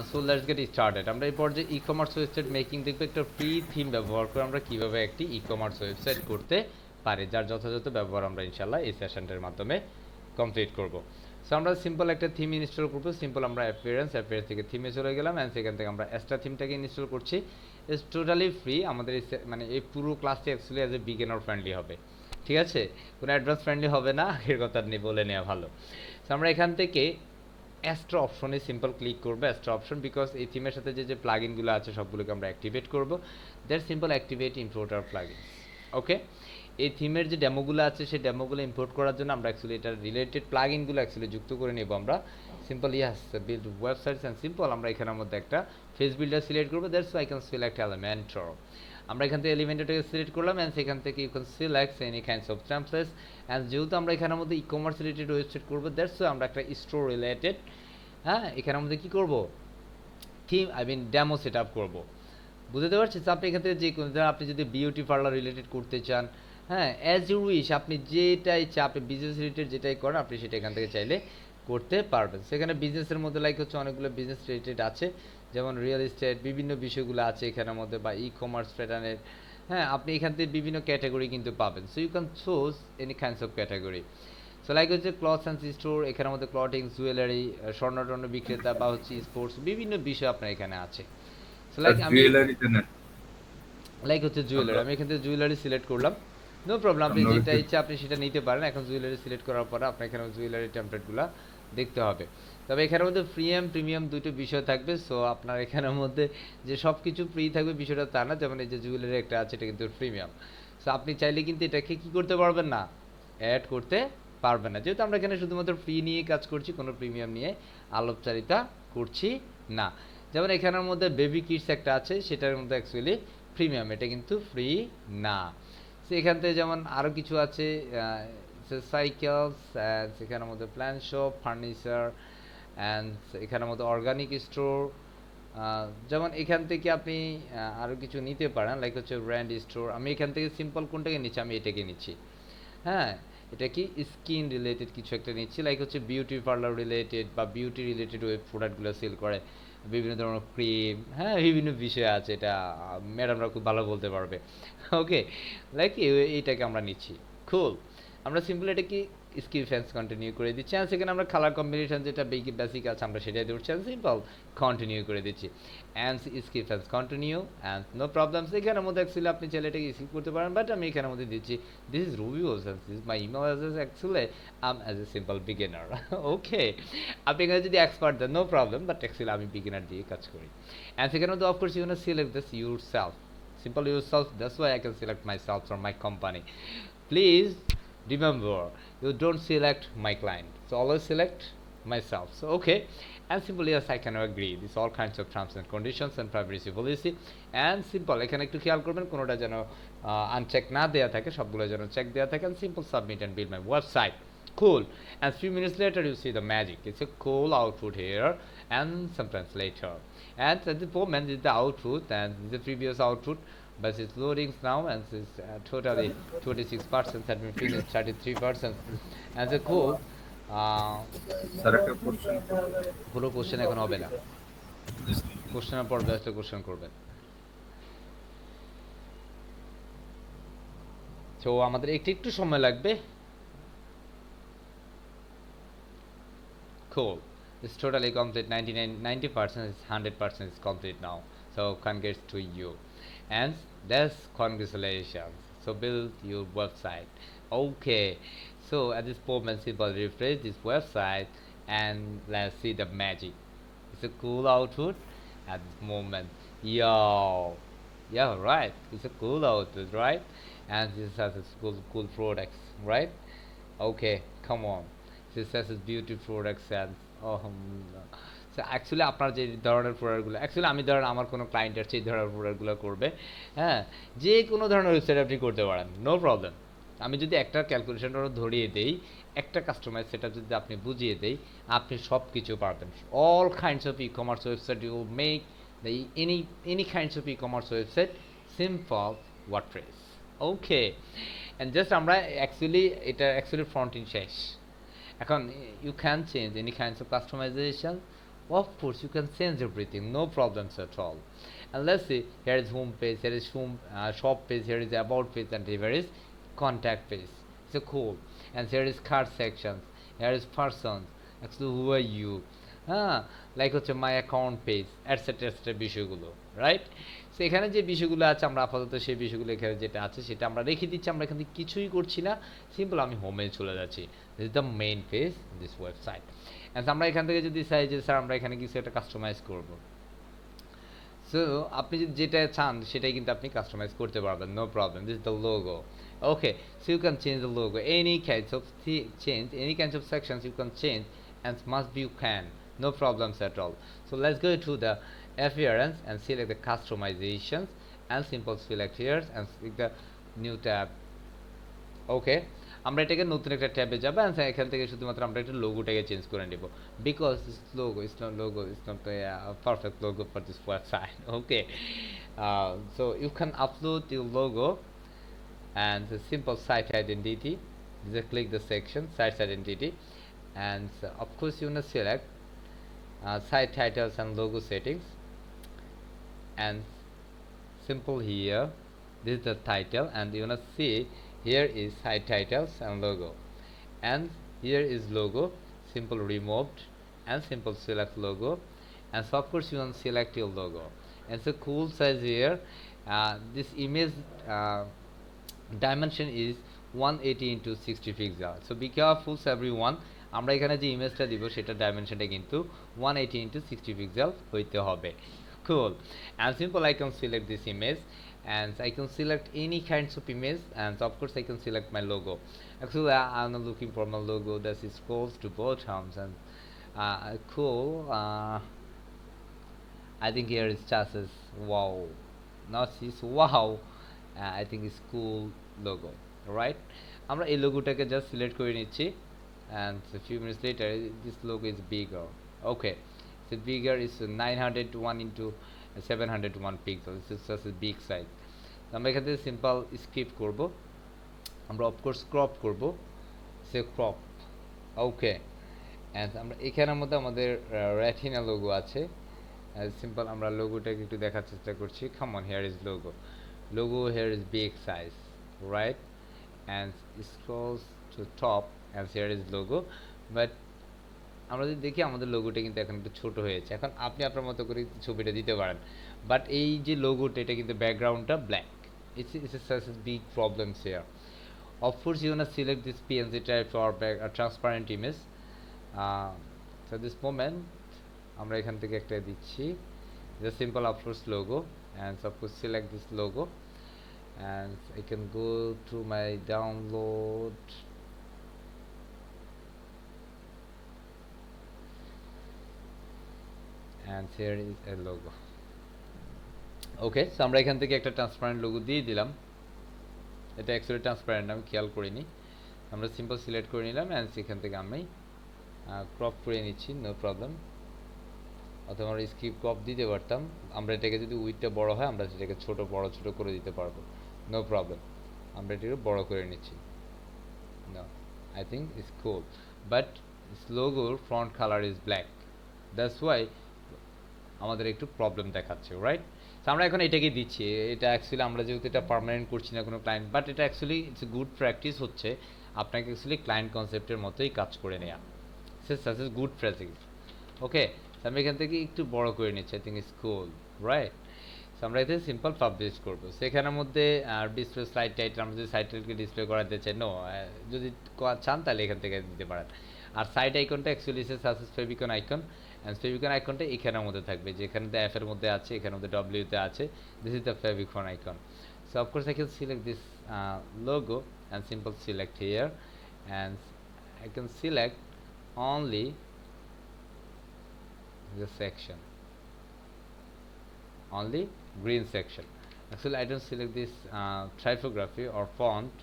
So let's get started. আমরা এই পর্যায়ে ই কমার্স ওয়েবসাইট মেকিং দেখবো একটা ফ্রি থিম ব্যবহার করে আমরা কিভাবে একটি ই কমার্স ওয়েবসাইট করতে পারি, যার যথাযথ ব্যবহার আমরা ইনশাল্লাহ এই সেশনটার মাধ্যমে কমপ্লিট করব। সো আমরা সিম্পল একটা থিম ইনস্টল করবো। সিম্পল আমরা অ্যাপিয়ারেন্স থেকে থিমে চলে গেলাম অ্যান্ড সেখান থেকে আমরা এক্সট্রা থিমটাকে ইনস্টল করছি। It's totally free. আমাদের এই মানে এই পুরো ক্লাসটি actually as a beginner friendly হবে, ঠিক আছে? কোনো অ্যাডভান্স ফ্রেন্ডলি হবে না, আগের কথা নিয়ে বলে নেওয়া ভালো। সো আমরা এখান থেকে অ্যাস্ট্রা অপশনে সিম্পল ক্লিক করবো, অ্যাস্ট্রা অপশন, বিকজ এই থিমের সাথে যে প্লাগইনগুলো আছে সবগুলোকে আমরা অ্যাক্টিভেট করবো। দ্যাট সিম্পল অ্যাক্টিভেট ইম্পোর্ট আর প্লাগইন। ওকে, এই থিমের যে ডেমোগুলো আছে সেই ডেমোগুলো ইম্পোর্ট করার জন্য আমরা অ্যাকচুয়ালি এটার রিলেটেড প্লাগইনগুলো অ্যাকচুয়ালি যুক্ত করে নেব আমরা। Simple as build websites and simple আমরা এখানের মধ্যে একটা ফেস বিল্ডার সিলেক্ট করবো। That's I can select Elementor. আমরা এখান থেকে এলিমেন্টরটাকে সিলেক্ট করলাম অ্যান্ড সেখান থেকে you can select any kinds of templates. And যেহেতু আমরা এখানের মধ্যে ই কমার্স রিলেটেড ওয়েবসাইট করবো, দ্যাটস আমরা একটা স্টোর রিলেটেড, হ্যাঁ, এখানের মধ্যে কী করবো, থিম ডেমো সেট আপ করবো। বুঝতে পারছি? আপনি এখান থেকে যে কোনো, আপনি যদি বিউটি পার্লার রিলেটেড করতে চান, হ্যাঁ, অ্যাজ ইউ উইশ, আপনি যেটাই চান, আপনি বিজনেস রিলেটেড যেটাই করেন আপনি সেটা এখান থেকে চাইলে করতে পারবেন। সেখানে বিজনেসের মধ্যে লাইক হচ্ছে অনেকগুলো বিজনেস রিলেটেড আছে, যেমন রিয়েল এস্টেট, বিভিন্ন বিষয়গুলো আছে এখানের মধ্যে, বা ই কমার্স প্যাটার্নের, হ্যাঁ, আপনি এখান থেকে বিভিন্ন ক্যাটাগরি কিন্তু পাবেন। So you can choose any kinds of category. So like হচ্ছে ক্লথস অ্যান্ড স্টোর, এখানের মধ্যে ক্লথিং, জুয়েলারি, স্বর্ণ বিক্রেতা, বা হচ্ছে স্পোর্টস, বিভিন্ন বিষয় আপনার এখানে আছে। সো লাইক আমি জুয়েলারিতে না লাইক হচ্ছে জুয়েলারি, আমরা আমি এখান থেকে জুয়েলারি সিলেক্ট করলাম। নো প্রবলেম, আপনি আমরা যেটা হচ্ছে ইচ্ছা আপনি সেটা নিতে পারেন। এখন জুয়েলারি সিলেক্ট করার পরে আপনার এখানে জুয়েলারি টেমপ্লেটগুলো দেখতে হবে। তবে এখানের মধ্যে প্রিমিয়াম দুটো বিষয় থাকবে। সো আপনার এখানের মধ্যে যে সব কিছু ফ্রি থাকবে বিষয়টা তা না, যেমন এই যে জুয়েলারি একটা আছে এটা কিন্তু প্রিমিয়াম। সো আপনি চাইলে কিন্তু এটাকে কী করতে পারবেন না, অ্যাড করতে পারবেন না, যেহেতু আমরা এখানে শুধুমাত্র ফ্রি নিয়ে কাজ করছি, কোনো প্রিমিয়াম নিয়ে আলাপচারিতা করছি না। যেমন এখানের মধ্যে বেবি কিডস একটা আছে, সেটার মধ্যে অ্যাকচুয়ালি প্রিমিয়াম, এটা কিন্তু ফ্রি না। সেখান থেকে যেমন আরও কিছু আছে, সাইকেলস, সেখানের মধ্যে প্ল্যান শপ, ফার্নিচার, অ্যান্ড এখানের মধ্যে অর্গানিক স্টোর। যেমন এখান থেকে আপনি আরও কিছু নিতে পারেন, লাইক হচ্ছে ব্র্যান্ড স্টোর। আমি এখান থেকে সিম্পল কোনটাকে নিচ্ছি, আমি এটাকে নিচ্ছি, হ্যাঁ। এটা কি স্কিন রিলেটেড কিছু একটা নিচ্ছি, লাইক হচ্ছে বিউটি পার্লার রিলেটেড বা বিউটি রিলেটেড ওয়েব প্রোডাক্টগুলো সেল করে, বিভিন্ন ধরনের ক্রিম, হ্যাঁ, বিভিন্ন বিষয় আছে, এটা ম্যাডামরা খুব ভালো বলতে পারবে। ওকে, লাইক এইটাকে আমরা নিচ্ছি। খুল, আমরা সিম্পল এটা কি স্কিপ ফ্যান্স কন্টিনিউ করে দিচ্ছি, আর সেখানে আমরা কালার কম্বিনেশন যেটা বেসিক আছে আমরা সেটাই ধরছি, আর সিম্পল কন্টিনিউ করে দিচ্ছি and skip fans continue and no problems. এখানের মধ্যে অ্যাকচুয়ালি আপনি চাইলে এটাকে স্কিপ করতে পারেন, বাট আমি এখানের মধ্যে দিচ্ছি this is Ruby Oceans, this my email address, actually I'm as a simple beginner. Okay, আপনি এখানে যদি expert then no problem, but actually আমি বিগিনার দিয়ে কাজ করি। অ্যান্ড সেখানে মধ্যে of course you can select this your self, simple yourself, that's why I can select myself from my company. Please remember, you don't select my client, so always select myself. So okay, and simply yes, I can agree, this all kinds of terms and conditions and privacy policy, and simple এখানে একটু খেয়াল করবেন কোনোটা যেন uncheck না দেয়া থাকে, সবগুলো যেন চেক দেয়া থাকে, and simple submit and build my website. Cool. And few minutes later you see the magic, it's a cool output here, and sometimes later, and at the moment is the output and the previous output, but it's loading now, and it's totally 26% had been finished, 33%, and the cool, sir একটা question পুরো question এখন হবে না, কোশ্চেনের পর ব্যস্ত question করবেন। তো আমাদের একটু সময় লাগবে। Cool. It's totally complete. 90% is 100% is complete now. So congrats to you, and that's congratulations. So build your website. Okay. So at this moment, simple refresh this website, and let's see the magic. It's a cool output at this moment. Yo, yeah, right. It's a cool output, right? And this has its cool products, right? Okay, come on. This has its beauty products and actually আপনার যে ধরনের প্রোডাক্টগুলো, actually আমি ধরেন আমার কোনো ক্লায়েন্টের সেই ধরনের প্রোডাক্টগুলো করবে, হ্যাঁ, যে কোনো ধরনের ওয়েবসাইট আপনি করতে পারেন, নো প্রবলেম। আমি যদি একটা ক্যালকুলেশনটা ধরিয়ে দেই, একটা কাস্টমাইজ সেটা যদি আপনি বুঝিয়ে দেই, আপনি সব কিছু পারবেন। All kinds of e commerce website you make, the any kinds of e commerce website simple WordPress. Okay, and just আমরা অ্যাকচুয়ালি ফ্রন্ট ইন শেষ। এখন you can change any kinds of customization Of course, you can change everything, no problems at all. And let's see, here is home page, here is shop page, here is about page, and here is contact page. So cool. And here is card sections, here is persons, actually who are you, like হচ্ছে my account page etcetera etcetera বিষয়গুলো, right? So এখানে যে বিষয়গুলো আছে আমরা আপাতত সেই বিষয়গুলো এখানে যেটা আছে সেটা আমরা রেখে দিচ্ছি, আমরা এখানে কিছুই করছি না, সিম্পল আমি হোমে চলে যাচ্ছি। This is the main page this website. And আমরা এখান থেকে যদি চাই যে স্যার আমরা এখানে কিছু একটা কাস্টমাইজ করবো, সো আপনি যদি যেটা চান সেটাই কিন্তু আপনি কাস্টমাইজ করতে পারবেন, no problem. This is the logo, okay, so you can change the logo, any kinds of change, any kinds of sections you can change, and must be you can, no problems at all. So let's go to the appearance and select the customizations and simple select here and select the new tab. Okay, আমরা এটাকে নতুন একটা ট্যাবে যাব and এখান থেকে শুধুমাত্র আমরা একটা লোগোটাকে চেঞ্জ করে নেব, because this logo is not a perfect logo for this website. Okay, so you can upload your logo and the simple site identity. Just click the section site identity, and of course you want to select site titles and logo settings, and simple here this is the title, and you want to see here is site titles and logo, and here is logo, simple removed, and simple select logo, and so of course you want to select your logo, and so cool size here, this image dimension is 180 into 60 pixel, so be careful everyone, আমরা এখানে যে ইমেজটা দিব সেটা ডাইমেনশনটা কিন্তু 180 into 60 pixel হইতে হবে। Cool, and simple I can select this image, and I can select any kinds of image, and of course I can select my logo. Actually I'm not looking for my logo that is close to bottoms, and cool, I think here is chances, wow, not this, wow, I think it's cool logo, right? আমরা এই লোগোটাকে just select করে নিচ্ছি, and a few minutes later this logo is bigger. Okay, so bigger is 901 into 701 pixels, this is such a big size. আমরা এখান থেকে simple skip করব, আমরা of course crop করব, সে ক্রপ, ওকে। অ্যান্ড আমরা এখানের মধ্যে আমাদের রেটিনা লোগো আছে, সিম্পল আমরা লোগোটাকে একটু দেখার চেষ্টা করছি, come on, here is logo here is big size, right? And it scrolls to top and here is logo, but আমরা যদি দেখি আমাদের লোগোটা কিন্তু এখন একটু ছোট হয়েছে। এখন আপনি আপনার মতো করে ছবিটা দিতে পারেন, বাট এই যে লোগোটা এটা কিন্তু ব্যাকগ্রাউন্ডটা black, it's such a big problems here. Of course you wanna select this PNG type or a transparent image, so this moment আমরা এখান থেকে একটা দিচ্ছি, the simple of course logo, and suppose select this logo, and I can go to my download, and here is a logo. Okay, so আমরা এখান থেকে একটা transparent logo দিয়ে দিলাম, এটা অ্যাকচুয়ালি ট্রান্সপারেন্ট আমি খেয়াল করিনি, আমরা সিম্পল সিলেক্ট করে নিলাম, অ্যান্ড সেখান থেকে আমি ক্রপ করে নিচ্ছি, নো প্রবলেম, অথবা আমরা স্কিপ ক্রপ দিতে পারতাম, আমরা এটাকে যদি উইথটা বড় হয় আমরা সেটাকে ছোট ছোট করে দিতে পারবো, নো প্রবলেম, আমরা এটাকে বড় করে নিচ্ছি, no, I think it's cool, but this লোগোর front colour is black, that's why আমাদের একটু প্রবলেম দেখাচ্ছে, রাইট? তো আমরা এখন এটাকে দিচ্ছি, এটা অ্যাকচুয়ালি আমরা যেহেতু এটা পার্মানেন্ট করছি না কোনো ক্লায়েন্ট, বাট এটা অ্যাকচুয়ালি ইটস গুড প্র্যাকটিস হচ্ছে আপনাকে অ্যাকচুয়ালি ক্লায়েন্ট কনসেপ্টের মতোই কাজ করে নেওয়া, সাচ ইজ গুড প্র্যাকটিস। ওকে, আমি এখান থেকে একটু বড় করে নিচ্ছি, I think it's cool, right? So আমরা এতে সিম্পল পাবলিশ করবো, সেখানের মধ্যে ডিসপ্লে স্লাইড টাইটেল, আমরা যদি সাইড টাইটেলকে ডিসপ্লে করাতে চাই, নো, যদি চান তাহলে এখান থেকে দিতে পারেন। আর সাইড আইকনটা actually such is favicon icon, and favicon আইকনটা এখানের মধ্যে থাকবে, যেখানে এফ এর মধ্যে আছে, এখানের মধ্যে ডব্লিউতে আছে, this is the favicon icon. So of course I can select this logo and simple select here, and I can select only the section, only green section. Actually I don't select this typography or font,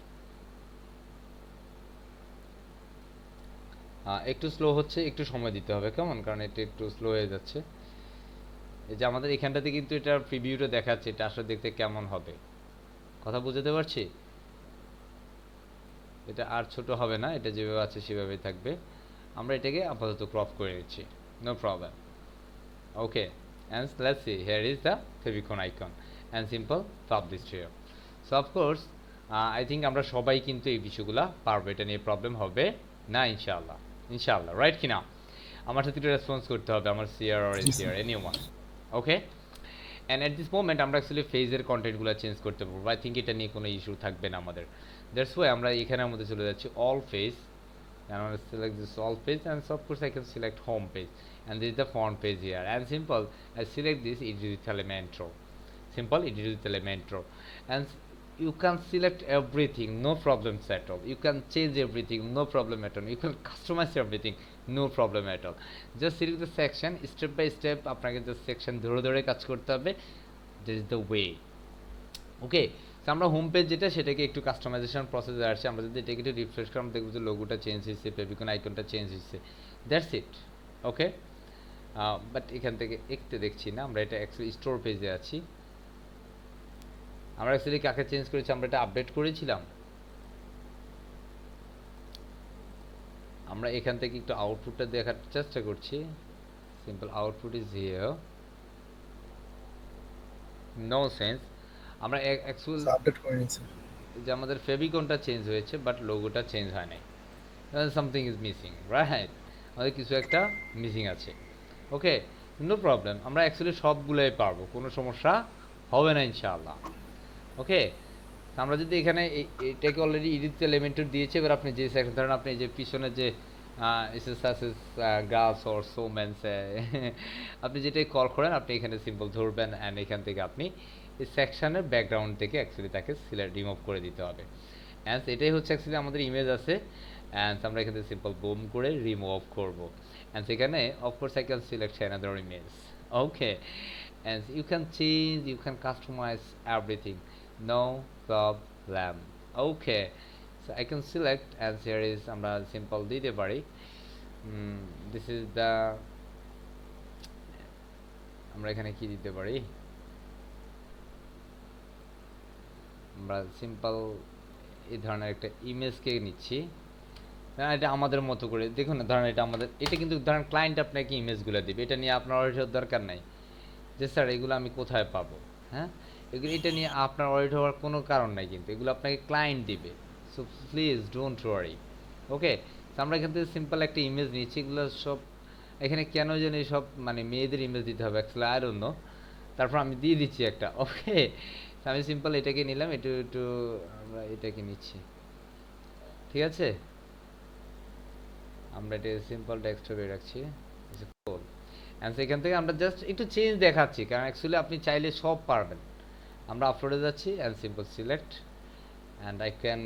একটু slow হচ্ছে, একটু সময় দিতে হবে, কেমন, কারণ এটা একটু স্লো হয়ে যাচ্ছে। এই যে আমাদের এখানটাতে কিন্তু এটার প্রিভিউটা দেখাচ্ছে, এটা আসলে দেখতে কেমন হবে, কথা বুঝতে পারছি? এটা আর ছোট হবে না, এটা যেভাবে আছে সেভাবেই থাকবে, আমরা এটাকে আপাতত ক্রপ করে নিচ্ছি, no problem. Okay, and let's see, here is the favicon icon and simple publish here. So of course I think আমরা সবাই কিন্তু এই বিষয়গুলো পারবো, এটা নিয়ে প্রবলেম হবে না ইনশাআল্লাহ। ইনশাআল্লাহ, রাইট কিনা? আমার সাথে একটু রেসপন্স করতে হবে, আমার CR or G ACR sir. Anyone. Okay, and at this moment আমরা অ্যাকচুয়ালি ফেজের কন্টেন্টগুলো চেঞ্জ করতে পারবো। আই থিঙ্ক এটা নিয়ে কোনো ইস্যু থাকবে না আমাদের। দ্যাটস ওয়াই আমরা এখানের মধ্যে চলে যাচ্ছি all phase, and I'm going to select this all page, and so of course I can select home page, and this is the font page here, and simple I select this Edit Elementor, simple Edit Elementor, and you can select everything, no problems at all. You can change everything, no problem at all. You can customize everything, no problem at all. Just select the section step by step, আপনাকে just section ধরে ধরে কাজ করতে হবে। This is the way. ওকে, তো আমরা home page যেটা সেটাকে একটু কাস্টমাইজেশন প্রসেসে আসছে। আমরা যদি এটাকে একটু রিফ্রেশ করি, আমরা দেখব যে লোগোটা চেঞ্জ হয়েছে, ফেভিকন আইকনটা চেঞ্জ হয়েছে, দ্যাটস ইট। ওকে, বাট এখান থেকে একটু দেখছি না, আমরা এটা অ্যাকচুয়ালি স্টোর পেজে আছি। আমরা অ্যাকচুয়ালি কাকে চেঞ্জ করেছি, আমরা এটা আপডেট করেছিলাম। আমরা এখান থেকে একটু আউটপুটটা দেখার চেষ্টা করছি। Simple output is here, no sense. আমরা অ্যাকচুয়াল আপডেট করে নিয়েছি। যে আমাদের ফেভিকনটা চেঞ্জ হয়েছে বাট লোগোটা চেঞ্জ হয় নাই, সামথিং ইজ মিসিং, রাইট? আমাদের কিছু একটা মিসিং আছে। ওকে, নো প্রবলেম, আমরা অ্যাকচুয়ালি সবগুলোই পারবো, কোনো সমস্যা হবে না ইনশাআল্লাহ। ওকে, আমরা যদি এখানে এটাকে অলরেডি এডিট এলিমেন্টর দিয়েছে, এবার আপনি যে সেকশন ধরেন, আপনি যে পিছনে যে গ্রাস অর সোম্যান্স আপনি যেটাই কল করেন, আপনি এখানে সিম্পল ধরবেন, অ্যান্ড এখান থেকে আপনি এই সেকশনের ব্যাকগ্রাউন্ড থেকে অ্যাকচুয়ালি তাকে সিলেক্ট রিমুভ করে দিতে হবে। অ্যান্ড এটাই হচ্ছে অ্যাকচুয়ালি আমাদের ইমেজ আছে, অ্যান্ড আমরা এখান থেকে সিম্পল বুম করে রিমুভ করব। অ্যান্ড সেখানে of course I can select another image. Okay, and you can change, you can customize everything, no problem. Okay, so I can select, as here is আমরা simple দিতে পারি, this is the, আমরা এখানে কি দিতে পারি, আমরা সিম্পল এই ধরনের একটা ইমেজকে নিচ্ছি, এটা আমাদের মতো করে দেখুন না। ধরেন এটা আমাদের, এটা কিন্তু ধরেন ক্লায়েন্ট আপনাকে ইমেজগুলো দিবে, এটা নিয়ে আপনার অডিট দরকার নাই যে স্যার এগুলো আমি কোথায় পাবো। হ্যাঁ, এগুলো এটা নিয়ে আপনার অডিট হওয়ার কোনো কারণ নাই, কিন্তু এগুলো আপনাকে ক্লায়েন্ট দিবে। So please don't worry. Okay, তো আমরা এখান থেকে সিম্পল একটা ইমেজ নিচ্ছি। এগুলো সব এখানে কেন জানি সব মানে মেয়েদের ইমেজ দিতে হবে অ্যাকচুয়ালি, আই ডোন্ট নো। তারপর আমি দিয়ে দিচ্ছি একটা। ওকে, আমি সিম্পল এটাকে নিলাম, একটু একটু আমরা এটাকে নিচ্ছি, ঠিক আছে? আমরা এটা সিম্পল ডেস্কটপে রাখছি, অ্যান্ড সেখান থেকে আমরা জাস্ট একটু চেঞ্জ দেখাচ্ছি, কারণ অ্যাকচুয়ালি আপনি চাইলে সব পারবেন। আমরা আপলোডে যাচ্ছি, and simple select, and I can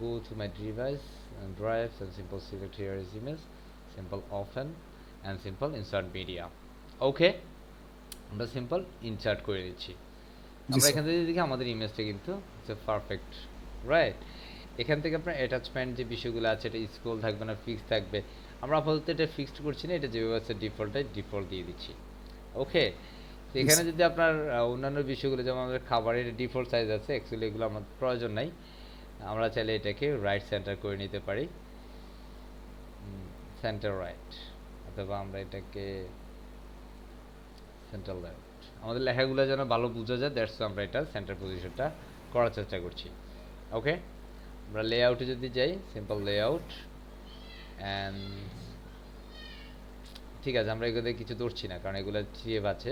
go to my device and drives, and simple select here is image, simple open, and simple insert media. ওকে, আমরা সিম্পল ইনসার্ট করে দিচ্ছি। আমরা এখান থেকে দেখি আমাদের ইমেজটা কিন্তু পারফেক্ট, রাইট? এখান থেকে আপনার অ্যাটাচমেন্ট যে বিষয়গুলো আছে, এটা স্ক্রল থাকবে না, ফিক্স থাকবে। আমরা আপাতত এটা ফিক্সড করছি না, এটা যেভাবে আছে ডিফল্ট দিয়ে দিচ্ছি। ওকে, তো এখানে যদি আপনার অন্যান্য বিষয়গুলো, যেমন আমাদের খাবারের ডিফল্ট সাইজ আছে, অ্যাকচুয়ালি এগুলো আমাদের প্রয়োজন নাই। আমরা চাইলে এটাকে রাইট সেন্টার করে নিতে পারি, সেন্টার রাইট, অথবা আমরা এটাকে সেন্টার লেফট। আমাদের লেখাগুলো যেন ভালো বোঝা যায়, দ্যাটস আমরা এটা সেন্টার পজিশনটা করার চেষ্টা করছি। ওকে, আমরা লেআউটে যদি যাই, সিম্পল লেআউট, অ্যান্ড ঠিক আছে, আমরা এগুলো কিছু ধরছি না, কারণ এগুলো সেভ আছে।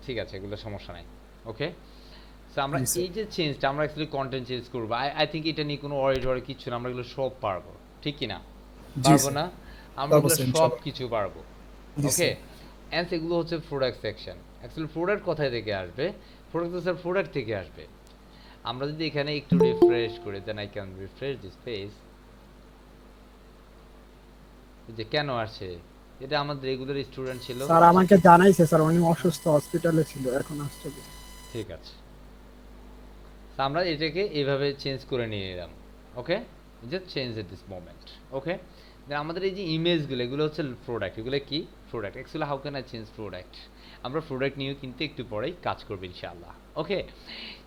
ঠিক আছে, এগুলো সমস্যা নাই। ওকে, সো আমরা এই যে চেঞ্জটা, আমরা অ্যাকচুয়ালি কন্টেন্ট চেঞ্জ করবো, আই থিঙ্ক এটা নিয়ে কোনো অডিট হওয়ার কিছু না, আমরা এগুলো সব পারবো, ঠিক কি না? পারবো না? আমরা এগুলো সব কিছু পারবো। ওকে, অ্যান্ড এগুলো হচ্ছে প্রোডাক্ট সেকশন। অ্যাকচুয়ালি প্রোডাক্ট কোথায় থেকে আসবে? প্রোডাক্ট থেকে আসবে। আমরা যদি এখানে একটু রিফ্রেশ করি, then I can refresh this page, যে কেন আসে, এটা আমাদের রেগুলার স্টুডেন্ট ছিল। স্যার আমাকে জানাইছে স্যার, উনি অসুস্থ, হসপিটালে ছিল, এখন আসছে। ঠিক আছে, আমরা এটাকে এইভাবে চেঞ্জ করে নিয়ে নিলাম। Okay, just change at this moment. Okay, then আমাদের এই যে ইমেজগুলো, এগুলো হচ্ছে প্রোডাক্ট। এগুলো কি product? Actually how can I change product? আমরা প্রোডাক্ট নিয়েও কিন্তু একটু পরেই কাজ করবো ইনশাআল্লাহ। ওকে,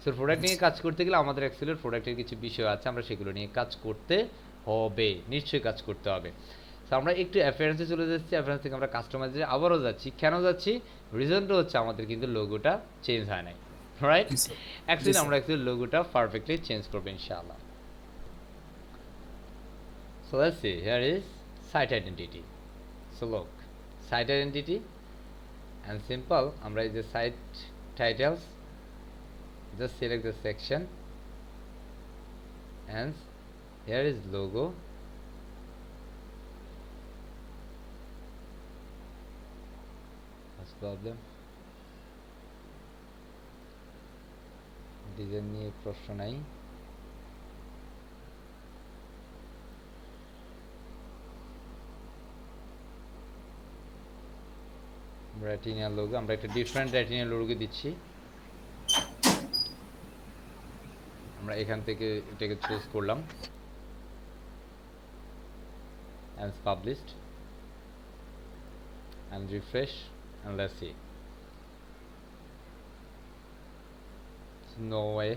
সো প্রোডাক্ট নিয়ে কাজ করতে গেলে আমাদের অ্যাকচুয়ালি প্রোডাক্টের কিছু বিষয় আছে, আমরা সেগুলো নিয়ে কাজ করতে হবে, নিশ্চয়ই কাজ করতে হবে। তো আমরা একটু অ্যাপিয়ারেন্সে চলে যাচ্ছি, অ্যাপিয়ারেন্স থেকে আমরা কাস্টমাইজে আবারও যাচ্ছি। কেন যাচ্ছি? রিজনটা হচ্ছে আমাদের কিন্তু লোগোটা চেঞ্জ হয় নাই, রাইট? জি স্যার। অ্যাকচুয়ালি আমরা অ্যাকচুয়ালি লোগোটা পারফেক্টলি চেঞ্জ করবো ইনশাআল্লাহ। So let's see, here is site identity. So look, site identity and simple, আমরা এই যে site titles, just select the section and here is logo. What's problem? Design নিয়ে প্রশ্ন নাই। রেটিনা লোগো, আমরা একটা ডিফারেন্ট রেটিনা লোগো দিচ্ছি। আমরা এখান থেকে এটাকে চুজ করলাম and published and refresh and let's see. No way.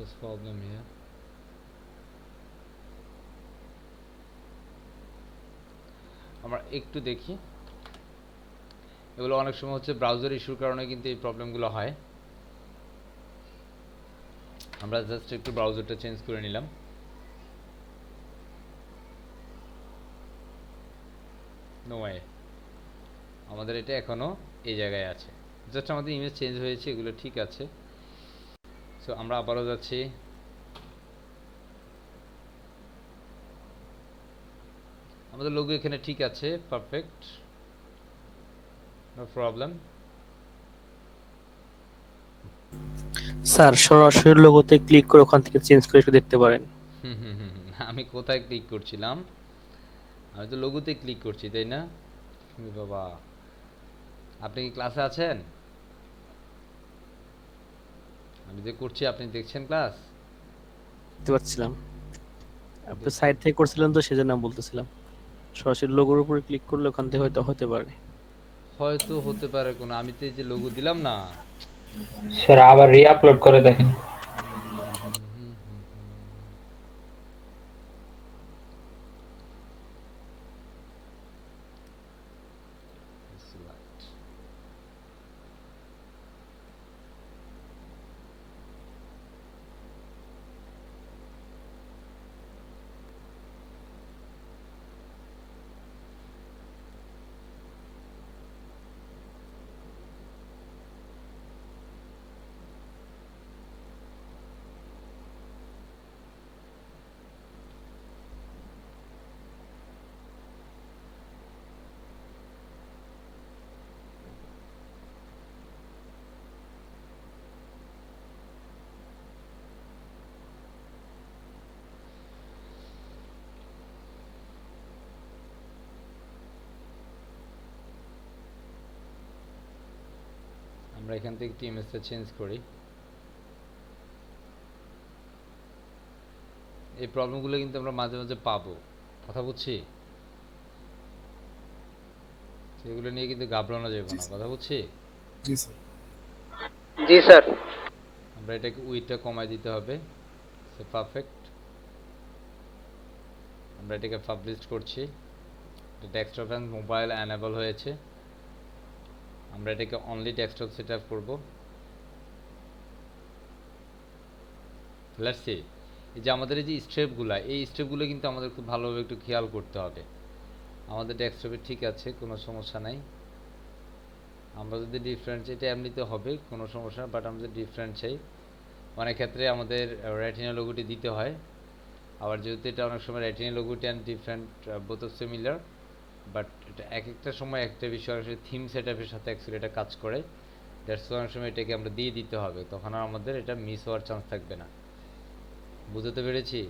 What's problem here? আমরা একটু দেখি, এগুলো অনেক সময় হচ্ছে ব্রাউজার ইস্যুর কারণে কিন্তু এই প্রবলেমগুলো হয়। আমরা জাস্ট একটু ব্রাউজারটা চেঞ্জ করে নিলাম। নো ওয়ে, আমাদের এটা এখনো এই জায়গায় আছে, জাস্ট আমাদের ইমেজ চেঞ্জ হয়েছে, এগুলো ঠিক আছে। সো আমরা আবারও যাচ্ছি, আমাদের লোগো এখানে ঠিক আছে, পারফেক্ট, নো প্রবলেম। স্যার সরাসরি লোগোতে ক্লিক করে ওখান থেকে চেঞ্জ করে একটু দেখতে পারেন। আমি কোথায় ক্লিক করছিলাম? আমি তো লোগোতে ক্লিক করছি, তাই না? বাবা, আপনি কি ক্লাসে আছেন? আমি যে করছি আপনি দেখছেন ক্লাস? দেখতে পাচ্ছিলাম আপনি সাইড থেকে করছিলেন তো সেজন্য আমি বলতেছিলাম সরাসরি লোগোর উপরে ক্লিক করলে ওখান থেকে হয়তো হতে পারে। হয়তো হতে পারে কোনো, আমি তো এই যে লোগো দিলাম না। স্যার আবার রি-আপলোড করে দেখেন। আমরা এখান থেকে একটু ইমেজটা চেঞ্জ করি। এই প্রবলেমগুলো কিন্তু আমরা মাঝে মাঝে পাবো, কথা বুঝছি, সেগুলো নিয়ে কিন্তু ঘাবড়ানো যাবে না, কথা বুঝছি। জি স্যার। জি স্যার। আমরা এটাকে উইথটা কমাই দিতে হবে, সে পারফেক্ট। আমরা এটাকে পাবলিশ করছি, ডেস্কটপ এন্ড মোবাইল এনেবল হয়েছে। আমরা এটাকে অনলি ডেস্কটপ সেট আপ করবো। লেটস সি, এই যে আমাদের এই যে স্টেপগুলো, এই স্টেপগুলো কিন্তু আমাদের খুব ভালোভাবে একটু খেয়াল করতে হবে। আমাদের ডেস্কটপে ঠিক আছে, কোনো সমস্যা নাই। আমরা যদি ডিফারেন্ট, এটা এমনিতে হবে কোনো সমস্যা না, বাট আমরা যদি ডিফারেন্ট চাই, অনেক ক্ষেত্রে আমাদের রেটিনা লোগোটি দিতে হয়। আবার যেহেতু এটা অনেক সময় রেটিনা লোগোটি and different both of similar, but এটা এক একটা সময় একটা বিষয় আসলে থিম সেট আপের সাথে অ্যাকচুয়ালি এটা কাজ করে। দ্যাটস অনেক সময় এটাকে আমরা দিয়ে দিতে হবে, তখন আর আমাদের এটা মিস হওয়ার চান্স থাকবে না। বুঝতে পেরেছি?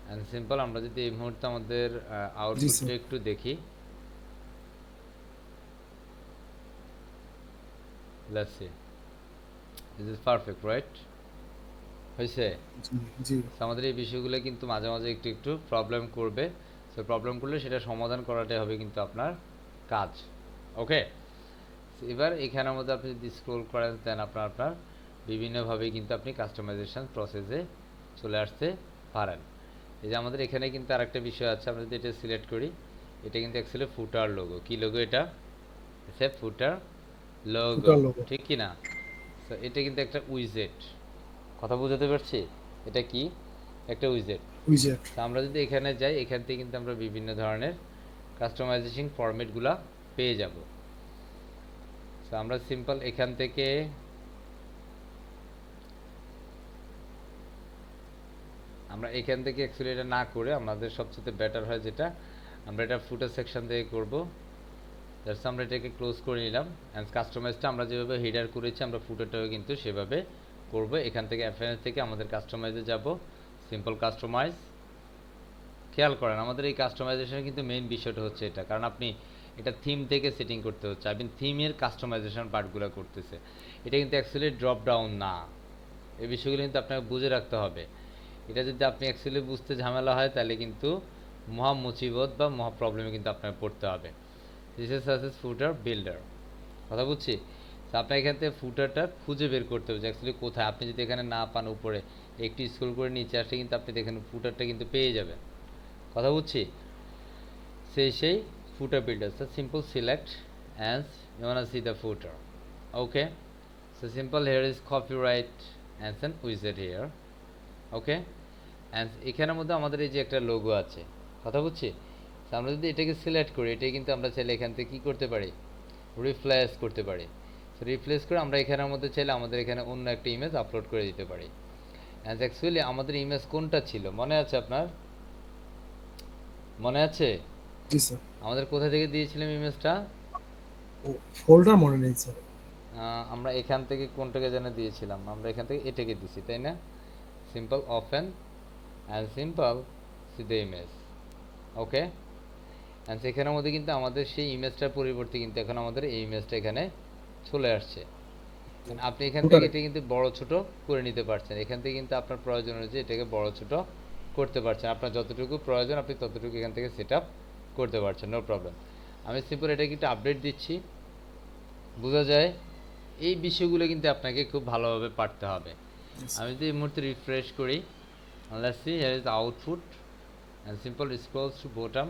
অ্যান্ড সিম্পল, আমরা যদি এই মুহূর্তে আমাদের আউটপুটটা একটু দেখি, let's see, this is perfect, right? হয়েছে? জি জি So, আমাদের এই বিষয়গুলো কিন্তু মাঝে মাঝে একটু একটু প্রবলেম করবে, সো প্রবলেম করলে সেটা সমাধান করাটাই হবে কিন্তু আপনার কাজ। ওকে, এবার এখানের মধ্যে আপনি যদি স্ক্রোল করেন দেন আপনার বিভিন্নভাবে কিন্তু আপনি কাস্টমাইজেশন প্রসেসে চলে আসতে পারেন। এই যে আমাদের এখানে কিন্তু আরেকটা বিষয় আছে, আমরা যদি এটা সিলেক্ট করি, এটা কিন্তু অ্যাকচুয়ালি ফুটার লোগো। কি লোগো এটা? সে ফুটার লোগো, ফুটার লোগো। ঠিক কি না? তো এটা কিন্তু একটা উইজেট, কথা বোঝাতে পারছি? এটা কি? একটা উইজেট। উইজেট। তো আমরা যদি এখানে যাই, এখান থেকে কিন্তু আমরা বিভিন্ন ধরনের কাস্টমাইজেশন ফরম্যাটগুলা পেয়ে যাব। তো আমরা সিম্পল এখান থেকে অ্যাকচুয়ালি এটা না করে আমাদের সবচেয়ে বেটার হয় যেটা, আমরা এটা ফুটার সেকশন থেকে করব। দ্যাটস আমরা এটাকে ক্লোজ করে নিলাম, অ্যান্ড কাস্টমাইজটা আমরা যেভাবে হেডার করেছি আমরা ফুটারটাও কিন্তু সেভাবে করব। এখান থেকে এফএনএস থেকে আমাদের কাস্টমাইজে যাব, সিম্পল কাস্টমাইজ। খেয়াল করেন আমাদের এই কাস্টমাইজেশনের কিন্তু মেইন বিষয়টা হচ্ছে এটা, কারণ আপনি এটা থিম থেকে সেটিং করতে হচ্ছে, আপনি থিমের কাস্টমাইজেশন পার্টগুলো করতেছে। এটা কিন্তু অ্যাকচুয়ালি ড্রপ ডাউন না, এই বিষয়গুলো কিন্তু আপনাকে বুঝে রাখতে হবে। এটা যদি আপনি অ্যাকচুয়ালি বুঝতে ঝামেলা হয় তাহলে কিন্তু মহা মুসিবত বা মহা প্রবলেমে কিন্তু আপনাকে পড়তে হবে। দিস ইজ সাসেস ফুটার বিল্ডার, কথা বুঝছি? তো আপনার এখান থেকে ফুটারটা খুঁজে বের করতে হবে যে অ্যাকচুয়ালি কোথায়। আপনি যদি এখানে না পান উপরে একটু স্ক্রল করে নিচে আসলে কিন্তু আপনি দেখেন ফুটারটা কিন্তু পেয়ে যাবেন, কথা বুঝছি? সেই ফুটার builder, so simple select and you wanna see the footer. Okay, so simple here is copyright and then wizard here. Okay, and এখানের মধ্যে আমাদের এই যে একটা লোগো আছে, কথা বুঝছি? তো আমরা যদি এটাকে সিলেক্ট করি, এটাই কিন্তু আমরা চাইলে এখান থেকে কি করতে পারি, রিপ্লেস করতে পারি। তো রিপ্লেস করে আমরা এখানের মধ্যে চাইলে আমাদের এখানে অন্য একটা ইমেজ আপলোড করে দিতে পারি। অ্যান্ড অ্যাকচুয়ালি আমাদের ইমেজ কোনটা ছিল মনে আছে আপনার? মনে আছে জি স্যার। আমাদের কোথা থেকে দিয়েছিলাম ইমেজটা? ও ফোল্ডার মনে নেই স্যার। আমরা এখান থেকে কোনটাকে যেন দিয়েছিলাম, আমরা এখান থেকে এটাকে দিছি, তাই না? Simple open and simple C the image. Okay, and সেখানের মধ্যে কিন্তু আমাদের সেই ইমেজটার পরিবর্তে কিন্তু এখন আমাদের এই ইমেজটা এখানে চলে আসছে। আপনি এখান থেকে এটা কিন্তু বড় ছোট করে নিতে পারছেন, এখান থেকে কিন্তু আপনার প্রয়োজন অনুযায়ী এটাকে বড় ছোট করতে পারছেন। আপনার যতটুকু প্রয়োজন আপনি ততটুকু এখান থেকে সেট আপ করতে পারছেন, নো প্রবলেম। আমি সিম্পল এটাকে একটু আপডেট দিচ্ছি, বোঝা যায়? এই বিষয়গুলো কিন্তু আপনাকে খুব ভালোভাবে পারতে হবে। আমি যদি এই মুহূর্তে রিফ্রেশ করি, let's see here is the output and simple scrolls to bottom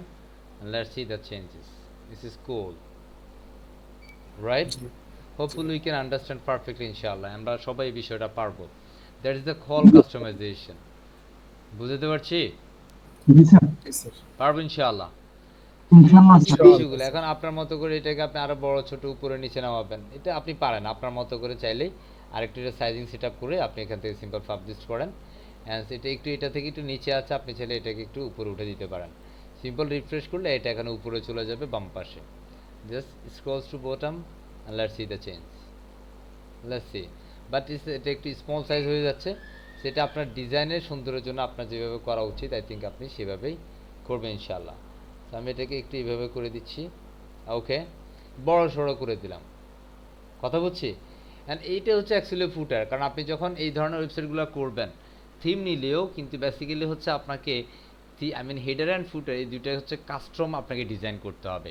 and let's see the changes. This is cool, right? Hopefully we can understand perfectly inshallah, আমরা সবাই এই বিষয়টা পারবো। That is the call customization, বুঝতে পারছি? জি sir. জি sir. পারবো ইনশাআল্লাহ। ইনশাআল্লাহ এই স্যার। বিষয়গুলো এখন আপনার মতো করে এটাকে আপনি আরো বড় ছোট উপরে নিচে নামাবেন, এটা আপনি পারেন আপনার মতো করে, চাইলেই আরেকটু এটা সাইজিং সেট আপ করে আপনি এখান থেকে সিম্পল পাবলিশ করেন। অ্যান্ড এটা একটু এটা থেকে একটু নিচে আছে, আপনি চাইলে এটাকে একটু উপরে উঠে দিতে পারেন। সিম্পল রিফ্রেশ করলে এটা এখানে উপরে চলে যাবে বাম পাশে। Just scrolls to bottom and let's see the change, let's see. But এটা একটু স্মল সাইজ হয়ে যাচ্ছে, সেটা আপনার ডিজাইনের সৌন্দর্যের জন্য আপনার যেভাবে করা উচিত আই থিঙ্ক আপনি সেভাবেই করবেন ইনশাআল্লাহ। তো আমি এটাকে একটু এইভাবে করে দিচ্ছি, ওকে, বড় সড়ো করে দিলাম, কথা বুঝছি? অ্যান্ড এইটা হচ্ছে অ্যাকচুয়ালি ফুটার, কারণ আপনি যখন এই ধরনের ওয়েবসাইটগুলো করবেন থিম নিলেও কিন্তু বেসিক্যালি হচ্ছে আপনাকে হেডার অ্যান্ড ফুটার এই দুইটা হচ্ছে কাস্টম আপনাকে ডিজাইন করতে হবে।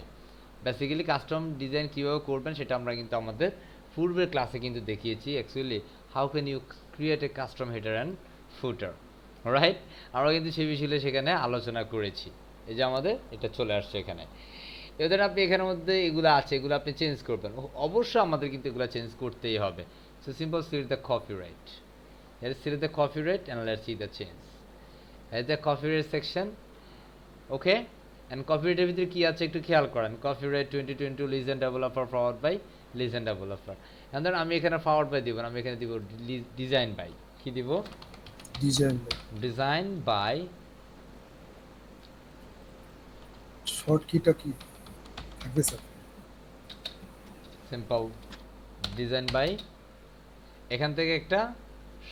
বেসিক্যালি কাস্টম ডিজাইন কীভাবে করবেন সেটা আমরা কিন্তু আমাদের পূর্বের ক্লাসে কিন্তু দেখিয়েছি, actually how can you create a custom header and footer, right? আমরা কিন্তু সেই বিষয়ে সেখানে আলোচনা করেছি। এই যে আমাদের এটা চলে আসছে এখানে, এদের আপনি এখানের মধ্যে এগুলো আছে, এগুলো আপনি চেঞ্জ করবেন, অবশ্যই আমাদের কিন্তু এগুলো চেঞ্জ করতেই হবে। So simple select the copyright, here is select the copyright and let's see the change. Here is the copyright section, okay, and copyright এর ভিতরে কি আছে একটু খেয়াল করেন, copyright 2022 Legend Developer powered by Legend Developer. and then আমি এখানে forward by দিব না, আমি এখানে দিব ডিজাইন বাই, কি দিব? Design by. শর্ট কিটা কি থাকবে স্যার? সিম্পল ডিজাইন বাই, এখান থেকে একটা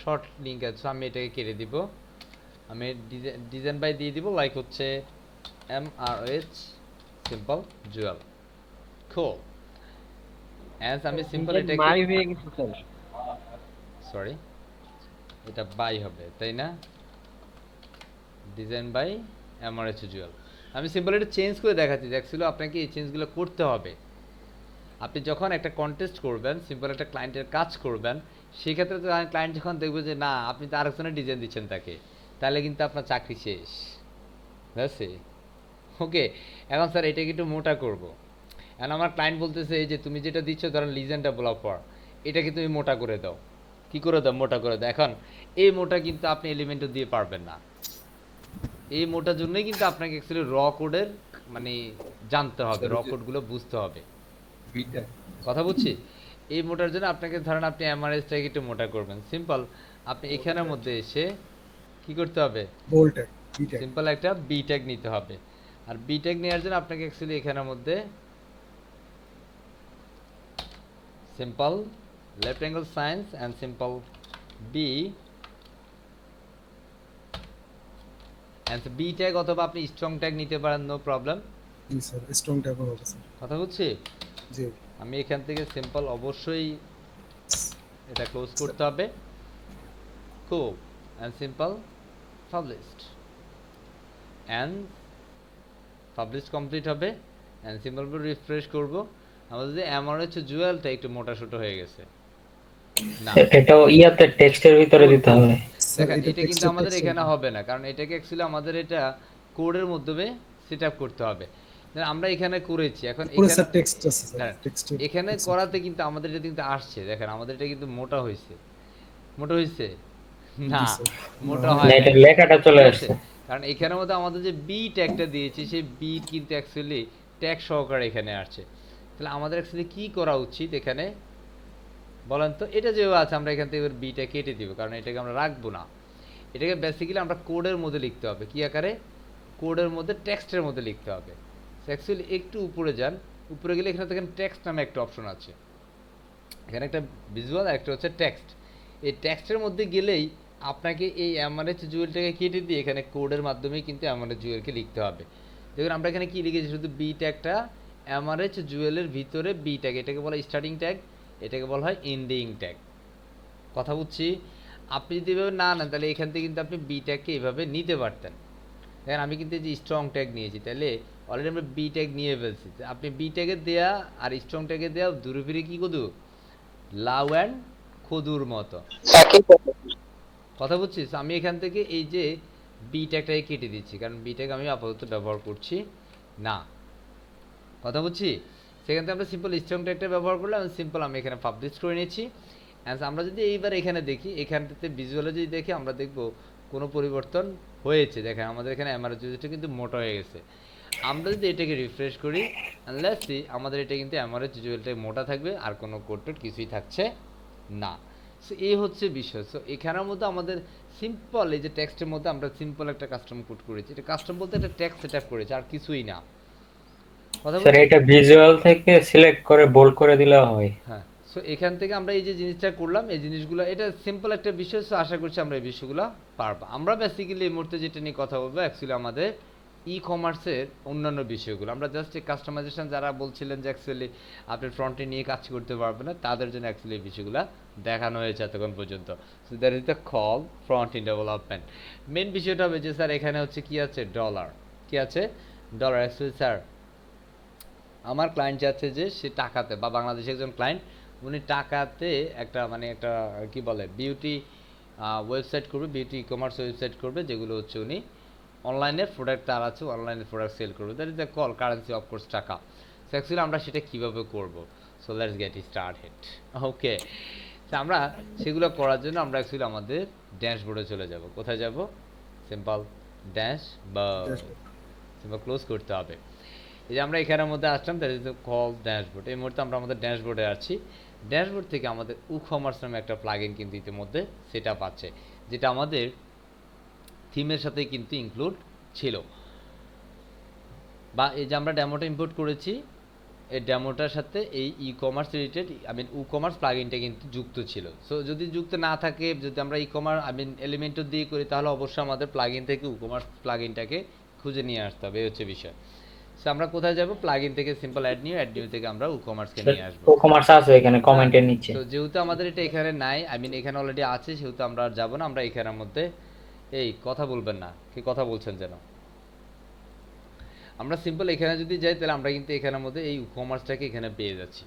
শর্ট লিঙ্ক আছে, আমি এটাকে কেটে দিব, আমি ডিজাইন বাই দিয়ে দিব লাইক হচ্ছে MRH simple Jewel, cool. As আমি সিম্পল এটাকে মাই হয়ে গেছে স্যার। সরি, এটা বাই হবে তাই না? Design by MRH Jewel. আমি সিম্পল এটা চেঞ্জ করে দেখাচ্ছি। অ্যাকচুয়ালি আপনাকে এই চেঞ্জগুলো করতে হবে। আপনি যখন একটা কন্টেস্ট করবেন, সিম্পল একটা ক্লায়েন্টের কাজ করবেন, সেক্ষেত্রে তো ক্লায়েন্ট যখন দেখবে যে না আপনি তো আরেকজনের ডিজাইন দিচ্ছেন তাকে, তাহলে কিন্তু আপনার চাকরি শেষ। বুঝছে? ওকে, এখন স্যার এটাকে একটু মোটা করব। এখন আমার ক্লায়েন্ট বলতেছে এই যে তুমি যেটা দিচ্ছ ধরেন লিজেন্ড ডেভেলপার, এটাকে তুমি মোটা করে দাও। কি করে দাও? মোটা করে দাও। এখন এই মোটা কিন্তু আপনি এলিমেন্টও দিয়ে পারবেন না। এই মোটার জন্যই কিন্তু আপনাকে অ্যাকচুয়ালি র কোডের মানে জানতে হবে, র কোডগুলো বুঝতে হবে। বিটা কথা বুঝছি? এই মোটার জন্য আপনাকে ধরেন আপনি এমআরএসটাকে একটু মোটা করবেন। সিম্পল আপনি এখানের মধ্যে এসে কি করতে হবে? বোল্ট বিটা সিম্পল একটা বি ট্যাগ নিতে হবে। আর বি ট্যাগ নেওয়ার জন্য আপনাকে অ্যাকচুয়ালি এখানের মধ্যে simple left angle signs and simple B and B tag অথবা আপনি স্ট্রং ট্যাগ নিতে পারেন, নো প্রবলেম। জি স্যার স্ট্রং ট্যাগ হবে স্যার। কথা বুঝছি? জি আমি এখান থেকে সিম্পল অবশ্যই এটা ক্লোজ করতে হবে। খুব and simple published and publish complete হবে। অ্যান্ড সিম্পল রিফ্রেশ করব। আমাদের যে এমআরএচ জুয়েলটা একটু মোটাসোটা হয়ে গেছে না। এটাও ইয়াতে টেক্সটের ভিতরে দিতে হবে। স্যার দেখেন এটা এটা কিন্তু আমাদের এখানে হবে না, কারণ এটাকে অ্যাকচুয়ালি আমাদের এটা কোডের মাধ্যমে সেট আপ করতে হবে। আমরা এখানে করেছি, এখন পুরো এখানে স্যার টেক্সট আছে স্যার হ্যাঁ, টেক্সট এখানে করাতে কিন্তু আমাদের এটা কিন্তু আসছে। দেখেন আমাদের এটা কিন্তু মোটা হয়েছে। মোটা হয়েছে না, মোটা না, হয় এটা লেখাটা চলে আসছে। কারণ এখানের মধ্যে আমাদের যে বি ট্যাগটা দিয়েছি সেই বি কিন্তু অ্যাকচুয়ালি ট্যাগ সহকারে এখানে আসছে। তাহলে আমাদের অ্যাকচুয়ালি কি করা উচিত এখানে বলেন তো? এটা যেও আছে আমরা এখান থেকে বিটা কেটে দিব, কারণ এটাকে আমরা রাখবো না। এটাকে বেসিক্যালি আমরা কোডের মধ্যে লিখতে হবে। কি আকারে? কোডের মধ্যে টেক্সটের মধ্যে লিখতে হবে। অ্যাকচুয়ালি একটু উপরে যান, উপরে গেলে এখানে দেখেন টেক্সট নামে একটা অপশন আছে। এখানে একটা ভিজুয়াল আর একটা হচ্ছে টেক্সট। এই টেক্সটের মধ্যে গেলেই আপনাকে এই এমআরএচ জুয়েলটাকে কেটে দিয়ে এখানে কোডের মাধ্যমেই কিন্তু এমআরএচ জুয়েলকে লিখতে হবে। দেখুন আমরা এখানে কি লিখেছি, শুধু বি ট্যাগটা এমআরএচ জুয়েলের ভিতরে বি ট্যাগ, এটাকে বলা হয় স্টার্টিং ট্যাগ, এটাকে বলা হয় এন্ডিং ট্যাগ। কথা বুঝছি? আপনি যদি এভাবে না নেন তাহলে এখান থেকে কিন্তু আপনি বি ট্যাগকে এভাবে নিতে পারতেন। দেখেন আমি কিন্তু এই যে স্ট্রং ট্যাগ নিয়েছি, তাহলে অলরেডি আমরা বি ট্যাগ নিয়ে ফেলছি। আপনি বি ট্যাগের দেয়া আর স্ট্রং ট্যাগের দেয়া দূরে ফিরে কি কদু লাউ অ্যান্ড খদুর মতো। কথা বুঝছিস? আমি এখান থেকে এই যে বি ট্যাগটাকে কেটে দিচ্ছি, কারণ বি ট্যাগ আমি আপাতত ব্যবহার করছি না। কথা বুঝছি? সেখান থেকে আমরা সিম্পল স্ট্রং ট্যাগটা ব্যবহার করলাম। সিম্পল আমি এখানে পাবলিশ করে নিয়েছি। অ্যান্ড আমরা যদি এইবার এখানে দেখি, এখানটাতে ভিজুয়ালে যদি দেখি আমরা দেখব কোনো পরিবর্তন হয়েছে। দেখেন আমাদের এখানে এমআরএচটা কিন্তু মোটা হয়ে গেছে। আমরা যদি এটাকে রিফ্রেশ করি লেটস সি, আমাদের এটা কিন্তু এমআরএচ জুয়েলটা মোটা থাকবে, আর কোনো কোড টোড কিছুই থাকছে না। সো এই হচ্ছে বিষয়। সো এখানের মধ্যে আমাদের সিম্পল এই যে টেক্সটের মধ্যে আমরা সিম্পল একটা কাস্টম কোড করেছি। এটা কাস্টম বলতে একটা টেক্সট সেটআপ করেছি, আর কিছুই না। কথা স্যার বুঝছেন? এটা ভিজুয়াল থেকে সিলেক্ট করে বোল্ড করে দিলে হয়। হ্যাঁ, সো এখান থেকে আমরা এই যে জিনিসটা করলাম, এই জিনিসগুলো এটা সিম্পল একটা বিষয়। সো আশা করছি আমরা এই বিষয়গুলো পারবো। আমরা বেসিক্যালি এই মুহূর্তে যেটা নিয়ে কথা বলবো অ্যাকচুয়ালি আমাদের ই কমার্সের অন্যান্য বিষয়গুলো। আমরা জাস্ট এই কাস্টমাইজেশন যারা বলছিলেন যে অ্যাকচুয়ালি আপনি ফ্রন্টে নিয়ে কাজ করতে পারবেন না, তাদের জন্য অ্যাকচুয়ালি এই বিষয়গুলো দেখানো হয়েছে এতক্ষণ পর্যন্ত। So that is the call front end development. মেন বিষয়টা হবে যে স্যার এখানে হচ্ছে কি আছে, ডলার। কি আছে? ডলার। অ্যাকচুয়ালি স্যার আমার ক্লায়েন্ট যাচ্ছে যে সে টাকাতে, বা বাংলাদেশের একজন ক্লায়েন্ট, উনি টাকাতে একটা মানে একটা কি বলে বিউটি ওয়েবসাইট করবে, বিউটি ই কমার্স ওয়েবসাইট করবে, যেগুলো হচ্ছে উনি অনলাইনে প্রোডাক্ট তার আছে, অনলাইনে প্রোডাক্ট সেল করবে। That is the call currency of course taka. So actually আমরা সেটা কীভাবে করব? So let's get started. Okay, আমরা সেগুলো করার জন্য আমরা অ্যাকচুয়ালি আমাদের ড্যাশবোর্ডে চলে যাব। কোথায় যাব? সিম্পল ড্যাশ বা সিম্পল ক্লোজ করতে হবে। এই যে আমরা এখানের মধ্যে আসলাম, that is the call dashboard. এই মুহূর্তে আমরা আমাদের ড্যাশবোর্ডে আছি। ড্যাশবোর্ড থেকে আমাদের উকমার্স নামে একটা প্লাগইন কিন্তু ইতিমধ্যে সেট আপ আছে, যেটা আমাদের থিমের সাথে কিন্তু ইনক্লুড ছিল। বা এই যে আমরা ডেমোটা ইম্পোর্ট করেছি, এই ডেমোটার সাথে এই ই কমার্স রিলেটেড উকমার্স প্লাগইনটা কিন্তু যুক্ত ছিল। সো যদি যুক্ত না থাকে, যদি আমরা ই কমার্স এলিমেন্টও দিয়ে করি, তাহলে অবশ্যই আমাদের প্লাগইন থেকে উকমার্স প্লাগইনটাকে খুঁজে নিয়ে আসতে হবে। এই হচ্ছে বিষয়। সো আমরা কোথায় যাব, প্লাগইন থেকে সিম্পল অ্যাড নিউ থেকে আমরা ই-কমার্সকে নিয়ে আসবো। কমার্স আছে এখানে কমেন্টের নিচে। তো যেহেতু আমাদের এটা এখানে নাই, আই মিন এখানে অলরেডি আছে, সেহেতু আমরা আর যাবো না। আমরা এখানের মধ্যে এই কথা বলবেন না, কি কথা বলছেন যেন, আমরা সিম্পল এখানে যদি যাই তাহলে আমরা কিন্তু এখানের মধ্যে এই ই-কমার্সটাকে এখানে পেয়ে যাচ্ছি।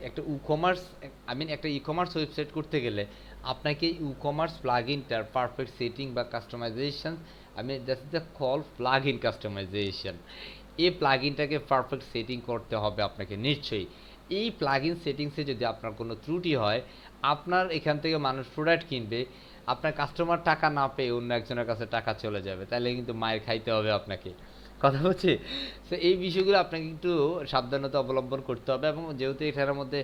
একটা ই-কমার্স, আই মিন একটা ই-কমার্স ওয়েবসাইট করতে গেলে আপনাকে ই-কমার্স প্লাগইনটার পারফেক্ট সেটিং বা কাস্টমাইজেশন, আমি that's the call plugin customization. এই প্লাগইনটাকে পারফেক্ট সেটিং করতে হবে আপনাকে নিশ্চয়ই। এই প্লাগইন সেটিংসে যদি আপনার কোনো ত্রুটি হয়, আপনার এখান থেকে মানুষ প্রোডাক্ট কিনবে, আপনার কাস্টমার টাকা না পেয়ে অন্য একজনের কাছে টাকা চলে যাবে, তাহলে কিন্তু মায়ের খাইতে হবে আপনাকে, কথা হচ্ছে। তো এই বিষয়গুলো আপনাকে একটু সাবধানতা অবলম্বন করতে হবে। এবং যেহেতু এটার মধ্যে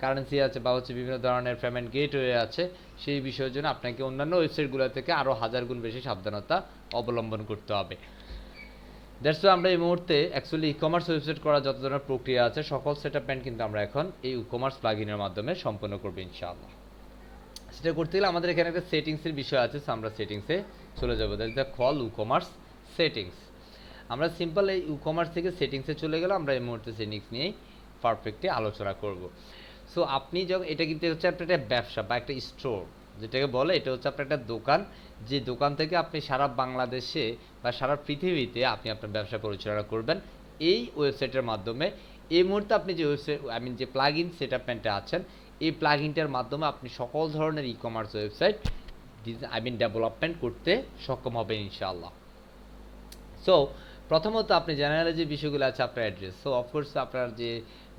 কারেন্সি আছে বা হচ্ছে বিভিন্ন ধরনের পেমেন্ট গেটওয়ে আছে, সেই বিষয়ের জন্য আপনাকে অন্যান্য ওয়েবসাইটগুলো থেকে আরও 1000 গুণ বেশি সাবধানতা অবলম্বন করতে হবে। দ্যাটস ওয়াই আমরা এই মুহূর্তে অ্যাকচুয়ালি ই-কমার্স ওয়েবসাইট করার যত ধরনের প্রক্রিয়া আছে সকল সেটআপমেন্ট কিন্তু আমরা এখন এই ই-কমার্স প্লাগইনের মাধ্যমে সম্পন্ন করব ইনশাআল্লাহ। সেটা করতে গেলে আমাদের এখানে একটা সেটিংসের বিষয় আছে, সো আমরা সেটিংসে চলে যাবো। That's the call e-commerce settings. আমরা সিম্পল এই ই-কমার্স থেকে সেটিংসে চলে গেলাম, আমরা এই মুহূর্তে সেটিংস নিয়েই পারফেক্টলি আলোচনা করব। সো আপনি যখন, এটা কিন্তু হচ্ছে আপনার একটা ব্যবসা বা একটা স্টোর যেটাকে বলে, এটা হচ্ছে আপনার একটা দোকান, যে দোকান থেকে আপনি সারা বাংলাদেশে বা সারা পৃথিবীতে আপনি আপনার ব্যবসা পরিচালনা করবেন এই ওয়েবসাইটের মাধ্যমে। এই মুহূর্তে আপনি যে ওয়েবসাইট, আই মিন যে প্লাগইন সেটআপমেন্টে আছেন, এই প্লাগইনটার মাধ্যমে আপনি সকল ধরনের e-commerce website I mean development করতে সক্ষম হবেন ইনশাআল্লাহ। সো প্রথমত আপনি জেনারেলি যে বিষয়গুলো আছে, আপনার অ্যাড্রেস, সো অফকোর্স আপনার যে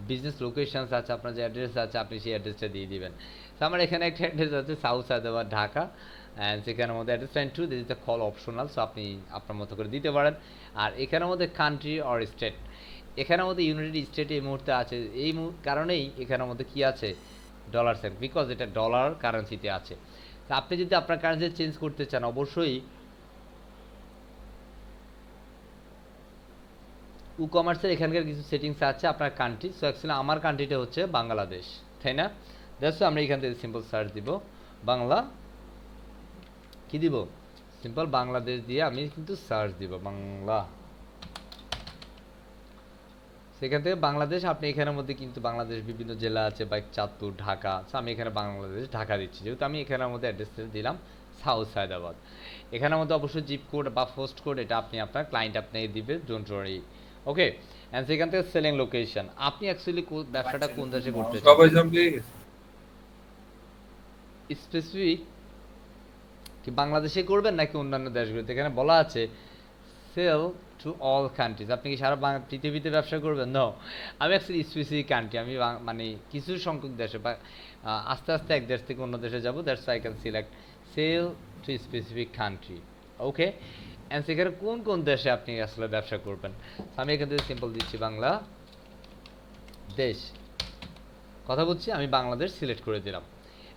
বিজনেস লোকেশনস আছে, আপনার যে অ্যাড্রেস আছে, আপনি সেই অ্যাড্রেসটা দিয়ে দিবেন। তো আমার এখানে একটা অ্যাড্রেস আছে সাউথ সায়দাবাদ ঢাকা, অ্যান্ড সেখানের মধ্যে address line 2, this is the call optional, so আপনি আপনার মতো করে দিতে পারেন। আর এখানের মধ্যে কান্ট্রি অর স্টেট, এখানের মধ্যে ইউনাইটেড স্টেট এই মুহূর্তে আছে, এই কারণেই এখানের মধ্যে কি আছে, ডলার সাইন, বিকজ এটা ডলার কারেন্সিতে আছে। তো আপনি যদি আপনার কারেন্সি চেঞ্জ করতে চান, অবশ্যই ই-কমার্সের এখানকার কিছু সেটিংস আছে আপনার কান্ট্রি। সো অ্যাকচুয়ালি আমার কান্ট্রিটা হচ্ছে বাংলাদেশ, তাই না? দ্যাটস আমরা এখান থেকে সিম্পল সার্চ দিব, বাংলা কি দিব, সিম্পল বাংলাদেশ দিয়ে আমি কিন্তু সার্চ দিব বাংলা। সেখান থেকে বাংলাদেশ, আপনি এখানের মধ্যে কিন্তু বাংলাদেশ বিভিন্ন জেলা আছে, বা চাঁদপুর, ঢাকা, সো আমি এখানে বাংলাদেশ ঢাকা দিচ্ছি, যেহেতু আমি এখানের মধ্যে অ্যাড্রেস দিলাম সাউথ সায়দাবাদ। এখানের মধ্যে অবশ্যই জিপ কোড বা পোস্ট কোড এটা আপনি আপনার ক্লায়েন্ট আপনাকে দিবে, ডোন্ট ওয়ারি। ওকে, অ্যান্ড সেখান থেকে সেলিং লোকেশন, আপনি অ্যাকচুয়ালি ব্যবসাটা কোন দেশে করতে চান, সবাই জম্বি স্পেসিফিক কি বাংলাদেশে করবেন নাকি অন্যান্য দেশগুলোতে, এখানে বলা আছে সেল টু অল কান্ট্রিজ, আপনি কি সারা পৃথিবীতে ব্যবসা করবেন? নো, আমি অ্যাকচুয়ালি স্পেসিফিক কান্ট্রি, আমি মানে কিছু সংখ্যক দেশে বা আস্তে আস্তে এক দেশ থেকে অন্য দেশে যাবো, that's I can select sell to specific country. Okay, and সেখানে কোন কোন দেশে আপনি আসলে ব্যবসা করবেন, আমি এখান থেকে সিম্পল দিচ্ছি বাংলা দেশ, কথা বলছি, আমি বাংলাদেশ সিলেক্ট করে দিলাম।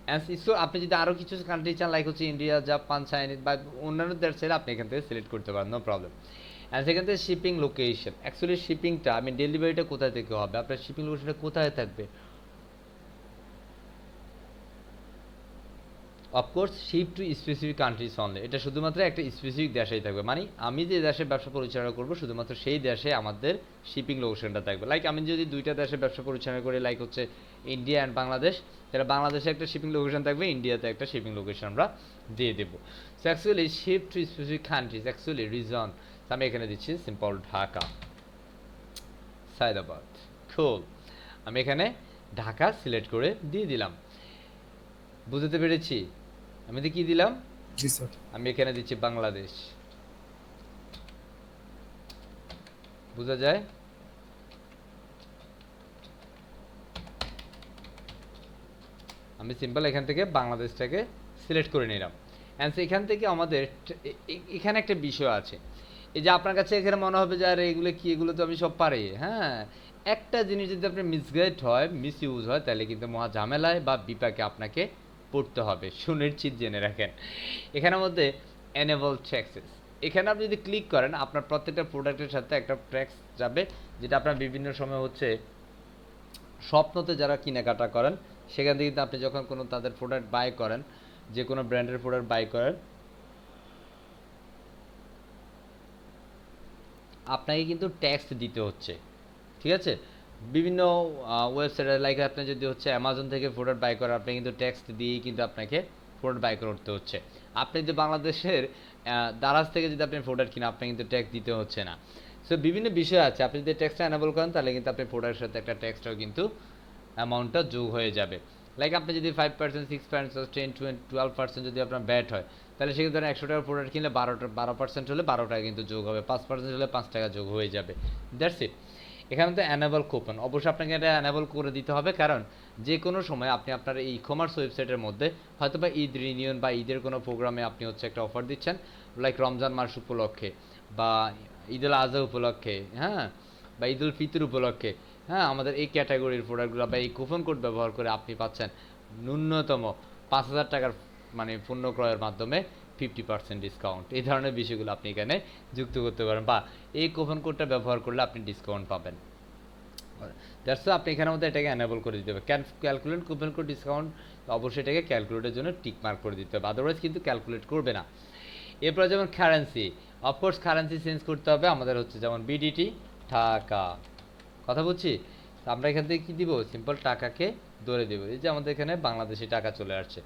অ্যান্ড সো আপনি যদি আরও কিছু কান্ট্রি চান, লাইক হচ্ছে ইন্ডিয়া, জাপান, চাইনিজ বা অন্যান্য দেশ চাইলে আপনি এখান থেকে সিলেক্ট করতে পারেন, নো প্রবলেম। অ্যান্ড সেখান থেকে শিপিং লোকেশন, অ্যাকচুয়ালি শিপিংটা আমি ডেলিভারিটা কোথায় থেকে হবে, আপনার শিপিং লোকেশনটা কোথায় থাকবে, of course ship to specific countries only, এটা শুধুমাত্র একটা স্পেসিফিক দেশেই থাকবে, মানে আমি যে দেশে ব্যবসা পরিচালনা করবো শুধুমাত্র সেই দেশে আমাদের শিপিং লোকেশনটা থাকবে। লাইক আমি যদি দুইটা দেশে ব্যবসা পরিচালনা করি, লাইক হচ্ছে ইন্ডিয়া অ্যান্ড বাংলাদেশ, তাহলে বাংলাদেশে একটা শিপিং লোকেশন থাকবে, ইন্ডিয়াতে একটা শিপিং লোকেশন আমরা দিয়ে দেবো। So actually ship to specific countries, actually reason আমি এখানে দিচ্ছি সিম্পল ঢাকা সায়দাবাদ, খুব আমি এখানে ঢাকা সিলেক্ট করে দিয়ে দিলাম, বুঝতে পেরেছি? আমি তো কি দিলাম, জি স্যার। আমি এখানে দিচ্ছি বাংলাদেশ, বোঝা যায়? আমি সিম্পল এখান থেকে বাংলাদেশটাকে সিলেক্ট করে নিলাম। অ্যান্ড এখান থেকে আমাদের এখানে একটা বিষয় আছে, এই যে আপনার কাছে এখানে মনে হবে যে আরে এগুলো কি, এগুলো তো আমি সব পারি, হ্যাঁ, একটা জিনিস যদি আপনার মিসগাইড হয়, মিস ইউজ হয়, তাহলে কিন্তু মহা ঝামেলায় বা বিপাকে আপনাকে পড়তে হবে, সুনিশ্চিত জেনে রাখেন। এখানের মধ্যে এনেবল ট্যাক্সেস, এখানে আপনি যদি ক্লিক করেন আপনার প্রত্যেকটা প্রোডাক্টের সাথে একটা ট্যাক্স যাবে, যেটা আপনার বিভিন্ন সময় হচ্ছে স্বপ্নতে যারা কেনাকাটা করেন সেখান থেকে কিন্তু আপনি যখন কোনো তাদের প্রোডাক্ট বাই করেন, যে কোনো ব্র্যান্ডের প্রোডাক্ট বাই করেন, আপনাকে কিন্তু ট্যাক্স দিতে হচ্ছে, ঠিক আছে? বিভিন্ন ওয়েবসাইটে লাইক আপনি যদি হচ্ছে অ্যামাজন থেকে প্রোডাক্ট বাই করেন, আপনি কিন্তু ট্যাক্স দিয়েই কিন্তু আপনাকে প্রোডাক্ট বাই করতে হচ্ছে। আপনি যদি বাংলাদেশের দারাজ থেকে যদি আপনি প্রোডাক্ট কিনেন, আপনি কিন্তু ট্যাক্স দিতে হচ্ছে না। সো বিভিন্ন বিষয় আছে, আপনি যদি ট্যাক্সটা অ্যানেবল করেন তাহলে কিন্তু আপনি প্রোডাক্টের সাথে একটা ট্যাক্সটাও কিন্তু অ্যামাউন্টটা যোগ হয়ে যাবে। লাইক আপনি যদি 5%, 6%, 10, 20, 12% যদি আপনার ব্যাট হয়, তাহলে সেক্ষেত্রে ধরেন 100 টাকার প্রোডাক্ট কিনলে 12% হলে 12 টাকা কিন্তু যোগ হবে, 5% হলে 5 টাকা যোগ হয়ে যাবে। That's it. এখানে তো অ্যানেবল কুপন অবশ্যই আপনাকে এটা অ্যানেবল করে দিতে হবে, কারণ যে কোনো সময় আপনি আপনার এই ই-কমার্স ওয়েবসাইটের মধ্যে হয়তো বা ঈদ রিনিয়ন বা ঈদের কোনো প্রোগ্রামে আপনি হচ্ছে একটা অফার দিচ্ছেন, লাইক রমজান মাস উপলক্ষে বা ঈদুল আজহা উপলক্ষে, হ্যাঁ, বা ঈদুল ফিতর উপলক্ষে, হ্যাঁ, আমাদের এই ক্যাটাগরির প্রোডাক্টগুলো বা এই কুপন কোড ব্যবহার করে আপনি পাচ্ছেন ন্যূনতম 5,000 টাকার মানে পণ্য ক্রয়ের মাধ্যমে 50% ডিসকাউন্ট। এই ধরনের বিষয়গুলো আপনি এখানে যুক্ত করতে পারেন, বা এই কুপন কোডটা ব্যবহার করলে আপনি ডিসকাউন্ট পাবেন। দ্যাটস আপনি এখানের মধ্যে এটাকে অ্যানেবল করে দিতে হবে। ক্যালকুলেট কুপন কোড ডিসকাউন্ট, অবশ্যই এটাকে ক্যালকুলেটের জন্য টিক মার্ক করে দিতে হবে, আদারওয়াইজ কিন্তু ক্যালকুলেট করবে না। এরপরে যেমন কারেন্সি, অফকোর্স কারেন্সি চেঞ্জ করতে হবে আমাদের হচ্ছে যেমন বিডিটি টাকা, কথা বলছি। আমরা এখান থেকে কী দিব, সিম্পল টাকাকে ধরে দেবো। এই যে আমাদের এখানে বাংলাদেশি টাকা চলে আসছে।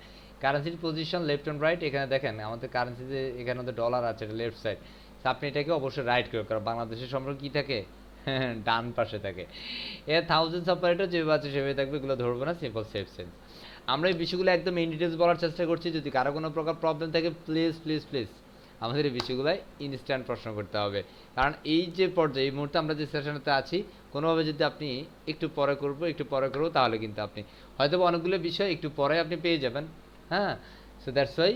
কারেন্সির পজিশন লেফট অ্যান্ড রাইট, এখানে দেখেন আমাদের কারেন্সিতে এখানে আমাদের ডলার আছে, এটা লেফট সাইড। আপনি এটাকে অবশ্যই রাইট করবেন, কারণ বাংলাদেশের সম্পর্কে কী থাকে, ডান পাশে থাকে। এর থাউজেন্ডস অপারেটর যেভাবে আছে সেভাবে থাকবে, এগুলো ধরবো না, সিম্পল সেফ সেন্স। আমরা এই বিষয়গুলো একদম ইন ডিটেলস বলার চেষ্টা করছি, যদি কারো কোনো প্রকার প্রবলেম থাকে প্লিজ প্লিজ প্লিজ আমাদের এই বিষয়গুলো ইনস্ট্যান্ট প্রশ্ন করতে হবে, কারণ এই যে পর্যায়ে এই মুহূর্তে আমরা যে সেশনটাতে আছি, কোনোভাবে যদি আপনি একটু পরে করবো তাহলে কিন্তু আপনি হয়তো অনেকগুলো বিষয় একটু পরে আপনি পেয়ে যাবেন, হ্যাঁ। সো দ্যাটস ওয়াই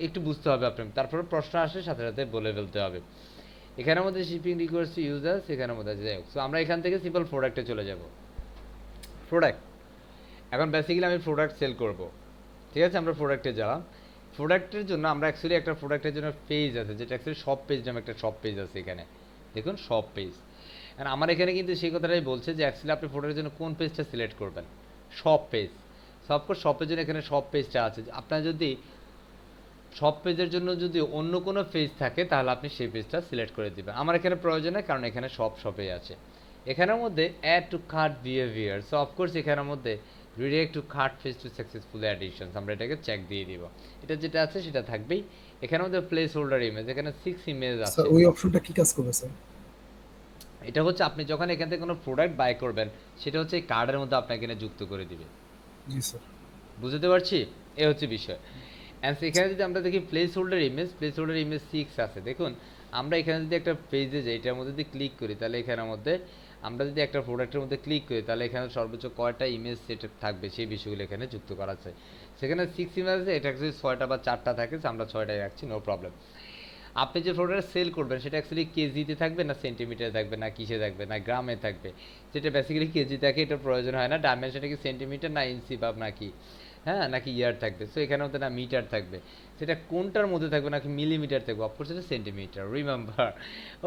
একটু বুঝতে হবে আপনি, তারপরে প্রশ্ন আসলে সাথে সাথে বলে ফেলতে হবে। এখানের মধ্যে শিপিং রিকোয়েস্ট টু ইউজার্স, এখানের মধ্যে আছে, যাই হোক। সো আমরা এখান থেকে সিম্পল প্রোডাক্টে চলে যাব। প্রোডাক্ট, এখন বেসিক্যালি আমি প্রোডাক্ট সেল করব, ঠিক আছে? আমরা প্রোডাক্টে গেলাম। প্রোডাক্টের জন্য আমরা অ্যাকচুয়ালি একটা প্রোডাক্টের জন্য পেজ আছে, যেটা অ্যাকচুয়ালি শপ পেজ নামে একটা শপ পেজ আছে এখানে, দেখুন শপ পেজ। আর আমার এখানে কিন্তু সেই কথাটাই বলছে যে অ্যাকচুয়ালি আপনি প্রোডাক্টের জন্য কোন পেজটা সিলেক্ট করবেন, শপ পেজ। অফকোর্স শপের জন্য এখানে শপ পেজটা আছে। আপনার যদি শপ পেজের জন্য যদি অন্য কোনো পেজ থাকে তাহলে আপনি সেই পেজটা সিলেক্ট করে দিবেন। আমার এখানে প্রয়োজন নেই, কারণ এখানে শপেই আছে। এখানের মধ্যে add to cart behaviour, so of course এখানের মধ্যে redirect to cart page to successful additions, আমরা এটাকে চেক দিয়ে দিব। এটা যেটা আছে সেটা থাকবেই। এখানের মধ্যে প্লেস হোল্ডার ইমেজ, এখানে 6 ইমেজ আছে। স্যার ওই অপশনটা কি কাজ করবে স্যার? এটা হচ্ছে আপনি যখন এখান থেকে কোনো প্রোডাক্ট বাই করবেন, সেটা হচ্ছে এই কার্ডের মধ্যে আপনাকে এখানে যুক্ত করে দিবে। জি স্যার। বুঝতে পারছি, এ হচ্ছে বিষয়। অ্যান্ড এখানে যদি আমরা দেখি প্লেস হোল্ডার ইমেজ 6 আছে। দেখুন আমরা এখানে যদি একটা পেজে যাই, এটার মধ্যে যদি ক্লিক করি, তাহলে এখানের মধ্যে আমরা যদি একটা প্রোডাক্টের মধ্যে ক্লিক করি, তাহলে এখানে সর্বোচ্চ কয়টা ইমেজ সেট থাকবে সেই বিষয়গুলো এখানে যুক্ত করা আছে। সেখানে 6 ইমেজ আছে, এটা অ্যাকচুয়ালি 6টা বা 4টা থাকে, আমরা 6টাই রাখছি, নো প্রবলেম। আপনি যে প্রোডাক্ট সেল করবেন সেটা অ্যাকচুয়ালি কেজিতে থাকবে না সেন্টিমিটারে থাকবে না কিসে থাকবে না গ্রামে থাকবে, যেটা বেসিক্যালি কেজি থাকে, এটা প্রয়োজন হয় না। ডাইমেনশনটা কি সেন্টিমিটার না ইঞ্চি বা নাকি, হ্যাঁ, নাকি ইয়ার থাকবে। সো এখানে মধ্যে না মিটার থাকবে, সেটা কোনটার মধ্যে থাকবে, নাকি মিলিমিটার থাকবে, অফকোর্স এটা সেন্টিমিটার, রিমেম্বার।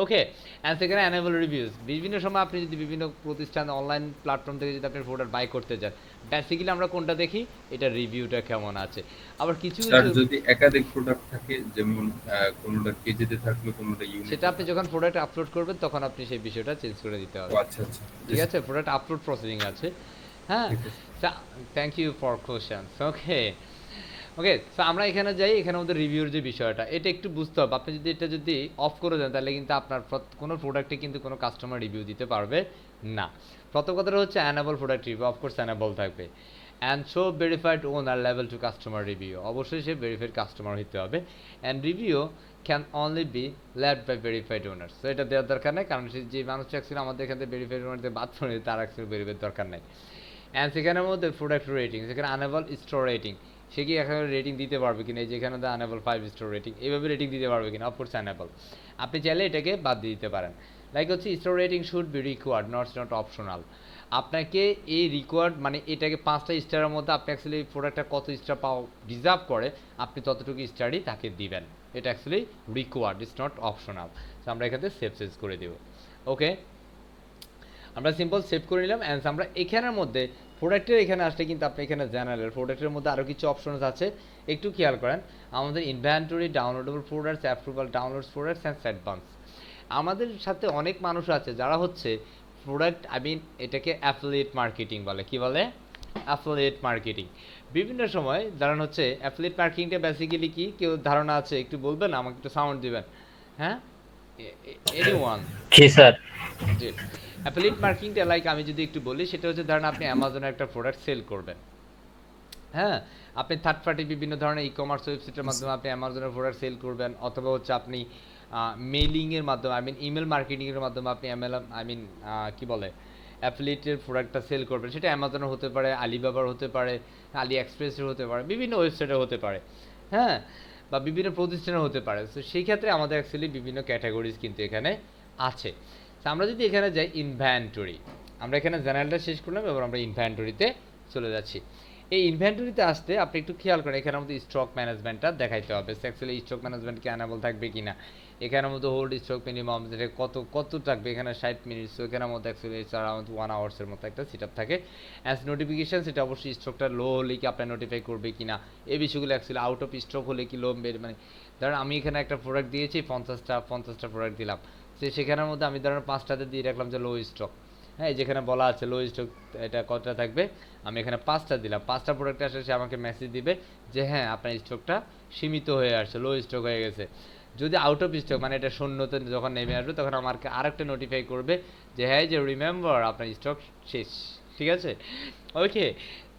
ওকে, অ্যান্ড সেখানে অ্যানেবল রিভিউজ। বিভিন্ন সময় আপনি যদি বিভিন্ন প্রতিষ্ঠান অনলাইন প্ল্যাটফর্ম থেকে যদি আপনি প্রোডাক্ট বাই করতে যান, বেসিক্যালি আমরা কোনটা দেখি, এটা রিভিউটা কেমন আছে। আবার কিছু স্যার যদি একাধিক প্রোডাক্ট থাকে, যেমন কোনোটা কেজিতে থাকলে কোনোটা ইউনিট, সেটা আপনি যখন প্রোডাক্ট আপলোড করবেন তখন আপনি সেই বিষয়টা চেঞ্জ করে দিতে হবে। আচ্ছা আচ্ছা, ঠিক আছে, প্রোডাক্ট আপলোড প্রসেসিং আছে, হ্যাঁ। Thank you for questions. Okay, so আমরা এখানে যাই। এখানে আমাদের রিভিউর যে বিষয়টা, এটা একটু বুঝতে হবে। আপনি যদি এটা যদি অফ করে দেন, তাহলে কিন্তু আপনার কোনো প্রোডাক্টে কিন্তু কোনো কাস্টমার রিভিউ দিতে পারবে না। প্রথম কথাটা হচ্ছে enable product review, of course enable থাকবে। অ্যান্ড শো ভেরিফাইড ওনার লেভেল টু কাস্টমার রিভিউ, অবশ্যই সে ভেরিফাইড কাস্টমার হতে হবে। And review can only be left by verified owner, so এটা দেওয়ার দরকার নেই, কারণ যে মানুষটা অ্যাকচুয়ালি আমাদের এখান থেকে ভেরিফাইড ওনারদের বাদ পড়ে, তার অ্যাকচুয়ালি ভেরিফাইড দরকার নেই। অ্যান্ড সেখানের মধ্যে প্রোডাক্ট রেটিং, সেখানে আনেবল স্টোর রেটিং, সে কি এখানে রেটিং দিতে পারবে কিনা, যেখানে আনেবল 5 স্টোর রেটিং, এইভাবে রেটিং দিতে পারবে কিনা, অফকোর্স অ্যানেবল। আপনি চাইলে এটাকে বাদ দিয়ে দিতে পারেন। লাইক হচ্ছে store rating should be required, not optional. আপনাকে এই রিকোয়ার্ড মানে এটাকে 5টা স্টারের মধ্যে আপনি অ্যাকচুয়ালি এই প্রোডাক্টটা কত স্টার পাওয়া ডিজার্ভ করে, আপনি ততটুকু স্টারই তাকে দিবেন। এটা actually required, it's not optional. তো আমরা এখানে সেভ করে দেব। ওকে, আমরা সিম্পল সেভ করে নিলাম। অ্যান্ড আমরা এখানের মধ্যে প্রোডাক্টের এখানে আসলে কিন্তু আপনি এখানে জেনারেল প্রোডাক্টের মধ্যে আরও কিছু অপশনস আছে, একটু খেয়াল করেন। আমাদের inventory, downloadable products, approval, downloads products and advance. আমাদের সাথে অনেক মানুষ আছে যারা হচ্ছে প্রোডাক্ট এটাকে অ্যাফিলিয়েট মার্কেটিং বলে। কি বলে? Affiliate marketing. বিভিন্ন সময় ধরেন হচ্ছে অ্যাফিলিয়েট মার্কেটিংটা বেসিক্যালি কি, কেউ ধারণা আছে একটু বলবেন, আমাকে একটু সাউন্ড দিবেন। হ্যাঁ, এনিওয়ান? জি স্যার। জি। অ্যাফিলিয়েট মার্কেটিংটা লাইক আমি যদি একটু বলি, সেটা হচ্ছে ধরেন আপনি অ্যামাজনে একটা প্রোডাক্ট সেল করবেন। হ্যাঁ, আপনি থার্ড পার্টি বিভিন্ন ধরনের ই কমার্স ওয়েবসাইটের মাধ্যমে আপনি অ্যামাজনের প্রোডাক্ট সেল করবেন, অথবা হচ্ছে আপনি মেইলিংয়ের মাধ্যমে ইমেল মার্কেটিংয়ের মাধ্যমে আপনি কি বলে অ্যাফিলিয়েটের প্রোডাক্টটা সেল করবেন। সেটা অ্যামাজনের হতে পারে, আলিবাবার হতে পারে, আলি এক্সপ্রেসের হতে পারে, বিভিন্ন ওয়েবসাইটে হতে পারে। হ্যাঁ, বা বিভিন্ন প্রতিষ্ঠানের হতে পারে। তো সেই ক্ষেত্রে আমাদের অ্যাকচুয়ালি বিভিন্ন ক্যাটাগরিজ কিন্তু এখানে আছে। তো আমরা যদি এখানে যাই ইনভেন্টরি, আমরা এখানে জেনারেলটা শেষ করলাম, এবার আমরা ইনভেন্টরিতে চলে যাচ্ছি। এই ইনভেন্টরিতে আসতে আপনি একটু খেয়াল করেন, এখানে আমাদের স্টক ম্যানেজমেন্টটা দেখাইতে হবে। অ্যাকচুয়ালি স্টক ম্যানেজমেন্ট কি অ্যানাবল থাকবে কিনা, এখানের মধ্যে হোল্ড স্টক মিনিমাম যেটা কত থাকবে, এখানে 60 মিনিট। সো এখানের মধ্যে অ্যাকচুয়ালি অ্যারাউন্ড 1 আওয়ার্সের মতো একটা সেট আপ থাকে। অ্যাজ নোটিফিকেশন, সেটা অবশ্যই স্টকটা লো হলে কি আপনার নোটিফাই করবে কিনা, এই বিষয়গুলো অ্যাকচুয়ালি আউট অফ স্টক হলে কি লো মানে ধরেন আমি এখানে একটা প্রোডাক্ট দিয়েছি 50টা প্রোডাক্ট দিলাম, সেখানের মধ্যে আমি ধরেন 5টাতে দিয়ে রাখলাম যে লো স্টক। হ্যাঁ, যেখানে বলা আছে লো স্টক এটা কতটা থাকবে, আমি এখানে 5টা দিলাম, 5টা প্রোডাক্ট আসলে সে আমাকে মেসেজ দিবে যে হ্যাঁ আপনার স্টকটা সীমিত হয়ে আসছে, লো স্টক হয়ে গেছে। যদি আউট অফ স্টক মানে এটা শূন্যতে যখন নেমে আসবে, তখন আমাকে আরেকটা নোটিফাই করবে যে হ্যাঁ যে রিমেম্বার আপনার স্টক শেষ। ঠিক আছে, ওকে।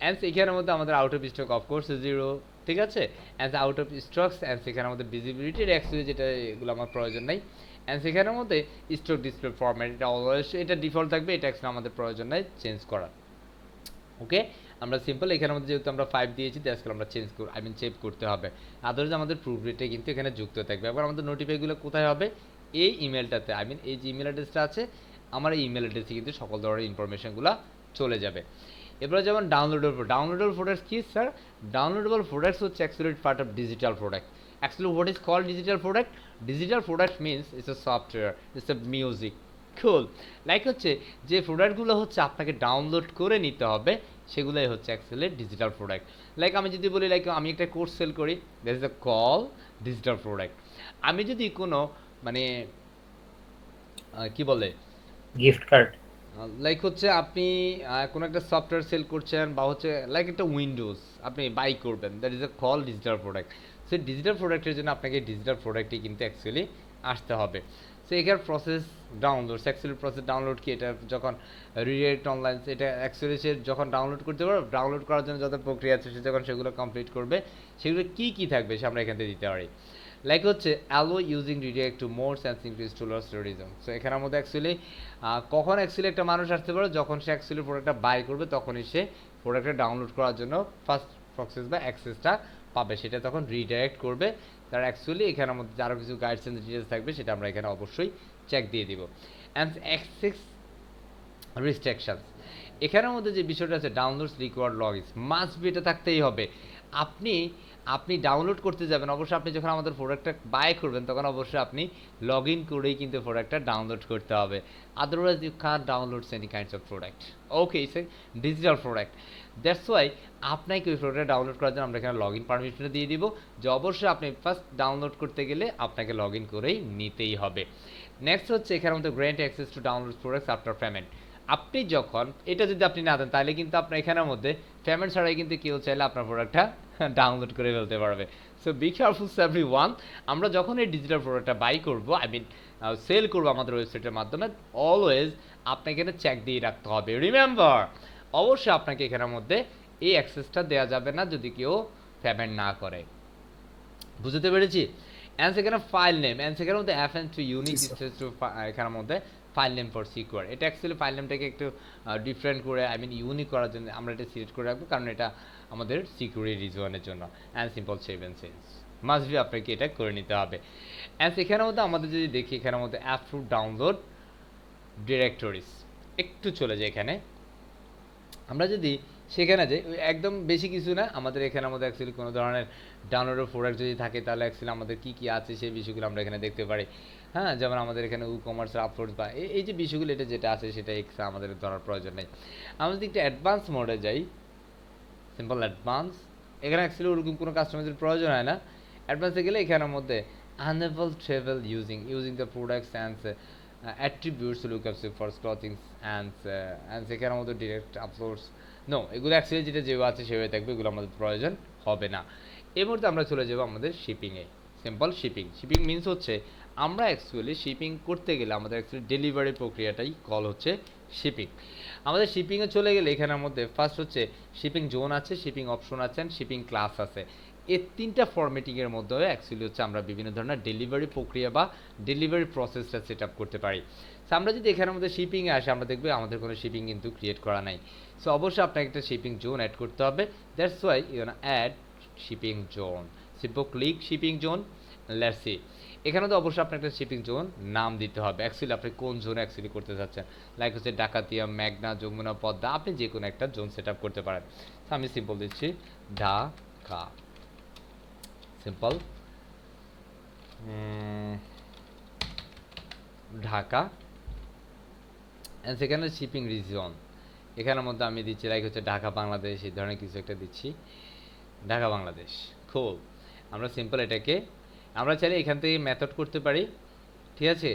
অ্যান্ড এখানের মধ্যে আমাদের আউট অফ স্টক অফকোর্স 0, ঠিক আছে। And out of stocks, and সেখানে আমাদের ভিজিবিলিটির অ্যাকচুয়ালি যেটা, এগুলো আমার প্রয়োজন নেই। অ্যান্ড সেখানের মধ্যে স্টক ডিসপ্লে ফরম্যাট, এটা অলওয়েজ এটা ডিফল্ট থাকবে, এটা অ্যাকচুয়ালি আমাদের প্রয়োজন নেই চেঞ্জ করার। ওকে, আমরা সিম্পল এখানের মধ্যে যেহেতু আমরা 5 দিয়েছি, আজকাল আমরা চেঞ্জ করতে হবে। আদারওয়াইজ আমাদের প্রুফ রেটে কিন্তু এখানে যুক্ত থাকবে। এবার আমাদের নোটিফাইগুলো কোথায় হবে, এই ইমেলটাতে, এই যে ইমেল অ্যাড্রেসটা আছে আমার, এই ইমেল অ্যাড্রেসে কিন্তু সকল ধরনের ইনফরমেশনগুলো চলে যাবে। এবারে যেমন ডাউনলোডেবল প্রোডাক্টস কি স্যার? ডাউনলোডেবল প্রোডাক্টস হচ্ছে actually part of digital product. Actually, what is called digital product? Digital product means it's a software, it's a music. Cool. Like হচ্ছে যে প্রোডাক্টগুলো হচ্ছে আপনাকে ডাউনলোড করে নিতে হবে, সেগুলোই হচ্ছে অ্যাকচুয়ালি ডিজিটাল প্রোডাক্ট। লাইক আমি যদি বলি, লাইক আমি একটা কোর্স সেল করি, that is the call digital product. আমি যদি কোনো মানে কি বলে গিফট কার্ড। লাইক হচ্ছে আপনি কোনো একটা সফটওয়্যার সেল করছেন, বা হচ্ছে লাইক একটা উইন্ডোজ আপনি বাই করবেন, that is a call digital product. So digital প্রোডাক্টের জন্য আপনাকে ডিজিটাল প্রোডাক্টই কিন্তু অ্যাকচুয়ালি আসতে হবে। সো এখানে process downloads, actually process download কি, এটা যখন রিডাইরেক্ট অনলাইন, এটা অ্যাকচুয়ালি সে যখন ডাউনলোড করতে পারবে, ডাউনলোড করার জন্য যত প্রক্রিয়া আছে সে যখন সেগুলো কমপ্লিট করবে, সেগুলো কী থাকবে সে আমরা এখান থেকে দিতে পারি। লাইক হচ্ছে allow using redirect to more sensing to loss terrorism. So এখানের মধ্যে অ্যাকচুয়ালি কখন অ্যাকচুয়ালি একটা মানুষ আসতে পারে, যখন সে অ্যাকচুয়ালি প্রোডাক্টটা বাই করবে, তখনই সে প্রোডাক্টটা ডাউনলোড করার জন্য ফার্স্ট প্রসেস বা অ্যাক্সেসটা পাবে, সেটা তখন রিডাইরেক্ট করবে। তার অ্যাকচুয়ালি এখানের মধ্যে আরও কিছু গাইডস এন্ড ডিটেলস থাকবে, সেটা আমরা এখানে অবশ্যই চেক দিয়ে দিব। অ্যান্ড অ্যাক্সেস রিস্ট্রিকশনস, এখানের মধ্যে যে বিষয়টা আছে, downloads required login, must be, এটা থাকতেই হবে। আপনি ডাউনলোড করতে যাবেন, অবশ্যই আপনি যখন আমাদের প্রোডাক্টটা বাই করবেন, তখন অবশ্যই আপনি লগ ইন করেই কিন্তু প্রোডাক্টটা ডাউনলোড করতে হবে। Otherwise you can download any kinds of product. Okay, it's a digital product, that's why আপনাকে ওই প্রোডাক্টটা ডাউনলোড করার জন্য আমরা এখানে লগ ইন পারমিশনটা দিয়ে দিব, যে অবশ্যই আপনি ফার্স্ট ডাউনলোড করতে গেলে আপনাকে লগ ইন করেই নিতেই হবে। নেক্সট হচ্ছে এখানে আমাদের grant access to download products after payment. আপনি যখন এটা যদি আপনি না দেন, তাহলে কিন্তু আপনার এখানের মধ্যে পেমেন্ট ছাড়াই কিন্তু কেউ চাইলে আপনার প্রোডাক্টটা ডাউনলোড করে ফেলতে পারবে। সো বি কেয়ারফুল এভরিওয়ান, আমরা যখন এই ডিজিটাল প্রোডাক্টটা বাই করবো, সেল করবো আমাদের ওয়েবসাইটের মাধ্যমে, অলওয়েজ আপনাকে এটা চেক দিয়ে রাখতে হবে। রিমেম্বার, অবশ্যই আপনাকে এখানের মধ্যে এই অ্যাক্সেসটা দেওয়া যাবে না যদি কেউ পেমেন্ট না করে। বুঝতে পেরেছি? অ্যান্ড সেখানে ফাইল নেম, অ্যান্ড সেখানের মধ্যে FN2 ইউনিক টু এখানের মধ্যে ফাইল নেম ফর সিকিউর। এটা অ্যাকচুয়ালি ফাইল নেমটাকে একটু ডিফারেন্ট করে ইউনিক করার জন্য আমরা এটা সিলেক্ট করে রাখবো, কারণ এটা আমাদের সিকিউরিটি রিজনের জন্য। And simple save and change, must be আপনাকে এটা করে নিতে হবে। অ্যান্ড এখানের মধ্যে আমাদের যদি দেখি, এখানের মধ্যে অ্যাপ টু ডাউনলোড ডিরেক্টরিজ, একটু চলে যায় এখানে, আমরা যদি সেখানে যাই, একদম বেশি কিছু না, আমাদের এখানের মধ্যে অ্যাকচুয়ালি কোনো ধরনের ডাউনলোডের প্রোডাক্ট যদি থাকে, তাহলে অ্যাকচুয়ালি আমাদের কী আছে সেই বিষয়গুলো আমরা এখানে দেখতে পারি। হ্যাঁ, যেমন আমাদের এখানে কমার্সের আপলোড বা এই যে বিষয়গুলো, এটা যেটা আছে সেটা এক্সট্রা আমাদের ধরার প্রয়োজন নেই। আমরা যদি একটু অ্যাডভান্স মোডে যাই, সিম্পল অ্যাডভান্স, এখানে অ্যাকচুয়ালি ওরকম কোনো কাস্টমাইজের প্রয়োজন হয় না। অ্যাডভান্সে গেলে এখানের মধ্যে unable travel using the products and attributes lookups for clothing and সেখানে আমাদের ডিরেক্ট আপলোডস নো, এগুলো অ্যাকচুয়ালি যেটা যেভাবে আছে সেভাবে থাকবে, এগুলো আমাদের প্রয়োজন হবে না। এই মুহূর্তে আমরা চলে যাবো আমাদের শিপিংয়ে। সিম্পল শিপিং মিনস হচ্ছে আমরা অ্যাকচুয়ালি শিপিং করতে গেলে আমাদের অ্যাকচুয়ালি ডেলিভারি প্রক্রিয়াটাই কল হচ্ছে শিপিং। আমাদের শিপিংয়ে চলে গেলে এখানের মধ্যে ফার্স্ট হচ্ছে শিপিং জোন আছে, শিপিং অপশন আছে অ্যান্ড শিপিং ক্লাস আছে। এই তিনটা ফরম্যাটিংয়ের মধ্যে অ্যাকচুয়ালি হচ্ছে আমরা বিভিন্ন ধরনের ডেলিভারি প্রক্রিয়া বা ডেলিভারি প্রসেসটা সেট আপ করতে পারি। সো আমরা যদি এখানের মধ্যে শিপিংয়ে আসি, আমরা দেখবো আমাদের কোনো শিপিং কিন্তু ক্রিয়েট করা নাই। সো অবশ্যই আপনাকে একটা শিপিং জোন অ্যাড করতে হবে। That's why you know add shipping zone, simple click shipping zone, let's see. এখানে তো অবশ্যই আপনার একটা শিপিং জোন নাম দিতে হবে, অ্যাকচুয়ালি আপনি কোন জোনে অ্যাকচুয়ালি করতে চাচ্ছেন। লাইক হচ্ছে ডাকাতিয়া, মেঘনা, যমুনা, পদ্মা, আপনি যে কোনো একটা জোন সেট আপ করতে পারেন। আমি সিম্পল দিচ্ছি ঢাকা, সিম্পল ঢাকা অ্যান্ড সেখানে শিপিং রিজন এখানের মধ্যে আমি দিচ্ছি লাইক হচ্ছে ঢাকা বাংলাদেশ, এই ধরনের কিছু একটা দিচ্ছি, ঢাকা বাংলাদেশ। খুব আমরা সিম্পল এটাকে আমরা চাইলে এখান থেকে মেথড করতে পারি, ঠিক আছে।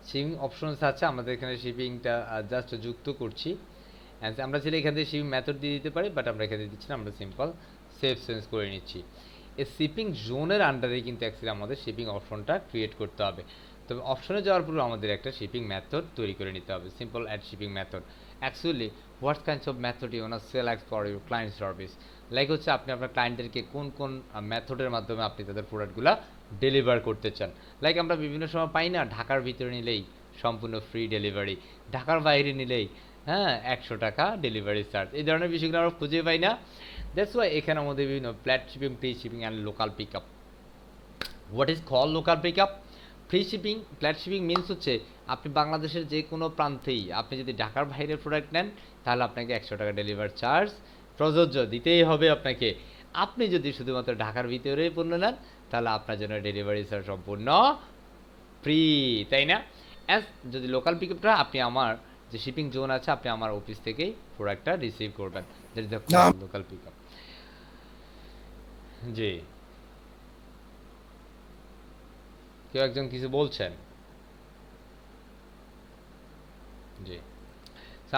শিপিং অপশনস আছে, আমাদের এখানে শিপিংটা জাস্ট যুক্ত করছি অ্যান্ড আমরা চাইলে এখান থেকে শিপিং মেথড দিয়ে দিতে পারি, বাট আমরা এখানে দিচ্ছি না, আমরা সিম্পল সেভ চেঞ্জ করে নিচ্ছি। এই শিপিং জোনের আন্ডারে কিন্তু অ্যাকচুয়ালি আমাদের শিপিং অপশনটা ক্রিয়েট করতে হবে। তবে অপশনে যাওয়ার পরে আমাদের একটা শিপিং মেথড তৈরি করে নিতে হবে, simple add shipping method. Actually what kinds of method you want select for your client service, like হচ্ছে আপনি আপনার ক্লায়েন্টদেরকে কোন কোন মেথডের মাধ্যমে আপনি তাদের প্রোডাক্টগুলো ডেলিভার করতে চান। লাইক আমরা বিভিন্ন সময় পাই না, ঢাকার ভিতরে নিলেই সম্পূর্ণ ফ্রি ডেলিভারি, ঢাকার বাইরে নিলেই 100 টাকা ডেলিভারি চার্জ, এই ধরনের বিষয়গুলো আমরা খুঁজে পাই না। দ্যাটস ওয়াই এখানে আমাদের বিভিন্ন flat shipping, free shipping and local pick up. What is call local pick up? Free shipping, flat shipping means হচ্ছে আপনি বাংলাদেশের যে কোনো প্রান্তেই আপনি যদি ঢাকার বাইরের প্রোডাক্ট নেন তাহলে আপনাকে 100 টাকা ডেলিভারি চার্জ প্রযোজ্য দিতেই হবে আপনাকে। আপনি যদি শুধুমাত্র ঢাকার ভিতরেই পণ্য নেন তাহলে আপনার জন্য ডেলিভারি চার্জ সম্পূর্ণ ফ্রি, তাই না? অ্যাজ যদি লোকাল পিক আপটা আপনি আমার যে শিপিং জোন আছে আপনি আমার অফিস থেকেই প্রোডাক্টটা রিসিভ করবেন, that is the local pick up. জি, কেউ একজন কিছু বলছেন? জি,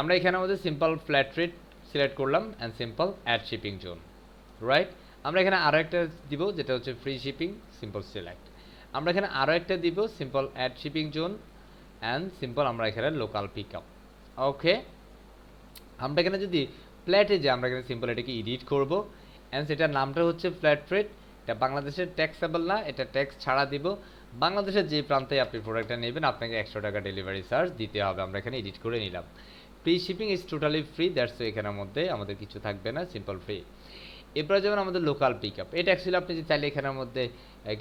আমরা এখানে আমাদের সিম্পল ফ্ল্যাট রেট সিলেক্ট করলাম and simple add shipping zone, right. আমরা এখানে আরও একটা দিব যেটা হচ্ছে ফ্রি শিপিং, সিম্পল সিলেক্ট। আমরা এখানে আরও একটা দিব simple add shipping zone and simple আমরা এখানে লোকাল পিক আপ। ওকে, আমরা এখানে যদি ফ্ল্যাটে যে আমরা এখানে সিম্পল এটাকে এডিট করব অ্যান্ড সেটার নামটা হচ্ছে ফ্ল্যাট রেট। এটা বাংলাদেশের ট্যাক্সেবল না, এটা ট্যাক্স ছাড়া দিব। বাংলাদেশের যে প্রান্তে আপনি প্রোডাক্টটা নেবেন আপনাকে 100 টাকা ডেলিভারি চার্জ দিতে হবে। আমরা এখানে এডিট করে নিলাম। Free shipping is totally free, that's এখানের মধ্যে আমাদের কিছু থাকবে না, সিম্পল ফ্রি। এরপরে যেমন আমাদের লোকাল পিক আপ, এটা অ্যাকচুয়ালি আপনি যদি চাইলে এখানের মধ্যে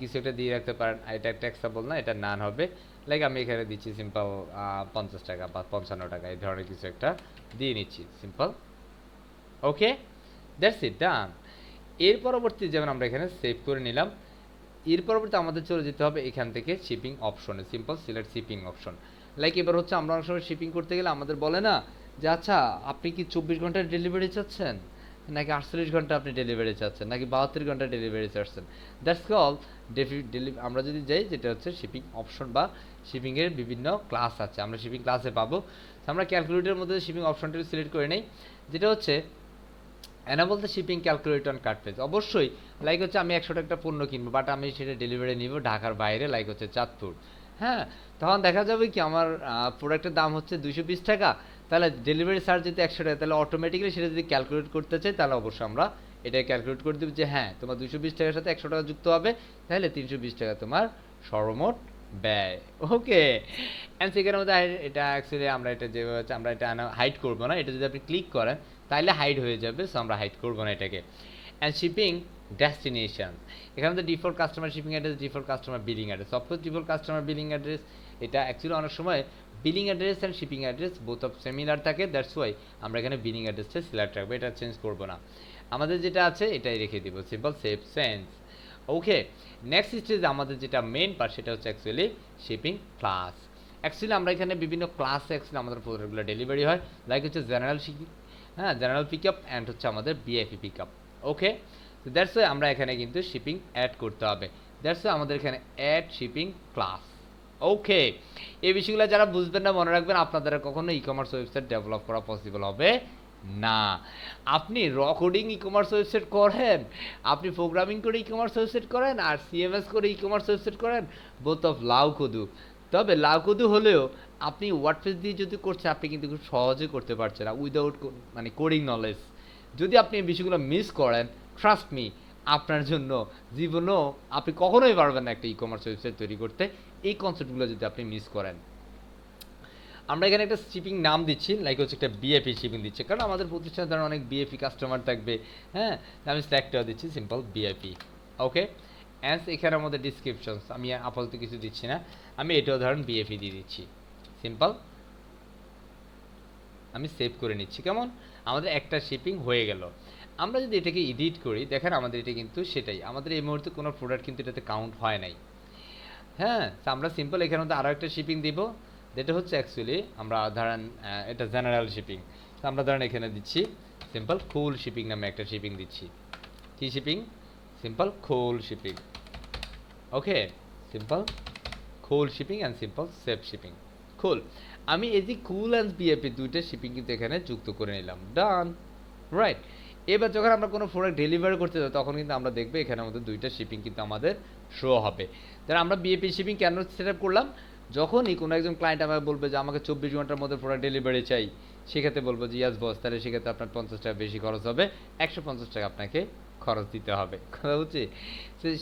কিছু একটা দিয়ে রাখতে পারেন, এটা ট্যাক্সেবল না, এটা নান হবে। লাইক আমি এখানে দিচ্ছি সিম্পল 50 টাকা বা 55 টাকা, এই ধরনের কিছু একটা দিয়ে নিচ্ছি, সিম্পল। ওকে, দ্যাটস ইট, ডান। এর পরবর্তী যেমন আমরা এখানে সেভ করে নিলাম। এর পরবর্তী আমাদের চলে যেতে হবে এখান থেকে শিপিং অপশনে, simple select shipping option. Like এবার হচ্ছে আমরা অনেক সময় শিপিং করতে গেলে আমাদের বলে না যে আচ্ছা আপনি কি 24 ঘন্টার ডেলিভারি চাচ্ছেন, নাকি 48 ঘন্টা আপনি ডেলিভারি চাচ্ছেন, নাকি 72 ঘন্টা ডেলিভারি চাচ্ছেন। দ্যাটস কল আমরা যদি যাই যেটা হচ্ছে শিপিং অপশন বা শিপিংয়ের বিভিন্ন ক্লাস আছে, আমরা শিপিং ক্লাসে পাবো। আমরা ক্যালকুলেটরের মধ্যে শিপিং অপশনটা সিলেক্ট করে নেই, যেটা হচ্ছে enable the shipping calculator on cart page. অবশ্যই লাইক হচ্ছে আমি 100 টাকা পণ্য কিনবো, বাট আমি সেটা ডেলিভারি নিব ঢাকার বাইরে, লাইক হচ্ছে চাঁদপুর। হ্যাঁ, তখন দেখা যাবে কি আমার প্রোডাক্টের দাম হচ্ছে 220 টাকা, তাহলে ডেলিভারি চার্জ যদি 100 টাকা, তাহলে অটোমেটিক্যালি সেটা যদি ক্যালকুলেট করতে চাই তাহলে অবশ্যই আমরা এটা ক্যালকুলেট করে দেবো যে হ্যাঁ তোমার 220 টাকার সাথে 100 টাকা যুক্ত হবে, তাহলে 320 টাকা তোমার সর্বমোট ব্যয়। ওকে, অ্যান্ড সেখানের মধ্যে এটা অ্যাকচুয়ালি আমরা এটা যেভাবে হচ্ছে আমরা এটা হাইড করবো না, এটা যদি আপনি ক্লিক করেন তাহলে হাইড হয়ে যাবে, সো আমরা হাইড করবো না এটাকে। অ্যান্ড শিপিং ডেস্টিনেশন, এখানে তো default customer shipping address, default customer billing address, of course default customer billing address এটা অ্যাকচুয়ালি অনেক সময় billing address and shipping address both of similar থাকে, দ্যাটস ওয়াই আমরা এখানে বিলিং অ্যাড্রেসটা সিলেক্ট রাখবো, এটা চেঞ্জ করবো না। আমাদের যেটা আছে এটাই রেখে দিব, সিম্পল সেভ চেঞ্জ। ওকে, নেক্সট স্টেজ আমাদের যেটা মেন পার্ট সেটা হচ্ছে অ্যাকচুয়ালি শিপিং ক্লাস। অ্যাকচুয়ালি আমরা এখানে বিভিন্ন ক্লাসে অ্যাকচুয়ালি আমাদের প্রোডাক্টগুলো ডেলিভারি হয়, লাইক হচ্ছে জেনারেল শিপিং, হ্যাঁ জেনারেল পিক আপ অ্যান্ড হচ্ছে আমাদের বিআইপি পিক আপ। ওকে, তো দ্যাটস ওয়াই আমরা এখানে কিন্তু শিপিং অ্যাড করতে হবে। দ্যাটস আমাদের এখানে অ্যাড শিপিং ক্লাস। ওকে, এই বিষয়গুলো যারা বুঝবেন না মনে রাখবেন, আপনার দ্বারা কখনো ই কমার্স ওয়েবসাইট ডেভেলপ করা পসিবল হবে না। আপনি র কোডিং ই কমার্স ওয়েবসাইট করেন, আপনি প্রোগ্রামিং করে ই কমার্স ওয়েবসাইট করেন, আর সিএমএস করে ই কমার্স ওয়েবসাইট করেন, বোথ অফ লাউ কদু। তবে লাউ কদু হলেও আপনি ওয়ার্ডপ্রেস দিয়ে যদি করছেন, আপনি কিন্তু খুব সহজে করতে পারছেন না উইদাউট মানে কোডিং নলেজ। যদি আপনি এই বিষয়গুলো মিস করেন, ট্রাস্ট মি, আপনার জন্য জীবনেও আপনি কখনোই পারবেন না একটা ই কমার্স ওয়েবসাইট তৈরি করতে, এই কনসেপ্টগুলো যদি আপনি মিস করেন। আমরা এখানে একটা শিপিং নাম দিচ্ছি, লাইক হচ্ছে একটা বিএপি শিপিং দিচ্ছি, কারণ আমাদের প্রতিষ্ঠানে ধরেন অনেক বিএপি কাস্টমার থাকবে। হ্যাঁ, আমি স্ল্যাকটাও দিচ্ছি সিম্পল বিএপি। ওকে, অ্যান্ড এখানে আমাদের ডিসক্রিপশনস আমি আপাতত কিছু দিচ্ছি না, আমি এটাও ধরেন বিএপি দিয়ে দিচ্ছি সিম্পল। আমি সেভ করে নিচ্ছি। কেমন, আমাদের একটা শিপিং হয়ে গেল। আমরা যদি এটাকে এডিট করি, দেখেন আমাদের এটা কিন্তু সেটাই, আমাদের এই মুহূর্তে কোনো প্রোডাক্ট কিন্তু এটাতে কাউন্ট হয় নাই। হ্যাঁ, তো আমরা সিম্পল এখানে মধ্যে আরও একটা শিপিং দিব, যেটা হচ্ছে অ্যাকচুয়ালি আমরা ধরেন এটা জেনারেল শিপিং। তো আমরা ধরেন এখানে দিচ্ছি সিম্পল কুল শিপিং নামে একটা শিপিং দিচ্ছি। কি shipping? Simple cool shipping. Okay, simple cool shipping and simple save shipping. Cool, আমি এই যে কুল অ্যান্ড বিএপি দুইটা শিপিং কিন্তু এখানে যুক্ত করে নিলাম। Done, right. এবার যখন আমরা কোনো প্রোডাক্ট ডেলিভারি করতে যাই, তখন কিন্তু আমরা দেখবো এখানে আমাদের দুইটা শিপিং কিন্তু আমাদের শো হবে। তাহলে আমরা বিএপি শিপিং কেন সেট আপ করলাম? যখনই কোনো একজন ক্লায়েন্ট আমাকে বলবে যে আমাকে 24 ঘন্টার মধ্যে প্রোডাক্ট ডেলিভারি চাই, সেক্ষেত্রে বলবো যে ইয়াস বস, তাহলে সেক্ষেত্রে আপনার 50 টাকা বেশি খরচ হবে, 150 টাকা আপনাকে খরচ দিতে হবে। কথা বুঝছি?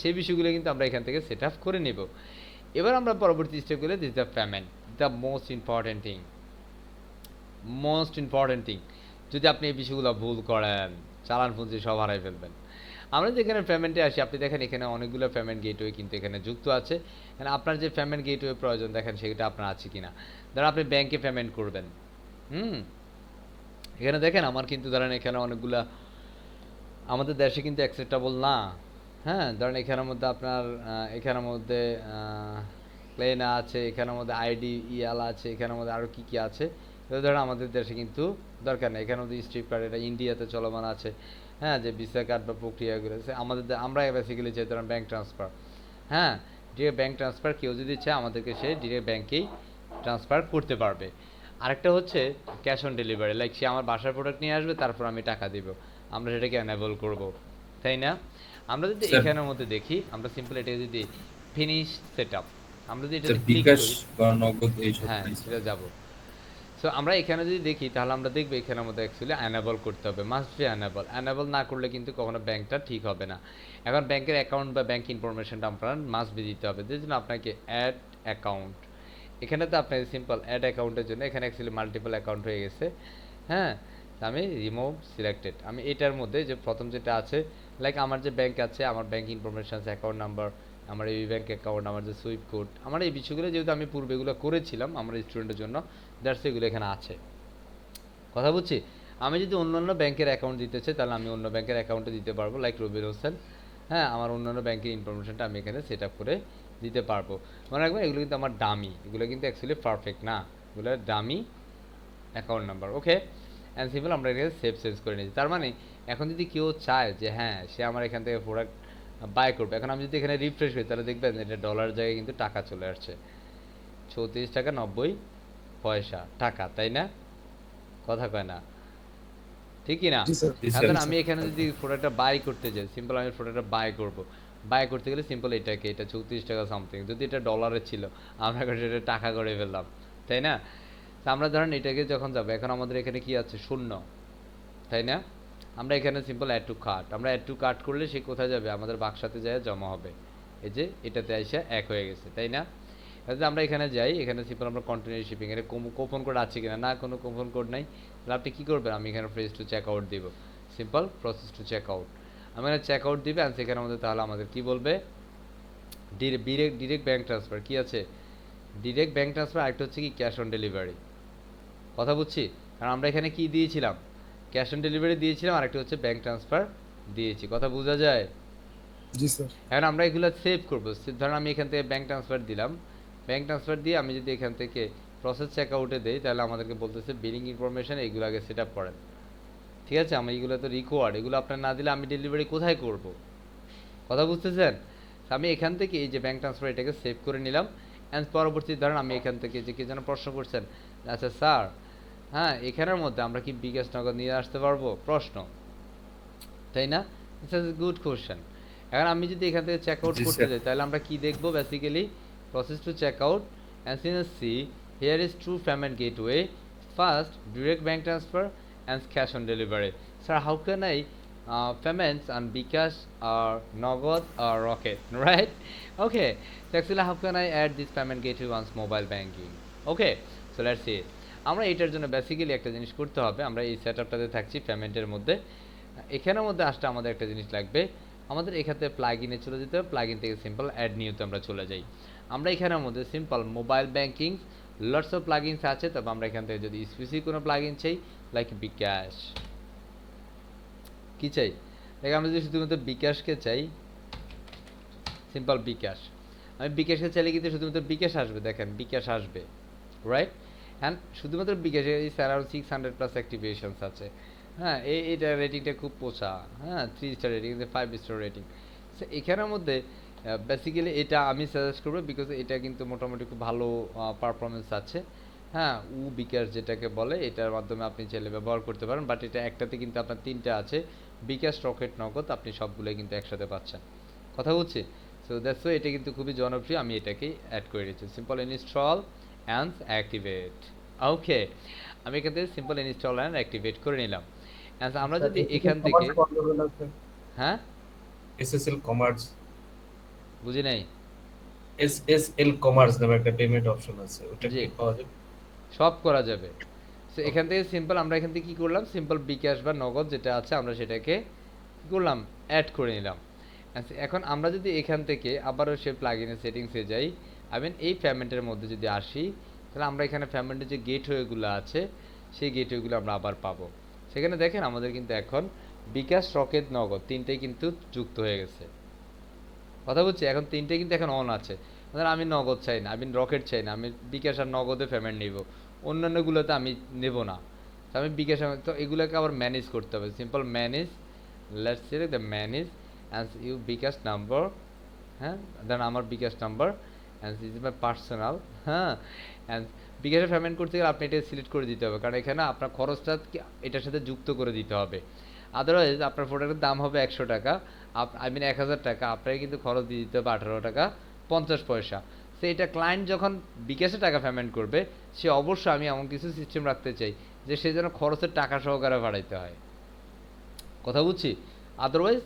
সেই বিষয়গুলো কিন্তু আমরা এখান থেকে সেট আপ করে নেব। এবার আমরা পরবর্তী স্টেপগুলো this the payment, the most important thing. Most important thing, যদি আপনি এই বিষয়গুলো ভুল করেন, চালান পুঁজি সব হারাই ফেলবেন। আমরা যেখানে পেমেন্টে আসি, আপনি দেখেন এখানে অনেকগুলো পেমেন্ট গেটওয়ে কিন্তু এখানে যুক্ত আছে। মানে আপনার যে পেমেন্ট গেটওয়ে প্রয়োজন, দেখেন সেটা আপনার আছে কিনা। ধরেন আপনি ব্যাংকে পেমেন্ট করবেন, এখানে দেখেন আমার কিন্তু ধরেন এখানে অনেকগুলা আমাদের দেশে কিন্তু অ্যাকসেপ্টেবল না। হ্যাঁ, ধরেন এখানের মধ্যে আপনার এখানের মধ্যে প্লেনা আছে, এখানের মধ্যে আইডি ইয়াল আছে, এখানের মধ্যে আরও কী কী আছে, এগুলো ধরেন আমাদের দেশে কিন্তু দরকার নেই। এখানের মধ্যে স্ট্রিপ কার্ড, এটা ইন্ডিয়াতে চলমান আছে। হ্যাঁ, যে ভিসা কার্ড বা প্রক্রিয়াগুলো আছে আমাদের আমরা বেসিক্যালি চাই ধরেন ব্যাঙ্ক ট্রান্সফার। হ্যাঁ, ডিরেক্ট ব্যাঙ্ক ট্রান্সফার কেউ যদি চায় আমাদেরকে সে ডিরেক্ট ব্যাঙ্কেই ট্রান্সফার করতে পারবে। আরেকটা হচ্ছে ক্যাশ অন ডেলিভারি, লাইক সে আমার বাসার প্রোডাক্ট নিয়ে আসবে, তারপর আমি টাকা দিব, আমরা সেটাকে অ্যানেবল করব, তাই না? আমরা যদি এখানের মধ্যে দেখি, আমরা সিম্পল এটাকে যদি ফিনিশ সেট আপ, আমরা যদি এটা ক্লিক বিকাশ করি, বা নগদ এই সব হ্যাঁ সেটা যাব। সো আমরা এখানে যদি দেখি, তাহলে আমরা দেখবো এখানের মধ্যে অ্যাকচুয়ালি অ্যানেবল করতে হবে, মাস্ট বি অ্যানেবল। অ্যানেবল না করলে কিন্তু কখনো ব্যাংকটা ঠিক হবে না। এখন ব্যাংকের অ্যাকাউন্ট বা ব্যাংক ইনফরমেশনটা আপনার মাস্ট বি দিতে হবে, যের জন্য আপনাকে অ্যাড অ্যাকাউন্ট, এখানে তো আপনার সিম্পল অ্যাড অ্যাকাউন্টের জন্য এখানে অ্যাকচুয়ালি মাল্টিপল অ্যাকাউন্ট হয়ে গেছে। হ্যাঁ, আমি রিমুভ সিলেক্টেড, আমি এটার মধ্যে যে প্রথম যেটা আছে, লাইক আমার যে ব্যাংক আছে, আমার ব্যাংক ইনফরমেশন, অ্যাকাউন্ট নাম্বার, আমার এই ব্যাংক অ্যাকাউন্ট, আমার যে সুইফট কোড, আমার এই বিষয়গুলো যেহেতু আমি পূর্বে এগুলো করেছিলাম আমার স্টুডেন্টের জন্য, দ্যাটস এগুলো এখানে আছে। কথা বুঝছি? আমি যদি অন্যান্য ব্যাংকের অ্যাকাউন্ট দিতে চাই, তাহলে আমি অন্য ব্যাংকের অ্যাকাউন্টে দিতে পারবো, লাইক রবির হোসেন। হ্যাঁ, আমার অন্যান্য ব্যাংকের ইনফরমেশনটা আমি এখানে সেট আপ করে দিতে পারবো। মনে রাখবেন এগুলো কিন্তু আমার ডামি, এগুলো কিন্তু অ্যাকচুয়ালি পারফেক্ট না, এগুলো dummy account number. Okay, and simple আমরা এখানে সেভ সেভ করে নিয়েছি। তার মানে এখন যদি কেউ চায় যে হ্যাঁ সে আমার এখান থেকে প্রোডাক্ট বাই করবে, এখন আমি যদি এখানে রিফ্রেশ করি, তাহলে দেখবেন এটা ডলার জায়গায় কিন্তু টাকা চলে আসছে, 34 টাকা 90 পয়সা টাকা, তাই না? কথা কয় না, ঠিকই না? জি স্যার। এখন আমি এখানে যদি প্রোডাক্টটা বাই করতে যাই, সিম্পল আমি প্রোডাক্টটা বাই করব, বাই করতে গেলে সিম্পল এটাকে, এটা 34 টাকা সামথিং, যদি এটা ডলারে ছিল আমরা এটা টাকা করে ফেললাম, তাই না? তো আমরা ধরেন এটাকে যখন যাবো, এখন আমাদের এখানে কি আছে? শূন্য, তাই না? আমরা এখানে সিম্পল অ্যাড টু কার্ট, আমরা অ্যাড টু কার্ট করলে সে কোথায় যাবে? আমাদের বাক্সাতে যায় জমা হবে, এই যে এটাতে এসে এক হয়ে গেছে, তাই না? যদি আমরা এখানে যাই, এখানে সিম্পল আমরা কন্টিনিউ শিপিং, এর কুপন কোড আছে কিনা, না কোনো কুপন কোড নাই, তাহলে আপনি কী করবেন? আমি এখানে প্রেস টু চেক আউট দিব, simple process to check out, আমি এখানে চেক আউট দিবে, আর সেখানে আমাদের তাহলে আমাদের কী বলবে? ডিরেক্ট ব্যাঙ্ক ট্রান্সফার, কি আছে? ডিরেক্ট ব্যাঙ্ক ট্রান্সফার, আরেকটা হচ্ছে কি ক্যাশ অন ডেলিভারি। কথা বুঝছি? কারণ আমরা এখানে কি দিয়েছিলাম? ক্যাশ অন ডেলিভারি দিয়েছিলাম, আরেকটা হচ্ছে ব্যাঙ্ক ট্রান্সফার দিয়েছি, কথা বোঝা যায়? জি স্যার। এখন আমরা এগুলো সেভ করবো, ধরুন আমি এখান থেকে ব্যাঙ্ক ট্রান্সফার দিলাম, ব্যাঙ্ক ট্রান্সফার দিয়ে আমি যদি এখান থেকে প্রসেস চেক আউটে দিই, তাহলে আমাদেরকে বলতেছে বিলিং ইনফরমেশন, এইগুলো আগে সেট আপ করেন। ঠিক আছে, আমি এইগুলো তো রিকোয়ার্ড, এগুলো আপনার না দিলে আমি ডেলিভারি কোথায় করব? কথা বুঝতেছেন? আমি এখান থেকে এই যে ব্যাংক ট্রান্সফার এটাকে সেভ করে নিলাম। অ্যান্ড পরবর্তী ধরেন আমি এখান থেকে যে কে যেন প্রশ্ন করছেন, আচ্ছা স্যার, হ্যাঁ এখানের মধ্যে আমরা কি বিকাশ নগদ নিয়ে আসতে পারবো, প্রশ্ন, তাই না? It's a good question. এখন আমি যদি এখান থেকে চেক আউট জি, করতে স্যার। যাই তাহলে আমরা কি দেখবো basically, process to check out and see here is true payment gateway, first direct bank transfer and cash on delivery. Sir how can I payments on Bikash or Nagad or Rocket, right? Okay, so actually how can I add this payment gateway once mobile banking? Okay, so let's see. আমরা এটার জন্য basically একটা জিনিস করতে হবে, আমরা এই সেটআপটাতে থাকছি পেমেন্টের মধ্যে। এখানের মধ্যে আসতে আমাদের একটা জিনিস লাগবে, আমাদের এখান থেকে প্লাগইনে চলে যেতে হবে, প্লাগইন থেকে সিম্পল অ্যাড নিউতে আমরা চলে যাই। আমরা এখানের মধ্যে simple mobile banking lots of plugins আছে, তবে আমরা এখান থেকে যদি স্পেসিফিক কোনো প্লাগইন চাই লাইক বিকাশ, কি চাই দেখ, আমরা যদি শুধুমাত্র বিকাশকে চাই, সিম্পল বিকাশ, আমি বিকাশকে চাইলে কিন্তু শুধুমাত্র বিকাশ আসবে, দেখেন বিকাশ আসবে, রাইট? হ্যাঁ শুধুমাত্র বিকাশে এই অ্যারাউন্ড 600 প্লাস অ্যাক্টিভেশনস আছে। হ্যাঁ এইটা রেটিংটা খুব পোষা, হ্যাঁ 3 star rating, 5 star rating. So এখানের মধ্যে বেসিক্যালি এটা আমি সাজেস্ট করবো, বিকজ এটা কিন্তু মোটামুটি খুব ভালো পারফরমেন্স আছে। হ্যাঁ বিকাশ যেটাকে বলে, এটার মাধ্যমে আপনি চাইলে ব্যবহার করতে পারেন, বাট এটা একটাতে কিন্তু আপনার 3টা আছে, বিকাশ, রকেট, নগদ, আপনি সবগুলোই কিন্তু একসাথে পাচ্ছেন, কথা বলছি। সো দ্যাটস ওয়াই এটা কিন্তু খুবই জনপ্রিয়, আমি এটাকেই অ্যাড করে দিচ্ছি। Simple install and activate. Okay, আমি এখান থেকে সিম্পল ইনস্টল অ্যান্ড অ্যাক্টিভেট করে নিলাম। অ্যান্ড আমরা যদি এখান থেকে, হ্যাঁ এসএসএল কমার্স, বুঝি নাই, এসএসএল কমার্স নামে একটা পেমেন্ট অপশন আছে, ওটা জি। কি পাওয়া যাবে? সব করা যাবে। সো এখান থেকে সিম্পল আমরা এখান থেকে কি করলাম, সিম্পল বিকাশ বা নগদ যেটা আছে আমরা সেটাকে কি করলাম, অ্যাড করে নিলাম। আচ্ছা, এখন আমরা যদি এখান থেকে আবারও সে প্লাগইনের সেটিংসে যাই, আই মিন এই পেমেন্টের মধ্যে যদি আসি, তাহলে আমরা এখানে পেমেন্টের যে গেটওয়েগুলো আছে সেই গেটওয়েগুলো আমরা আবার পাবো। সেখানে দেখেন আমাদের কিন্তু এখন বিকাশ, রকেট, নগদ 3টাই কিন্তু যুক্ত হয়ে গেছে, কথা বলছি। এখন 3টাই কিন্তু এখন অন আছে। ধর আমি নগদ চাই না, আমি রকেট চাই না, আমি বিকাশ আর নগদে পেমেন্ট নিব, অন্যান্যগুলোতে আমি নেব না। তো আমি বিকাশ, তো এগুলোকে আবার ম্যানেজ করতে হবে, simple manage, let's say the manage and you bKash number, হ্যাঁ দেন আমার bKash number and is my personal, হ্যাঁ অ্যান্ড বিকাশে পেমেন্ট করতে গেলে আপনি এটা সিলেক্ট করে দিতে হবে, কারণ এখানে আপনার খরচটা এটার সাথে যুক্ত করে দিতে হবে। আদারওয়াইজ আপনার প্রোডাক্টের দাম হবে 100 টাকা, আই মিন 1000 টাকা, আপনাকে কিন্তু খরচ দিয়ে দিতে হবে 18 টাকা 50 পয়সা। সো এটা ক্লায়েন্ট যখন বিকাশে টাকা পেমেন্ট করবে, সে অবশ্যই আমি এমন কিছু সিস্টেম রাখতে চাই যে সে যেন খরচের টাকা সহকারে বাড়াইতে হয়, কথা বুঝছি। আদারওয়াইজ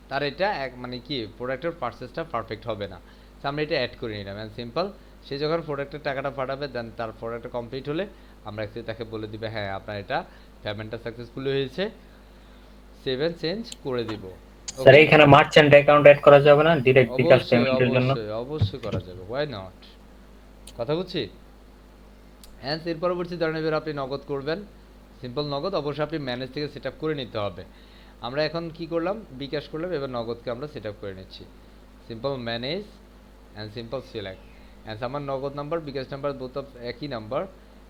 তার এটা মানে কি প্রোডাক্টের পারচেসটা পারফেক্ট হবে না। তো আমরা এটা অ্যাড করে নিলাম অ্যান্ড সিম্পল, সে যখন প্রোডাক্টের টাকাটা পাঠাবে দেন তার প্রোডাক্টটা কমপ্লিট হলে আমরা একটু তাকে বলে দিবে হ্যাঁ আপনার এটা পেমেন্টটা সাকসেসফুলি হয়েছে, সেভ এন্ড চেঞ্জ করে দিব। স্যার এখানে মার্চেন্ট অ্যাকাউন্ট অ্যাড করা যাবে না ডাইরেক্ট বিকাশ অবশ্যই পেমেন্টের জন্য? অবশ্যই অবশ্যই করা যাবে, ওয়াই নট, কথা বুঝছি। অ্যান্ড এর পরবর্তী ধরনের এবার আপনি নগদ করবেন, সিম্পল নগদ অবশ্যই আপনি ম্যানেজ থেকে সেট আপ করে নিতে হবে। আমরা এখন কি করলাম, বিকাশ করলাম, এবার নগদকে আমরা সেট আপ করে নিচ্ছি, simple manage and simple select and আমার Nagad number bKash number both of একই নাম্বার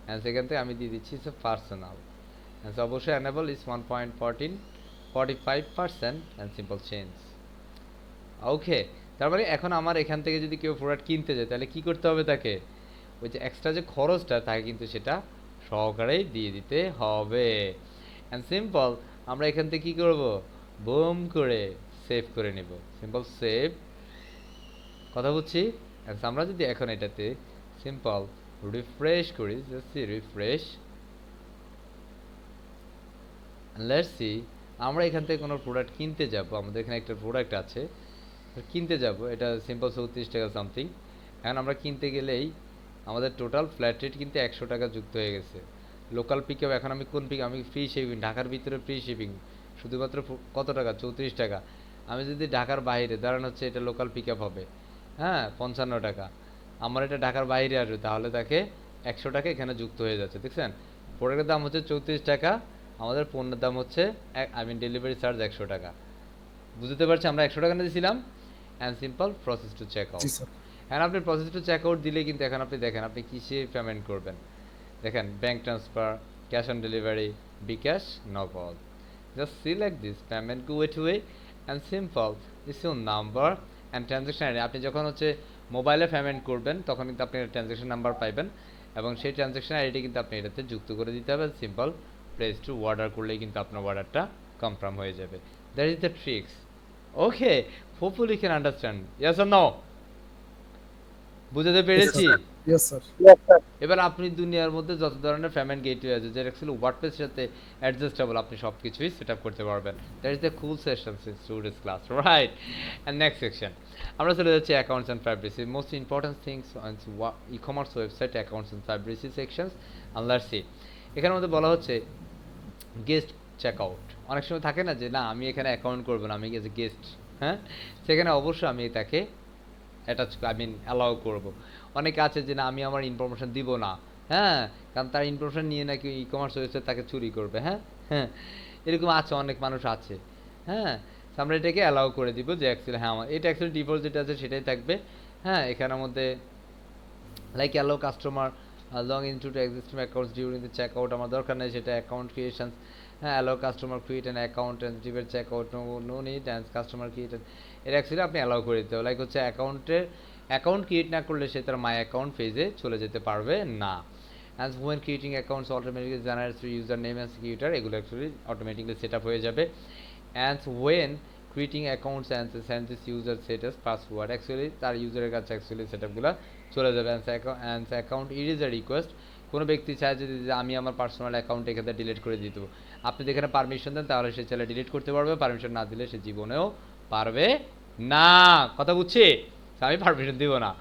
অ্যান্ড সেখান থেকে আমি দিয়ে দিচ্ছি পার্সোনাল অ্যান্ড অবশ্যই enable is 1.45% and simple change. Okay, তার মানে এখন আমার এখান থেকে যদি কেউ প্রোডাক্ট কিনতে যায় তাহলে কি করতে হবে, তাকে ওই যে এক্সট্রা যে খরচটা তাকে কিন্তু সেটা সহকারেই দিয়ে দিতে হবে। অ্যান্ড সিম্পল আমরা এখান থেকে কী করব, বুম করে সেভ করে নেব, সিম্পল সেভ, কথা বুঝছি। অ্যান্ড আমরা যদি এখন এটাতে সিম্পল রিফ্রেশ করি, জাস্ট রিফ্রেশ, লেটস সি আমরা এখান থেকে কোনো প্রোডাক্ট কিনতে যাব, আমাদের এখানে একটা প্রোডাক্ট আছে কিনতে যাব, এটা সিম্পল 34 টাকা সামথিং। এখন আমরা কিনতে গেলেই আমাদের টোটাল ফ্ল্যাট রেট কিন্তু 100 টাকা যুক্ত হয়ে গেছে। লোকাল পিক আপ, এখন আমি কোন পিক, আমি ফ্রি শিপিং, ঢাকার ভিতরে ফ্রি শিপিং শুধুমাত্র কত টাকা, 34 টাকা। আমি যদি ঢাকার বাইরে দাঁড়ানো হচ্ছে, এটা লোকাল পিক আপ হবে, হ্যাঁ 55 টাকা। আমার এটা ঢাকার বাইরে আসবে, তাহলে তাকে 100 টাকা এখানে যুক্ত হয়ে যাচ্ছে, দেখছেন। প্রোডাক্টের দাম হচ্ছে 34 টাকা, আমাদের পণ্যের দাম হচ্ছে আই মিন ডেলিভারি চার্জ 100 টাকা, বুঝতে পারছি। আমরা 100 টাকা দিয়েছিলাম and simple process to check out. জি স্যার। হ্যাঁ আপনি প্রসেস টু চেক আউট দিলে কিন্তু এখন আপনি দেখেন আপনি কিসে পেমেন্ট করবেন, দেখেন bank transfer, cash on delivery, bKash, Nagad. Just select this payment gateway and simple this your number and transaction ID আপনি যখন হচ্ছে মোবাইলে পেমেন্ট করবেন তখন কিন্তু আপনি ট্রানজ্যাকশন নাম্বার পাইবেন এবং সেই ট্রানজ্যাকশন আইডি কিন্তু আপনি এটাতে যুক্ত করে দিতে হবে সিম্পল প্রেস টু অর্ডার করলেই কিন্তু আপনার অর্ডারটা কনফার্ম হয়ে যাবে that is the tricks okay hopefully can understand yes or no বুঝতে পেরেছি ইয়েস স্যার এবার আপনি দুনিয়ার মধ্যে যত ধরনের পেমেন্ট গেটওয়ে আছে যেটা অ্যাকচুয়ালি ওয়ার্ডপ্রেসের সাথে অ্যাডজাস্টেবল আপনি সব কিছুই সেট আপ করতে পারবেন that is the cool session students class right and next section আমরা চলে যাচ্ছি accounts and privacy most important things on e commerce website accounts and privacy sections and let's see এখানের মধ্যে বলা হচ্ছে গেস্ট চেকআউট অনেক সময় থাকে না যে না আমি এখানে অ্যাকাউন্ট করবো না আমি এজ এ গেস্ট হ্যাঁ সেখানে অবশ্যই আমি তাকে অ্যাটাচ অ্যালাউ করবো অনেকে আছে যে না আমি আমার ইনফরমেশন দিব না হ্যাঁ কারণ তার ইনফরমেশন নিয়ে নাকি ই কমার্স ওয়েবসাইট তাকে চুরি করবে হ্যাঁ হ্যাঁ এরকম আছে অনেক মানুষ আছে হ্যাঁ তো আমরা এটাকে অ্যালাউ করে দিব যে অ্যাকচুয়ালি হ্যাঁ আমার এটা অ্যাকচুয়ালি ডিফল্ট যেটা আছে সেটাই থাকবে হ্যাঁ এখানের মধ্যে like allow customer log in to existing accounts during the check out আমার দরকার নেই সেটা অ্যাকাউন্ট ক্রিয়েশন হ্যাঁ allow customer create an account and ডিভের check out no need and customer create এটা অ্যাকচুয়ালি আপনি অ্যালাউ করে দিতে হবে লাইক হচ্ছে অ্যাকাউন্ট ক্রিয়েট না করলে সে তার মাই অ্যাকাউন্ট পেজে চলে যেতে পারবে না and when creating accounts automatically generates user name and সিকিউরিটার এগুলো অ্যাকচুয়ালি অটোমেটিকলি সেট আপ হয়ে যাবে and when creating accounts and send this user সেটাস পাসওয়ার্ড অ্যাকচুয়ালি তার ইউজারের কাছে অ্যাকচুয়ালি সেট আপগুলো চলে যাবে and account it is a request কোনো ব্যক্তি চায় যদি যে আমি আমার পার্সোনাল অ্যাকাউন্ট এখানে ডিলিট করে দিতে আপনি যেখানে পারমিশন দেন তাহলে সে চাইলে ডিলিট করতে পারবে পারমিশন না দিলে সে জীবনেও পারবে না কথা বুঝছি আমি পারমিশন দিব না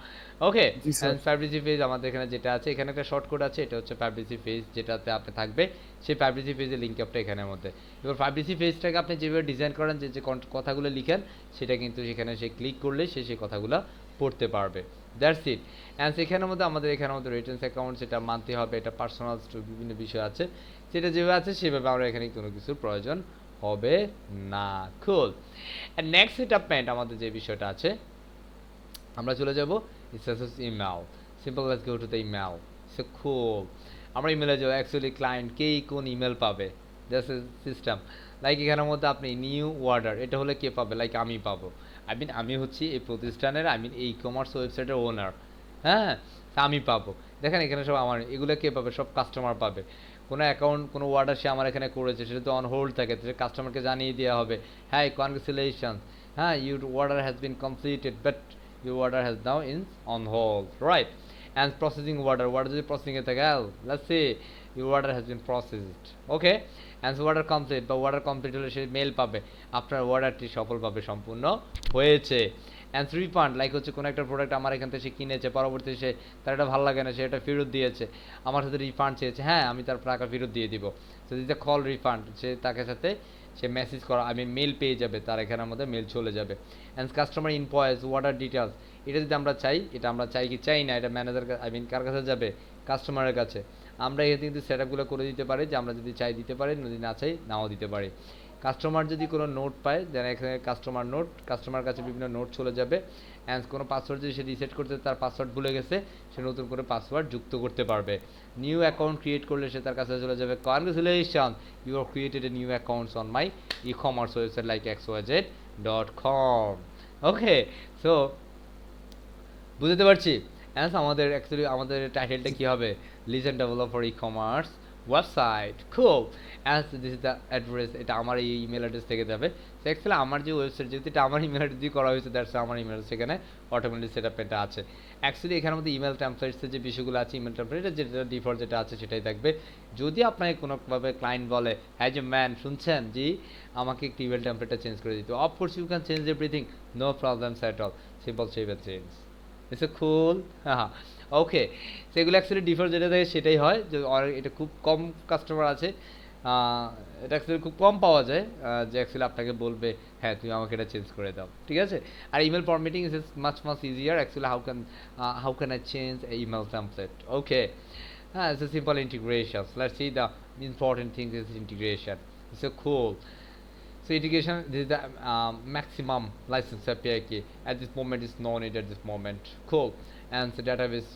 ওকে জি স্যার প্রাইভেসি পেজ আমাদের এখানে যেটা আছে এখানে একটা শর্টকট আছে এটা হচ্ছে প্রাইভেসি পেজ যেটাতে আপনি থাকবে সেই প্রাইভেসি পেজের লিঙ্ক আপটা এখানের মধ্যে এবার প্রাইভেসি পেজটাকে আপনি যেভাবে ডিজাইন করেন যে কথাগুলো লিখেন সেটা কিন্তু সেখানে সে ক্লিক করলে সে সেই কথাগুলো পড়তে পারবে দ্যাটস ইট অ্যান্ড সেখানের মধ্যে আমাদের এখানের মধ্যে রিটার্নস অ্যাকাউন্ট সেটা মানতে হবে এটা পার্সোনাল বিভিন্ন বিষয় আছে সেটা যেভাবে আছে সেভাবে আমরা এখানে কোনো কিছুর প্রয়োজন হবে না কুল অ্যান্ড নেক্সট সেটআপমেন্ট আমাদের যে বিষয়টা আছে আমরা চলে যাব it's email simple let's go to the email so কুল আমরা ইমেলে যাব অ্যাকচুয়ালি ক্লায়েন্ট কে কোন ইমেল পাবে দ্যাটস এ সিস্টেম লাইক এখানের মধ্যে আপনি নিউ অর্ডার এটা হলে কে পাবে লাইক আমি পাবো আমি হচ্ছি এই প্রতিষ্ঠানের এই কমার্স ওয়েবসাইটের ওনার হ্যাঁ তা আমি পাবো দেখেন এখানে সব আমার এগুলো কে পাবে সব কাস্টমার পাবে কোনো অ্যাকাউন্ট কোনো অর্ডার সে আমার এখানে করেছে সেটা তো অন হোল্ড থাকে সে কাস্টমারকে জানিয়ে দেওয়া হবে হ্যাঁ কনগ্রেচুলেশনস হ্যাঁ your order has bin completed but your order has now in on hold right and processing order যদি প্রসেসিং এ থাকে let's say your order has been processed okay and so order complete বা order complete হলে সে mail পাবে আপনার অর্ডারটি সফলভাবে সম্পূর্ণ হয়েছে and refund লাইক হচ্ছে কোনো একটা প্রোডাক্ট আমার এখান থেকে সে কিনেছে পরবর্তীতে সে তার এটা ভালো লাগে না সে এটা ফেরত দিয়েছে আমার সাথে রিফান্ড চেয়েছে হ্যাঁ আমি তার টাকা ফেরত দিয়ে দিব so this the call refund সে তাকে সাথে সে মেসেজ করা মেল পেয়ে যাবে তার এখানের মধ্যে মেল চলে যাবে and customer invoice order details এটা যদি আমরা চাই এটা আমরা চাই কি চাই না এটা ম্যানেজার কার কাছে যাবে কাস্টমারের কাছে আমরা এখানে কিন্তু সেট আপগুলো করে দিতে পারি যে আমরা যদি চাই দিতে পারি যদি না চাই নাও দিতে পারি কাস্টমার যদি কোনো নোট পায় যেন এখানে কাস্টমার নোট কাস্টমার কাছে বিভিন্ন নোট চলে যাবে অ্যান্ড কোনো পাসওয়ার্ড যদি সে রিসেট করতে তার পাসওয়ার্ড ভুলে গেছে সে নতুন করে পাসওয়ার্ড যুক্ত করতে পারবে নিউ অ্যাকাউন্ট ক্রিয়েট করলে সে তার কাছে চলে যাবে congratulation you are created a new accounts on my e commerce website like xyz.com okay so বুঝতে পারছি অ্যান্ড আমাদের অ্যাকচুয়ালি আমাদের টাইটেলটা কী হবে legend developer e commerce website খুব as this is the address এটা আমার এই ইমেল অ্যাড্রেস থেকে যাবে তো অ্যাকচুয়ালি আমার যে ওয়েবসাইট যেহেতু এটা আমার ইমেল অ্যাড্রেস দিয়ে করা হয়েছে দ্যাটস আমার ইমেল সেখানে অটোমেটিক সেট আপ এটা আছে অ্যাকচুয়ালি এখানের মধ্যে ইমেল টেমপ্লেটসের যে বিষয়গুলো আছে ইমেল টেমপ্লেট যেটা ডিফল্ট যেটা আছে সেটাই থাকবে যদি আপনাকে কোনোভাবে ক্লায়েন্ট বলে হ্যাঁ যে ম্যান শুনছেন জি আমাকে একটি ইমেল টেমপ্লেটটা চেঞ্জ করে দিতে of course you can change everything no problems at all simple save and change it's a cool হ্যাঁ ওকে সেগুলো অ্যাকচুয়ালি ডিফল্ট যেটা থাকে সেটাই হয় যে এটা খুব কম কাস্টমার আছে এটা অ্যাকচুয়ালি খুব কম পাওয়া যায় যে অ্যাকচুয়ালি আপনাকে বলবে হ্যাঁ তুমি আমাকে এটা চেঞ্জ করে দাও ঠিক আছে আর email formatting is much easier actually how can I change a email template okay হ্যাঁ it's a simple integration let's see the important things is integration it's a cool So integration, this is the maximum license API key at this moment is no need at this moment. Cool. And the database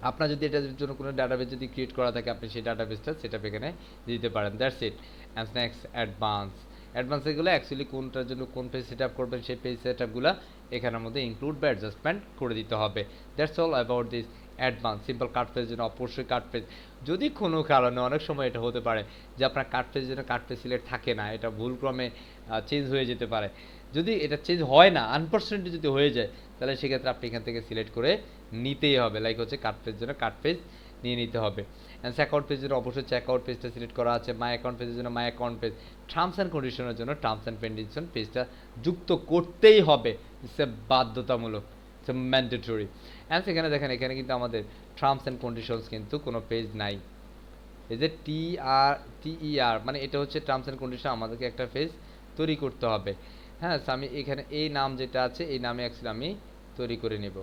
আপনার যদি এটার জন্য কোনো database যদি create করা থাকে আপনি সেই ডাটাবেসটা সেটা এখানে দিতে পারেন that's it and next advance অ্যাডভান্সে গেলে অ্যাকচুয়ালি কোনটার জন্য কোন পেজ সেট আপ করবেন সেই পেজ সেট আপগুলো এখানের মধ্যে ইনক্লুড বা অ্যাডজাস্টমেন্ট করে দিতে হবে। That's all about this advance. Simple cut পেজের জন্য অবশ্যই কাট পেজ, যদি কোনো কারণে অনেক সময় এটা হতে পারে যে আপনার কাট পেজের জন্য কাট পেজ সিলেক্ট থাকে না, এটা ভুলক্রমে চেঞ্জ হয়ে যেতে পারে। যদি এটা চেঞ্জ হয় না, আনফরচুনেটলি যদি হয়ে যায়, তাহলে সেক্ষেত্রে আপনি এখান থেকে সিলেক্ট করে নিতেই হবে। লাইক হচ্ছে কাট পেজের জন্য কাট পেজ নিয়ে নিতে হবে। অ্যান্ড চেকআউট পেজের জন্য অবশ্যই চেকআউট পেজটা সিলেক্ট করা আছে। মাই অ্যাকাউন্ট পেজের জন্য মাই অ্যাকাউন্ট পেজ। টার্মস অ্যান্ড কন্ডিশনের জন্য টার্মস অ্যান্ড কন্ডিশন পেজটা যুক্ত করতেই হবে, ইটস এ বাধ্যতামূলক, ইটস এ ম্যান্ডেটরি। অ্যান্ড সেখানে দেখেন এখানে কিন্তু আমাদের টার্মস অ্যান্ড কন্ডিশনস কিন্তু কোনো পেজ নাই। এই যে TER মানে এটা হচ্ছে টার্মস অ্যান্ড কন্ডিশন, আমাদেরকে একটা পেজ তৈরি করতে হবে। হ্যাঁ, সো আমি এখানে এই নাম যেটা আছে এই নামে অ্যাকচুয়ালি আমি তৈরি করে নেব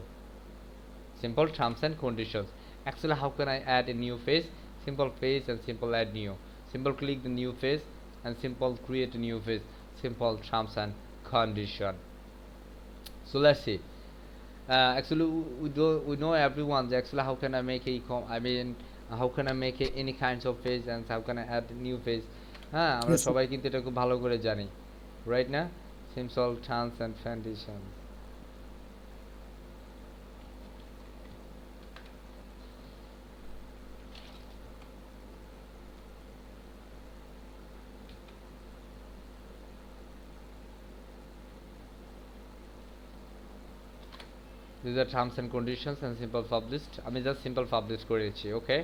simple terms and conditions. Actually, how can I add a new page? Simple page and simple add new. Simple click the new page and simple create a new page. Simple terms and condition. So let's see. Actually, we know everyone. Actually, how can I make how can I make any kinds of page and how can I add new page? হ্যাঁ, আমরা Yes, sir. সবাই কিন্তু এটা খুব ভালো করে জানি, right না? Simple terms and conditions. These are terms and conditions and simple published. আমি জাস্ট সিম্পল পাবলিশ করেছি, ওকে।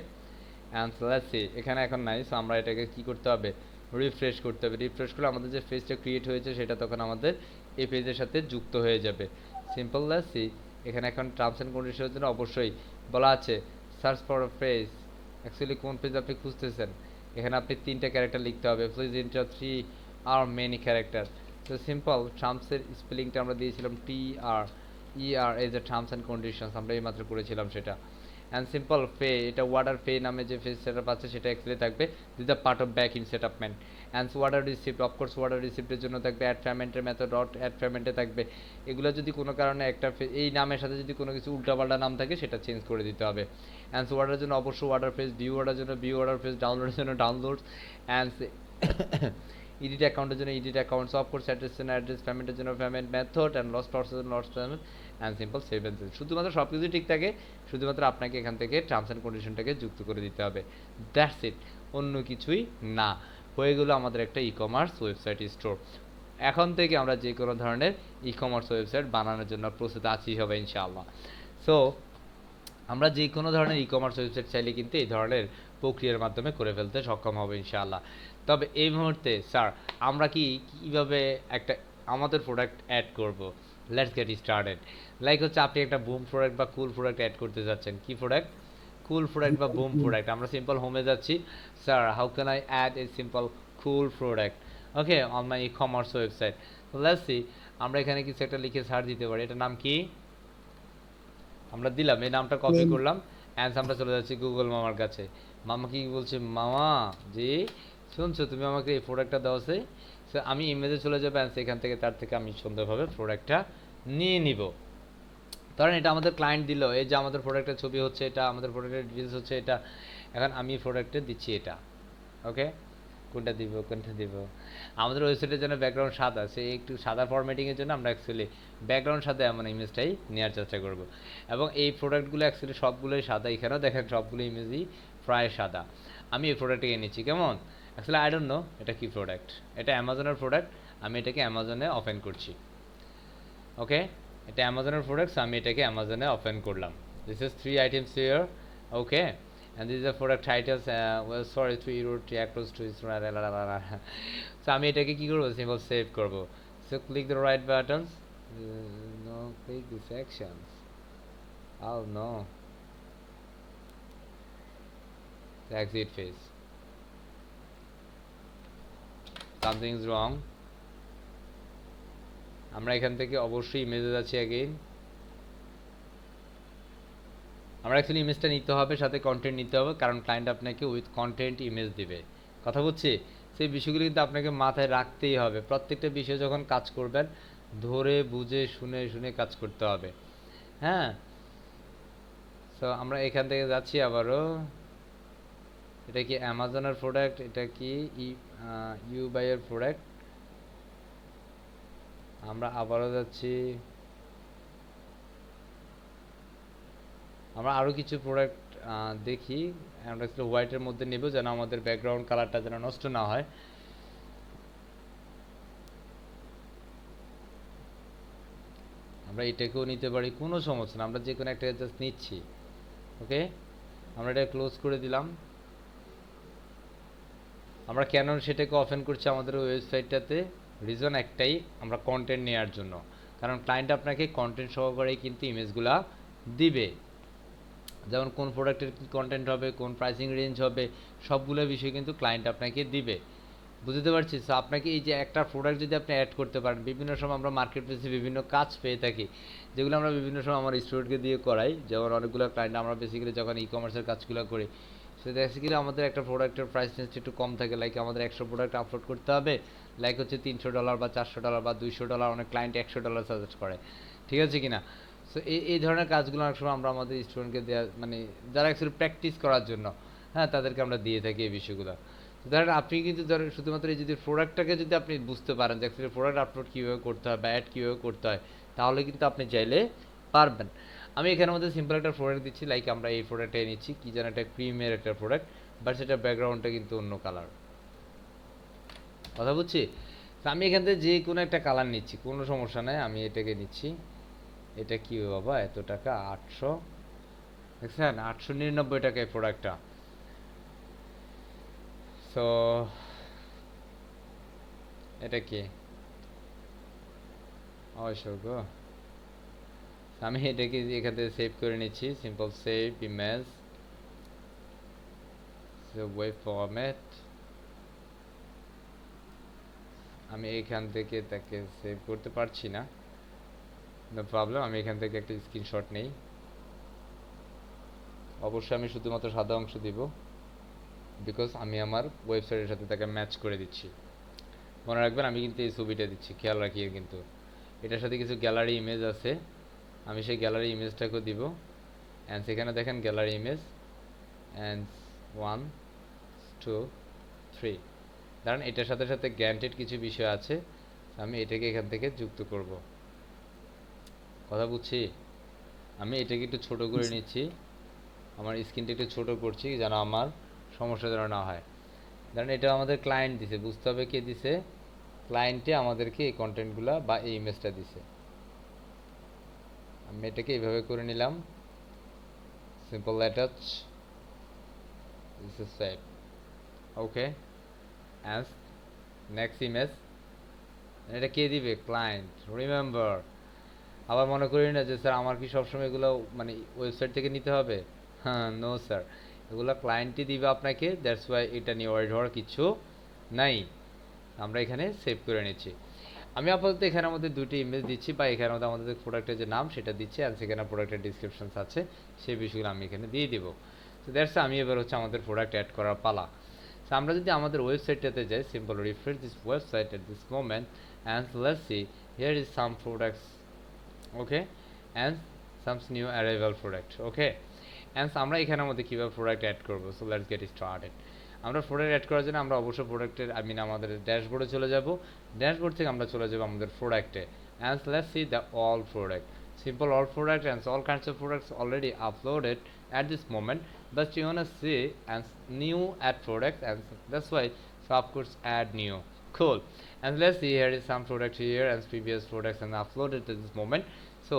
অ্যান্ড লেটস সি, এখানে এখন নাই, সো আমরা এটাকে কি করতে হবে, রিফ্রেশ করতে হবে। রিফ্রেশ করলে আমাদের যে পেজটা ক্রিয়েট হয়েছে সেটা তখন আমাদের এই পেজের সাথে যুক্ত হয়ে যাবে। সিম্পল লেটস সি, এখানে এখন টার্মস অ্যান্ড কন্ডিশনের জন্য অবশ্যই বলা আছে search for a page. Actually কোন পেজ আপনি খুঁজতেছেন, এখানে আপনি 3টা ক্যারেক্টার লিখতে হবে। Please enter 3 are many character. তো সিম্পল টার্মসের স্পেলিংটা আমরা দিয়েছিলাম TRER এই যে টার্মস অ্যান্ড কন্ডিশনস, আমরা এইমাত্র করেছিলাম সেটা। অ্যান্ড সিম্পল পে, এটা ওয়াটার পে নামে যে ফেস সেট আপ আছে সেটা অ্যাকচুয়ালি থাকবে this the part of backend settlement. And water receipt, of course water রিসিপ্টের জন্য থাকবে অ্যাড পেমেন্টের মেথড ডট অ্যাড পেমেন্টে থাকবে। এগুলো যদি কোনো কারণে একটা এই নামের সাথে যদি কোনো কিছু উল্টাপাল্টা নাম থাকে সেটা চেঞ্জ করে দিতে হবে। অ্যান্ড ওয়াটারের জন্য অবশ্যই ওয়াটার ফেস, ভিউ ওয়াটার জন্য ভিউ ওয়াটার ফেস, ডাউনলোডের জন্য ডাউনলোডস। অ্যান্ড ইডিট অ্যাকাউন্টের জন্য ইডিট অ্যাকাউন্টস, অফকোর্স অ্যাড্রেস জন্য অ্যাড্রেস, পেমেন্টের জন্য পেমেন্ট মেথড, অ্যান্ড লস প্রসেসের জন্য loss payment, and simple save and save. শুধুমাত্র সব কিছু ঠিক থাকে, শুধুমাত্র আপনাকে এখান থেকে টার্মস অ্যান্ড কন্ডিশনটাকে যুক্ত করে দিতে হবে, দ্যাটস ইট, অন্য কিছুই না। হয়ে গেলো আমাদের একটা ই কমার্স ওয়েবসাইট স্টোর। এখন থেকে আমরা যে কোনো ধরনের ই কমার্স ওয়েবসাইট বানানোর জন্য প্রস্তুত আছি হবে ইনশাআল্লাহ। সো আমরা যে কোনো ধরনের ই কমার্স ওয়েবসাইট চাইলে কিন্তু এই ধরনের প্রক্রিয়ার মাধ্যমে করে ফেলতে সক্ষম হবে ইনশাআল্লাহ। তবে এই মুহূর্তে স্যার আমরা কীভাবে একটা আমাদের প্রোডাক্ট অ্যাড করব, লেটস গেট স্টার্টেড। লাইক হচ্ছে আপনি একটা বুম প্রোডাক্ট বা কুল প্রোডাক্ট অ্যাড করতে যাচ্ছেন। কি প্রোডাক্ট? কুল প্রোডাক্ট বা বুম প্রোডাক্ট। আমরা সিম্পল হোমে যাচ্ছি, sir how can I add a simple cool product okay on my e commerce website. Let's see, আমরা এখানে কিছু একটা লিখে সার্চ দিতে পারি। এটার নাম কি আমরা দিলাম, এই নামটা কপি করলাম, অ্যান্ড আমরা চলে যাচ্ছি গুগল মামার কাছে। মামা কি বলছে, মামা জি শুনছো তুমি আমাকে এই প্রোডাক্টটা দেওয়া আছে, সো আমি ইমেজে চলে যাবো, অ্যান্ড সেখান থেকে তার থেকে আমি সুন্দরভাবে প্রোডাক্টটা নিয়ে নিব। ধরেন এটা আমাদের ক্লায়েন্ট দিল, এই যে আমাদের প্রোডাক্টের ছবি হচ্ছে এটা, আমাদের প্রোডাক্টের ডিটেলস হচ্ছে এটা। এখন আমি প্রোডাক্টে দিচ্ছি এটা, ওকে কোনটা দিব কোনটা দিব। আমাদের ওয়েবসাইটের জন্য ব্যাকগ্রাউন্ড সাদা, সে একটু সাদা ফরম্যাটিংয়ের জন্য আমরা অ্যাকচুয়ালি ব্যাকগ্রাউন্ড সাদা এমন ইমেজটাই নেওয়ার চেষ্টা করব। এবং এই প্রোডাক্টগুলো অ্যাকচুয়ালি সবগুলোই সাদা, এখানেও দেখেন সবগুলো ইমেজই প্রায় সাদা। আমি এই প্রোডাক্টটাকে নিচ্ছি কেমন, অ্যাকচুয়ালি আই ডোন্ট নো এটা কি প্রোডাক্ট, এটা অ্যামাজনের প্রোডাক্ট, আমি এটাকে অ্যামাজনে ওপেন করছি। ওকে এটা অ্যামাজনের প্রোডাক্টস, আমি এটাকে অ্যামাজনে ওপেন করলাম। This is 3 items here, okay and these are product titles, well sorry 3 euro across to so আমি এটাকে কি করব, সিম্পল সেভ করব। so click the right buttons, no click the sections, oh no the exit phase, something is wrong। আমরা এখান থেকে অবশ্যই ইমেজে যাচ্ছি अगेन। আমরা অ্যাকচুয়ালি ইমেজটা নিতে হবে, সাথে কন্টেন্ট নিতে হবে, কারণ ক্লায়েন্ট আপনাকে উইথ কন্টেন্ট ইমেজ দিবে। কথা বুঝছি, সেই বিষয়গুলো কিন্তু আপনাকে মাথায় রাখতেই হবে। প্রত্যেকটা বিষয় যখন কাজ করবেন ধরে বুঝে শুনে শুনে কাজ করতে হবে। হ্যাঁ, সো আমরা এখান থেকে যাচ্ছি আবারও। এটা কি অ্যামাজনের প্রোডাক্ট, এটা কি ইউ বাইয়ের প্রোডাক্ট, আমরা আবারও যাচ্ছি, আমরা আরও কিছু প্রোডাক্ট দেখি। আমরা আসলে হোয়াইটের মধ্যে নেব যেন আমাদের ব্যাকগ্রাউন্ড কালারটা যেন নষ্ট না হয়। আমরা এটাকেও নিতে পারি, কোনো সমস্যা না, আমরা যে কোনো একটা জাস্ট নিচ্ছি। ওকে, আমরা এটা ক্লোজ করে দিলাম। আমরা কেন সেটাকে ওপেন করছি আমাদের ওয়েবসাইটটাতে, রিজন একটাই, আমরা কন্টেন্ট নেওয়ার জন্য। কারণ ক্লায়েন্ট আপনাকে কন্টেন্ট সহকারেই কিন্তু ইমেজগুলা দিবে, যেমন কোন প্রোডাক্টের কী কন্টেন্ট হবে, কোন প্রাইসিং রেঞ্জ হবে, সবগুলো বিষয় কিন্তু ক্লায়েন্ট আপনাকে দিবে। বুঝতে পারছি? সো আপনাকে এই যে একটা প্রোডাক্ট যদি আপনি অ্যাড করতে পারেন, বিভিন্ন সময় আমরা মার্কেট প্লেসে বিভিন্ন কাজ পেয়ে থাকি, যেগুলো আমরা বিভিন্ন সময় আমার স্টুডেন্টকে দিয়ে করাই। যেমন অনেকগুলো ক্লায়েন্ট আমরা বেসিক্যালি যখন ই কমার্সের কাজগুলো করি, সো বেসিক্যালি আমাদের একটা প্রোডাক্টের প্রাইস রেঞ্জটা একটু কম থাকে। লাইক আমাদের 100 প্রোডাক্ট আপলোড করতে হবে, লাইক হচ্ছে $300 বা $400 বা $200, অনেক ক্লায়েন্ট $100 সাজেস্ট করে, ঠিক আছে কিনা? সো এই ধরনের কাজগুলো অনেক সময় আমরা আমাদের স্টুডেন্টকে দেওয়া, মানে যারা অ্যাকচুয়ালি প্র্যাকটিস করার জন্য, হ্যাঁ, তাদেরকে আমরা দিয়ে থাকি এই বিষয়গুলো। ধরেন আপনি কিন্তু ধরেন শুধুমাত্র এই যদি প্রোডাক্টটাকে যদি আপনি বুঝতে পারেন যে অ্যাকচুয়ালি প্রোডাক্ট আপলোড কীভাবে করতে হয় বা অ্যাড কীভাবে করতে হয়, তাহলে কিন্তু আপনি চাইলে পারবেন। আমি এখানের মধ্যে সিম্পল একটা প্রোডাক্ট দিচ্ছি, লাইক আমরা এই প্রোডাক্টটাই নিচ্ছি, কী যেন একটা ক্রিমের একটা প্রোডাক্ট, বাট সেটা ব্যাকগ্রাউন্ডটা কিন্তু অন্য কালার। কথা বুঝছি? তো আমি এখান থেকে যে কোনো একটা কালার নিচ্ছি, কোনো সমস্যা নাই, আমি এটাকে নিচ্ছি। এটা কি বাবা, এত টাকা, 800, দেখছেন 899 টাকা এই প্রোডাক্টটা। সো এটা কি অবশ্যই গো, আমি এটাকে এখান থেকে সেভ করে নিচ্ছি, simple save image, web format. আমি এখান থেকে তাকে সেভ করতে পারছি না, নো প্রবলেম, আমি এখান থেকে একটা স্ক্রিনশট নেই। অবশ্যই আমি শুধুমাত্র সাদা অংশ দিব, বিকজ আমি আমার ওয়েবসাইটের সাথে তাকে ম্যাচ করে দিচ্ছি। মনে রাখবেন আমি কিন্তু এই ছবিটা দিচ্ছি, খেয়াল রাখিয়ে, কিন্তু এটার সাথে কিছু গ্যালারি ইমেজ আছে, আমি সেই গ্যালারি ইমেজটাকেও দিব। অ্যান্ড সেখানে দেখেন গ্যালারি ইমেজ, অ্যান্ড 1 2 3, কারণ এটার সাথে সাথে গ্যারান্টেড কিছু বিষয় আছে, আমি এটাকে এখান থেকে যুক্ত করব। কথা বুঝছি? আমি এটাকে একটু ছোট করে নিচ্ছি, আমার স্ক্রিনটা একটু ছোট করছি যেন আমার সমস্যা যেন না হয়। কারণ এটা আমাদের ক্লায়েন্ট দিছে, বুঝতে হবে কে দিছে, ক্লায়েন্টে আমাদেরকে এই কন্টেন্টগুলো বা এই ইমেজটা দিছে। আমি এটাকে এইভাবে করে নিলাম, simple attach, this is save. Okay, and next image, এটা কে দিবে, ক্লায়েন্ট, রিমেম্বার। আবার মনে করি না যে স্যার আমার কি সবসময় এগুলো মানে ওয়েবসাইট থেকে নিতে হবে, হ্যাঁ, নো স্যার, এগুলো ক্লায়েন্টই দিবে আপনাকে, দ্যাটস ওয়াই এটা নিয়ে ওয়ার্ড হওয়ার কিছু নাই। আমরা এখানে সেভ করে নিচ্ছি। আমি আপাতত এখানের মধ্যে দুটি ইমেজ দিচ্ছি, বা এখানের মধ্যে আমাদের প্রোডাক্টের যে নাম সেটা দিচ্ছি, আর সেখানে প্রোডাক্টের ডিসক্রিপশনস আছে, সেই বিষয়গুলো আমি এখানে দিয়ে দিব। তো দ্যাটস, আমি এবার হচ্ছে আমাদের প্রোডাক্ট অ্যাড করার পালা। সো আমরা যদি আমাদের ওয়েবসাইটটাতে যাই, simple refresh this website at this moment, and let's see here is some products, okay, and some new arrival product, okay. And আমরা এখানের মধ্যে কীভাবে প্রোডাক্ট অ্যাড করবো, সো লেটস গেট স্টার্টেড। আমরা প্রোডাক্ট অ্যাড করার জন্য আমরা অবশ্যই প্রোডাক্টের আমাদের ড্যাশবোর্ডে চলে যাব, ড্যাশবোর্ড থেকে আমরা চলে যাব আমাদের প্রোডাক্টে, and let's see the all product, simple all product and all kinds of products already uploaded at this moment, but you want to see and new add product, and that's why, so of course add new, cool. And let's see, here is some product here and previous products and uploaded at this moment. So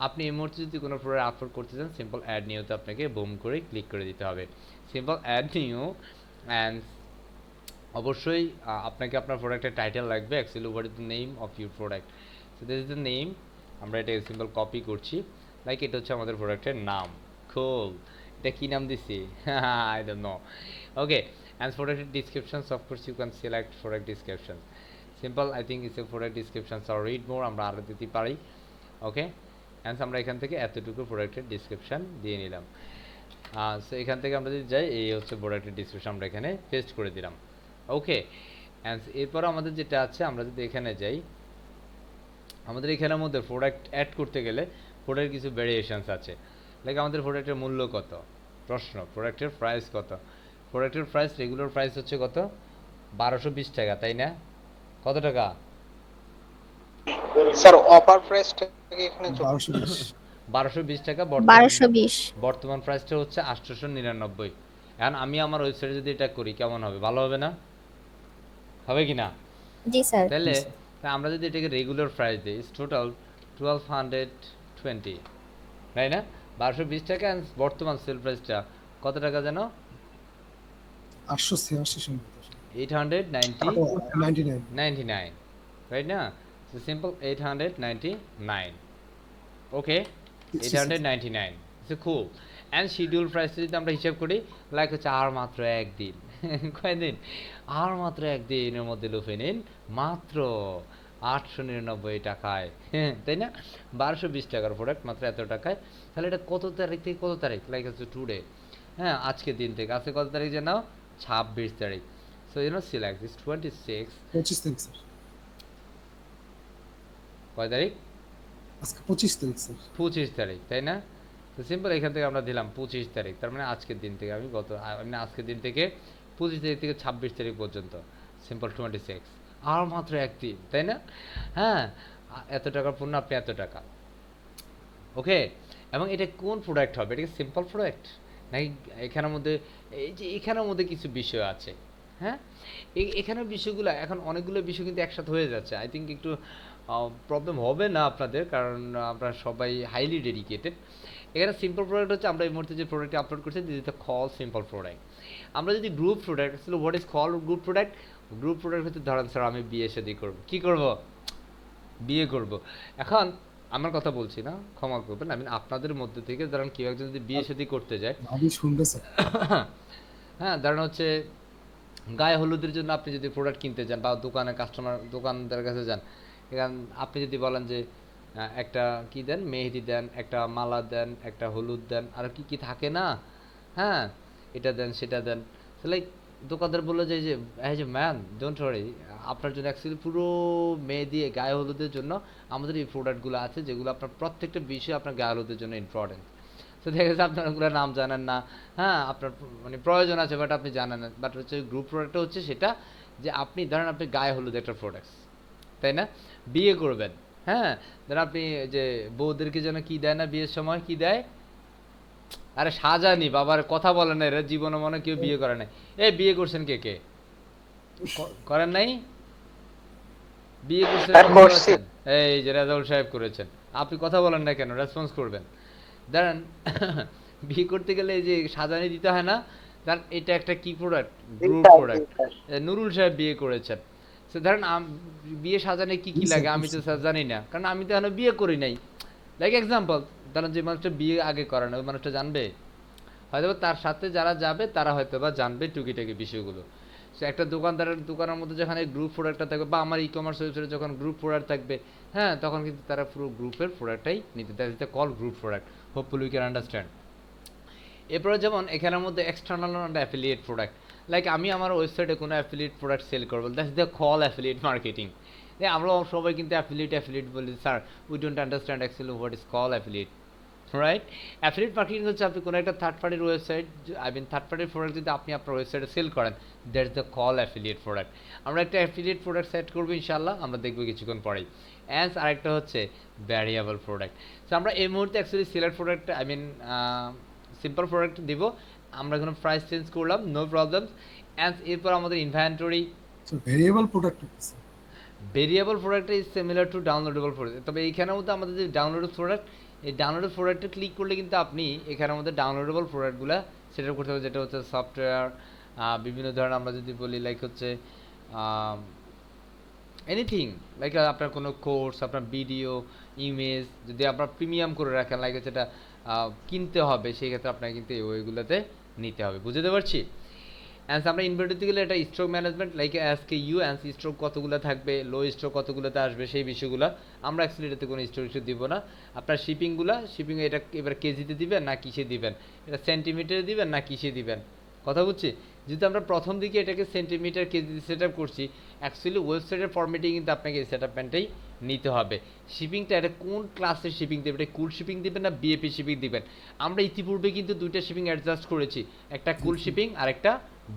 আপনি এই মুহূর্তে যদি কোনো product upload করতে চান, simple add নিউতে আপনাকে broom করে click করে দিতে হবে, সিম্পল অ্যাড নিউ। অ্যান্ড অবশ্যই আপনাকে আপনার প্রোডাক্টের টাইটেল লাগবে, actually what is the name of your product, so this is the name. আমরা এটাকে সিম্পল কপি করছি, লাইক এটা হচ্ছে আমাদের প্রোডাক্টের নাম, কুল। এটা কী নাম দিছি, I don't know, okay. And প্রোডাক্টের descriptions, of course you can select product description, simple, I think it's a product descriptions আর রিড মোর, আমরা আরও দিতে পারি, ওকে। অ্যান্ড আমরা এখান থেকে এতটুকু প্রোডাক্টের ডিসক্রিপশান দিয়ে নিলাম। সো এখান থেকে আমরা যদি যাই, এই হচ্ছে প্রোডাক্টের ডিসক্রিপশন আমরা এখানে পেস্ট করে দিলাম, ওকে। অ্যান্ড এরপর আমাদের যেটা আছে, আমরা যদি এখানে যাই, আমাদের এখানের মধ্যে প্রোডাক্ট অ্যাড করতে গেলে প্রোডাক্টের কিছু ভ্যারিয়েশনস আছে, লাইক আমাদের প্রোডাক্টের মূল্য কত, প্রশ্ন, প্রোডাক্টের প্রাইস কত। প্রোডাক্টের প্রাইস, রেগুলার প্রাইস হচ্ছে কত, 1220 টাকা, তাই না? কত টাকা, স্যার অফার প্রাইসটা কি এখানে 1220 1220 টাকা, 1220। বর্তমান প্রাইসটা হচ্ছে 899। এখন আমি আমার ওয়েবসাইটে যদি এটা করি কেমন হবে, ভালো হবে না? হবে কি না? জি স্যার। তাহলে আমরা যদি এটাকে রেগুলার প্রাইস দিই, ইটস টোটাল 1220, তাই না? 1220 টাকা, and বর্তমান সেল প্রাইসটা কত টাকা যেন? 886 সম্ভবত 899, 99 right না? So simple 899. Okay, 899. So cool. And schedule price যদি আমরা হিসাব করি, লাইক হচ্ছে আর মাত্র একদিন। কয়দিন? আর মাত্র একদিনের মধ্যে লুফে নিন মাত্র 899 টাকায়, তাই না? 1220 টাকার প্রোডাক্ট মাত্র এত টাকায়। তাহলে এটা কত তারিখ থেকে কত তারিখ? লাইক হচ্ছে টুডে, হ্যাঁ আজকের দিন থেকে। আজকে কত তারিখ জানো? 26 তারিখ। So you know select this 26 25 তারিখ স্যার, কয় তারিখ? আজকে 25 তারিখ স্যার। 25 তারিখ, তাই না? তো সিম্পল এখান থেকে আমরা দিলাম 25 তারিখ, তার মানে আজকের দিন থেকে আমি আজকের দিন থেকে 25 তারিখ থেকে 26 তারিখ পর্যন্ত, সিম্পল 26, আর মাত্র একদিন, তাই না? হ্যাঁ, এত টাকার পণ্য আপনি এত টাকা। ওকে, এবং এটা কোন প্রোডাক্ট হবে? এটা কি সিম্পল প্রোডাক্ট নাকি এখানের মধ্যে, এই যে এখানের মধ্যে কিছু বিষয় আছে, হ্যাঁ এখানের বিষয়গুলো, এখন অনেকগুলো বিষয় কিন্তু একসাথে হয়ে যাচ্ছে। আই থিঙ্ক একটু প্রবলেম হবে না আপনাদের, কারণ আপনারা সবাই হাইলি ডেডিকেটেড। এখানে সিম্পল প্রোডাক্ট হচ্ছে আমরা এই মুহূর্তে যে প্রোডাক্টটি আপলোড করছি this is the call simple product. আমরা যদি গ্রুপ প্রোডাক্ট আসলে what is call group product? Group product হচ্ছে ধরেন স্যার আমি বিয়ে শাদী করবো, কী করবো? বিয়ে করব। এখন আমার কথা বলছি না, ক্ষমা করবেন, আমি আপনাদের মধ্যে থেকে ধরেন কেউ একজন যদি বিয়ে শাদী করতে যায়, ভাবি শুনবে স্যার। হ্যাঁ ধরেন হচ্ছে গায়ে হলুদের জন্য আপনি যদি প্রোডাক্ট কিনতে যান বা দোকানদারের কাছে যান, এখান আপনি যদি বলেন যে একটা কি দেন, মেহেদি দেন, একটা মালা দেন, একটা হলুদ দেন, আর কি কি থাকে না, হ্যাঁ এটা দেন সেটা দেন, লাইক দোকানদার বললো যে ম্যান ডোন্ট ওয়ারি, আপনার জন্য অ্যাকচুয়ালি পুরো মেহেদি গায়ে হলুদের জন্য আমাদের এই প্রোডাক্টগুলো আছে, যেগুলো আপনার প্রত্যেকটা বিষয় আপনার গায়ে হলুদের জন্য ইম্পর্টেন্ট। তো দেখা যাচ্ছে আপনার ওগুলো নাম জানেন না, হ্যাঁ আপনার মানে প্রয়োজন আছে বাট আপনি জানেন না। বাট হচ্ছে গ্রুপ প্রোডাক্টটা হচ্ছে সেটা যে আপনি ধরেন আপনি গায়ে হলুদ একটা প্রোডাক্টস, তাই না? বিয়ে করবেন, হ্যাঁ ধরেন আপনি যে বউদেরকে যেন কি দেয় না বিয়ের সময়, কি দেয়? আরে সাজানি, বাবার কথা বলে না, এরা জীবনে মনে কেউ বিয়ে করে নাই। এই বিয়ে করছেন কে কে? করেন নাই? বিয়ে করছেন? এই যে রাজাউল সাহেব করেছেন, আপনি কথা বলেন না কেন? রেসপন্স করবেন। ধরেন বিয়ে করতে গেলে এই যে সাজানি দিতে হয় না, ধরেন এটা একটা কি প্রোডাক্ট? Group product. নুরুল সাহেব বিয়ে করেছেন, সে ধরেন বিয়ে সাজানে কি কি লাগে আমি তো জানি না, কারণ আমি তো এখনো বিয়ে করি নাই। লাইক এক্সাম্পল, ধরেন যে মানুষটা বিয়ে আগে করে না ওই মানুষটা জানবে, হয়তো তার সাথে যারা যাবে তারা হয়তো বা জানবে টুকিটাকি বিষয়গুলো। সে একটা দোকানের মধ্যে যখন এই গ্রুপ প্রোডাক্টটা থাকবে, বা আমার ই কমার্স ওয়েবসাইটে যখন গ্রুপ প্রোডাক্ট থাকবে, হ্যাঁ তখন কিন্তু তারা পুরো গ্রুপের প্রোডাক্টটাই নিতে, that is the call group product. Hopefully we can understand. এরপরে যেমন এখানের মধ্যে এক্সটার্নাল অ্যাফিলিয়েট প্রোডাক্ট, লাইক আমি আমার ওয়েবসাইটে কোনো অ্যাফিলিয়েট প্রোডাক্ট সেল করবো, that's the call affiliate marketing. আমরা সবাই কিন্তু অ্যাফিলিয়েট বলি, sir we don't understand actually what is call affiliate, right? Affiliate marketing হচ্ছে আপনি কোনো একটা থার্ড পার্টির ওয়েবসাইট, আই মিন থার্ড পার্টির প্রোডাক্ট যদি আপনি আপনার ওয়েবসাইটে সেল করেন, that's the call affiliate product. আমরা একটা অ্যাফিলিয়েট প্রোডাক্ট সেট করবো ইনশাল্লাহ, আমরা দেখবো কিছুক্ষণ পরেই। অ্যান্ড আরেকটা হচ্ছে ভ্যারিয়েবল প্রোডাক্ট। সো আমরা এই মুহূর্তে actually select product, I mean simple product দিব, আমরা কোনো প্রাইস চেঞ্জ করলাম, নো প্রবলেম। অ্যান্ড এরপর আমাদের ইনভেন্টরি ভেরিয়েবল প্রোডাক্ট আছে। Variable product is similar to downloadable product, তবে এইখানের মধ্যে আমাদের যে ডাউনলোডেবল প্রোডাক্ট, এই ডাউনলোডেবল প্রোডাক্টে ক্লিক করলে কিন্তু আপনি এখানের মধ্যে ডাউনলোডেবল প্রোডাক্টগুলো সেটা করতে হবে, যেটা হচ্ছে সফটওয়্যার, বিভিন্ন ধরনের আমরা যদি বলি লাইক হচ্ছে এনিথিং, লাইক আপনার কোনো কোর্স, আপনার ভিডিও, ইমেজ যদি আপনার প্রিমিয়াম করে রাখেন, লাইক হচ্ছে এটা কিনতে হবে, সেই ক্ষেত্রে আপনাকে কিন্তু এই ওইগুলোতে নিতে হবে। বুঝতে পারছি? অ্যান্ড আমরা ইনভার্টারতে গেলে এটা stroke management, like SKU and stroke কতগুলো থাকবে, লো স্ট্রোক কতগুলোতে আসবে, সেই বিষয়গুলো আমরা অ্যাকচুয়ালি এটাতে কোনো স্ট্রোক দিব না। আপনার শিপিং এটা এবার কেজিতে দিবেন না কিসে দিবেন, এটা সেন্টিমিটারে দিবেন না কিসে দিবেন, কথা বুঝছি? যেহেতু আমরা প্রথম দিকে এটাকে সেন্টিমিটার কেজি সেট আপ করছি, অ্যাকচুয়ালি ওয়েবসাইটের ফরম্যাটেই কিন্তু আপনাকে এই সেট আপমেন্টটাই নিতে হবে। শিপিংটা এটা কোন ক্লাসের শিপিং দেবেন, এটা কুল শিপিং দেবেন না বিএপি শিপিং দিবেন? আমরা ইতিপূর্বে কিন্তু দুইটা শিপিং অ্যাডজাস্ট করেছি, একটা কুল শিপিং আর একটা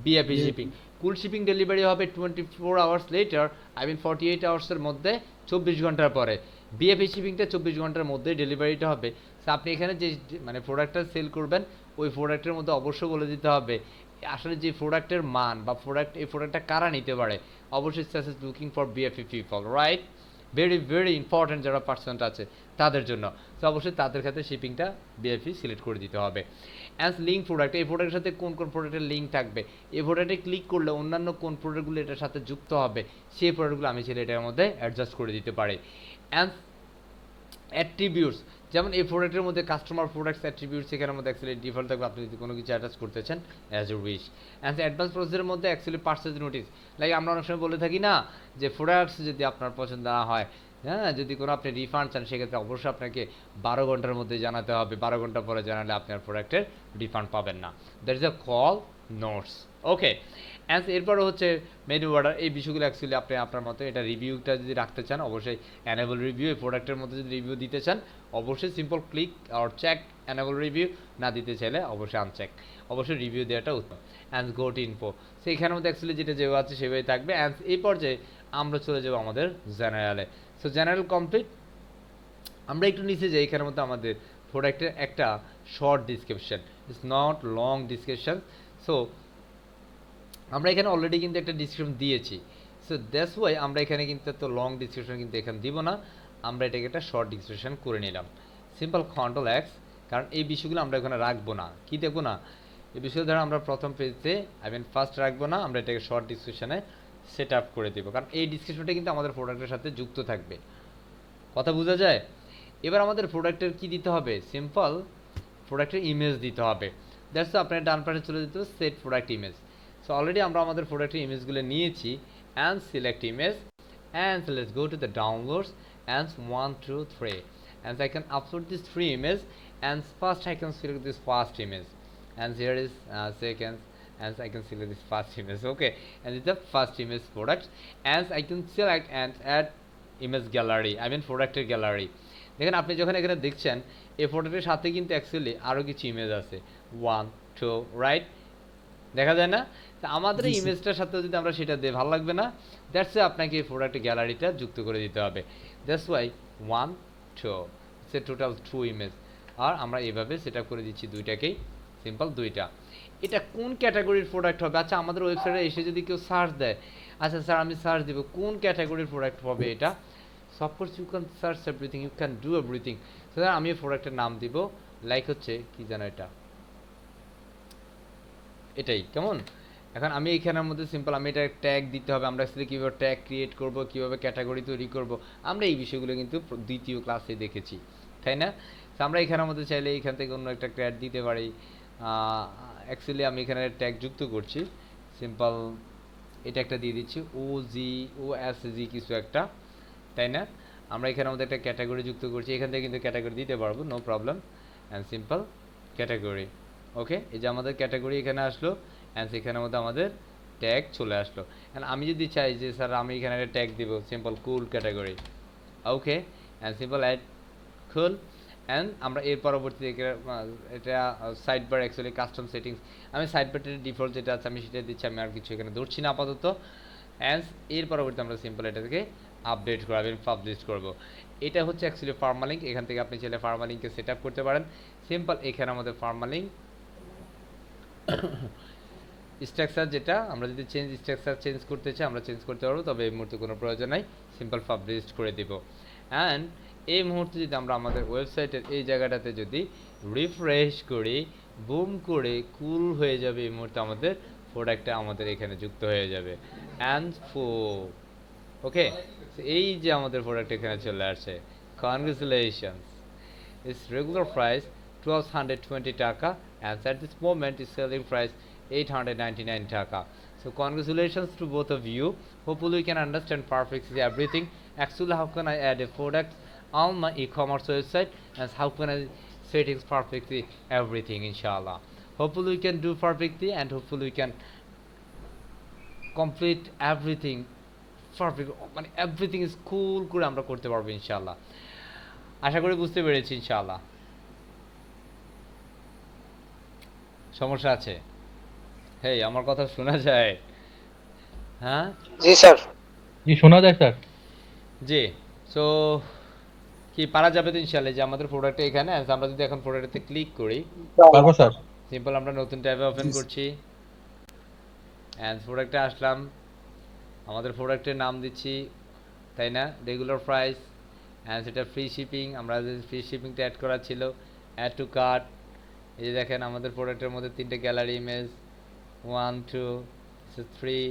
বিএপি শিপিং। কুল শিপিং ডেলিভারি হবে 24 আওয়ার্স লেটার, আই মিন 48 আওয়ার্সের মধ্যে, 24 ঘন্টার পরে। বিএফএ শিপিংটা 24 ঘন্টার মধ্যে ডেলিভারিটা হবে। সো আপনি এখানে যে মানে প্রোডাক্টটা সেল করবেন ওই প্রোডাক্টের মধ্যে অবশ্যই বলে দিতে হবে আসলে যে প্রোডাক্টের মান বা এই প্রোডাক্টটা কারা নিতে পারে। অবশ্যই suggest looking for BFA people, right? Very very important যারা পার্সেন্ট আছে তাদের জন্য। তো অবশ্যই তাদের ক্ষেত্রে শিপিংটা বিএফি সিলেক্ট করে দিতে হবে। অ্যাজ লিঙ্ক প্রোডাক্ট, এই প্রোডাক্টের সাথে কোন কোন প্রোডাক্টের লিঙ্ক থাকবে, এই প্রোডাক্টে ক্লিক করলে অন্যান্য কোন প্রোডাক্টগুলো এটার সাথে যুক্ত হবে সেই প্রোডাক্টগুলো আমি চাইলে এটার মধ্যে অ্যাডজাস্ট করে দিতে পারি। অ্যান্ড অ্যাট্রিবিউটস, যেমন এই প্রোডাক্টের মধ্যে কাস্টমার প্রোডাক্টস অ্যাট্রিবিউটস এখানের মধ্যে অ্যাকচুয়ালি ডিফল্ট থাকবে, আপনি যদি কোনো কিছু অ্যাটাচ করতে চান as a wish. And advance প্রসেসের মধ্যে অ্যাকচুয়ালি পার্সেস নোটিস, লাইক আমরা অনেক সময় বলে থাকি না যে প্রোডাক্টস যদি আপনার পছন্দ না হয়, হ্যাঁ, যদি কোনো আপনি রিফান্ড চান সেক্ষেত্রে অবশ্যই আপনাকে 12 ঘন্টার মধ্যে জানাতে হবে, 12 ঘন্টা পরে জানালে আপনার প্রোডাক্টের রিফান্ড পাবেন না। That is a call notes, okay. And এরপরে হচ্ছে মেনু অর্ডার, এই বিষয়গুলো অ্যাকচুয়ালি আপনি আপনার মতো এটা রিভিউটা যদি রাখতে চান অবশ্যই অ্যানেবল রিভিউ, এই প্রোডাক্টের মধ্যে যদি রিভিউ দিতে চান অবশ্যই সিম্পল ক্লিক আর চেক অ্যানেবল রিভিউ, না দিতে চাইলে অবশ্যই আনচেক, অবশ্যই রিভিউ দেওয়াটা উত্তম। And go to info, so এখানের মধ্যে অ্যাকচুয়ালি যেটা যেভাবে আছে সেভাবেই থাকবে। অ্যান্ড এই পর্যায়ে আমরা চলে যাবো আমাদের জেনারেলে। So general complete. আমরা একটু নিচে যাই, এখানের মধ্যে আমাদের প্রোডাক্টের একটা short description, it's not long description. So আমরা এখানে অলরেডি কিন্তু একটা ডিসক্রিপশন দিয়েছি, সো দ্যাটস ওয়াই আমরা এখানে কিন্তু এত লং ডিসক্রিপশন কিন্তু এখানে দিব না, আমরা এটাকে একটা শর্ট ডিসক্রিপশন করে নিলাম। সিম্পল কন্ট্রোল এক্স, কারণ এই বিষয়গুলো আমরা এখানে রাখবো না। কি দেখবো না এই বিষয়গুলো, ধরো আমরা প্রথম পেজে আই মিন ফার্স্ট রাখবো না, আমরা এটাকে শর্ট ডিসক্রিপশনে সেট আপ করে দেবো, কারণ এই ডিসক্রিপশনটা কিন্তু আমাদের প্রোডাক্টের সাথে যুক্ত থাকবে। কথা বোঝা যায়? এবার আমাদের প্রোডাক্টের কি দিতে হবে, সিম্পল প্রোডাক্টের ইমেজ দিতে হবে। দ্যাটস আপনার ডান পাশে চলে যেতে হবে set product image. So already আমরা আমাদের প্রোডাক্টের ইমেজগুলো নিয়েছি। And select image and let's go to the downloads and 1 2 3 and I can upload this 3 image and first I can select this first image and here is second and I can select this first image, okay, and it's the first image product and I can select and add image gallery, I mean product gallery. দেখেন আপনি যখন এখানে দেখছেন এই প্রোডাক্টের সাথে কিন্তু actually আরও কিছু ইমেজ আছে 1 2 রাইট, দেখা যায় না? তা আমাদের এই ইমেজটার সাথে যদি আমরা সেটা দিই ভালো লাগবে না, দ্যাটস ওয়াই আপনাকে এই প্রোডাক্ট গ্যালারিটা যুক্ত করে দিতে হবে। That's why 1 2 say total 2 image, আর আমরা এইভাবে সেট আপ করে দিচ্ছি দুইটাকেই, সিম্পল দুইটা। এটা কোন ক্যাটাগরির প্রোডাক্ট হবে? আচ্ছা আমাদের ওয়েবসাইটে এসে যদি কেউ সার্চ দেয়, আচ্ছা স্যার আমি সার্চ দেবো কোন ক্যাটাগরির প্রোডাক্ট হবে এটা, so of course you can search everything, you can do everything. So আমি প্রোডাক্টের নাম দিব লাইক হচ্ছে কি জানো এটাই কেমন। এখন আমি এখানের মধ্যে সিম্পল আমি এটা ট্যাগ দিতে হবে, আমরা আসলে কীভাবে ট্যাগ ক্রিয়েট করব, কীভাবে ক্যাটাগরি তৈরি করব, আমরা এই বিষয়গুলো কিন্তু দ্বিতীয় ক্লাসে দেখেছি, তাই না? তো আমরা এখানের মধ্যে চাইলে এখান থেকে অন্য একটা ট্যাগ দিতে পারি। অ্যাকচুয়ালি আমি এখানে ট্যাগ যুক্ত করছি, সিম্পল এটা একটা দিয়ে দিচ্ছি OSG কিছু একটা, তাই না? আমরা এখানের মধ্যে একটা ক্যাটাগরি যুক্ত করছি, এখান থেকে কিন্তু ক্যাটাগরি দিতে পারবো, no problem. And simple category, okay, এই যে আমাদের ক্যাটাগরি এখানে আসলো অ্যান্ড সেখানের মধ্যে আমাদের ট্যাগ চলে আসলো। অ্যান্ড আমি যদি চাই যে স্যার আমি এখানে একটা ট্যাগ দিব simple cool category, okay, and simple add cool. And আমরা এর পরবর্তীতে এটা side bar actually custom settings, আমি সাইড বারটির ডিফল্ট যেটা আছে আমি সেটা দিচ্ছি, আমি আর কিছু এখানে ধরছি না আপাতত। অ্যান্ড এর পরবর্তীতে আমরা সিম্পল এটাকে আপডেট করাবেন, পাবলিশ করব। এটা হচ্ছে অ্যাকচুয়ালি ফার্মালিঙ্ক, এখান থেকে আপনি চাইলে ফার্মালিঙ্ককে সেট আপ করতে পারেন। সিম্পল এখানে আমাদের ফার্মালিঙ্ক স্ট্রাকচার, যেটা আমরা যদি স্ট্রাকচার চেঞ্জ করতে চাই আমরা চেঞ্জ করতে পারবো, তবে এই মুহূর্তে কোনো প্রয়োজন নাই, সিম্পল পাবলিশ করে দিব। অ্যান্ড এই মুহূর্তে যদি আমরা আমাদের ওয়েবসাইটের এই জায়গাটাতে যদি রিফ্রেশ করি, বুম করে কুল হয়ে যাবে, এই মুহূর্তে আমাদের প্রোডাক্টটা আমাদের এখানে যুক্ত হয়ে যাবে। অ্যান্ড ওকে, এই যে আমাদের প্রোডাক্ট এখানে চলে আসছে, কনগ্রাচুলেশনস, ইটস রেগুলার প্রাইস 1220 টাকা and at this moment is selling price 899 taka. So congratulations to both of you, hopefully you can understand perfectly everything. Actually how can I add a product on my e-commerce website and how can I settings perfectly everything, inshallah. Hopefully we can do perfectly and hopefully we can complete everything perfect, মানে everything is cool করে আমরা করতে পারবো ইনশাআল্লাহ। আশা করি বুঝতে পেরেছি ইনশাআল্লাহ। সমস্যা আছে? হেই আমার কথা শোনা যায়? হ্যাঁ জি স্যার। জি শোনা যায় স্যার। জি। সো কি পারা যাবে তো ইনশাআল্লাহ যে আমাদের প্রোডাক্টটা এখানে আছে। আমরা যদি এখন প্রোডাক্টে ক্লিক করি, পারবো স্যার। সিম্পল আমরা নতুন ট্যাবে ওপেন জি, করছি অ্যান্ড প্রোডাক্টে আসলাম, আমাদের প্রোডাক্টের নাম দিচ্ছি, তাই না, রেগুলার প্রাইস অ্যান্ড সেটা ফ্রি শিপিং, আমরা যে ফ্রি শিপিংটা অ্যাড করা ছিল, অ্যাড টু কার্ট। এই যে দেখেন আমাদের প্রোডাক্টের মধ্যে 3টে গ্যালারি ইমেজ, 1 2 3।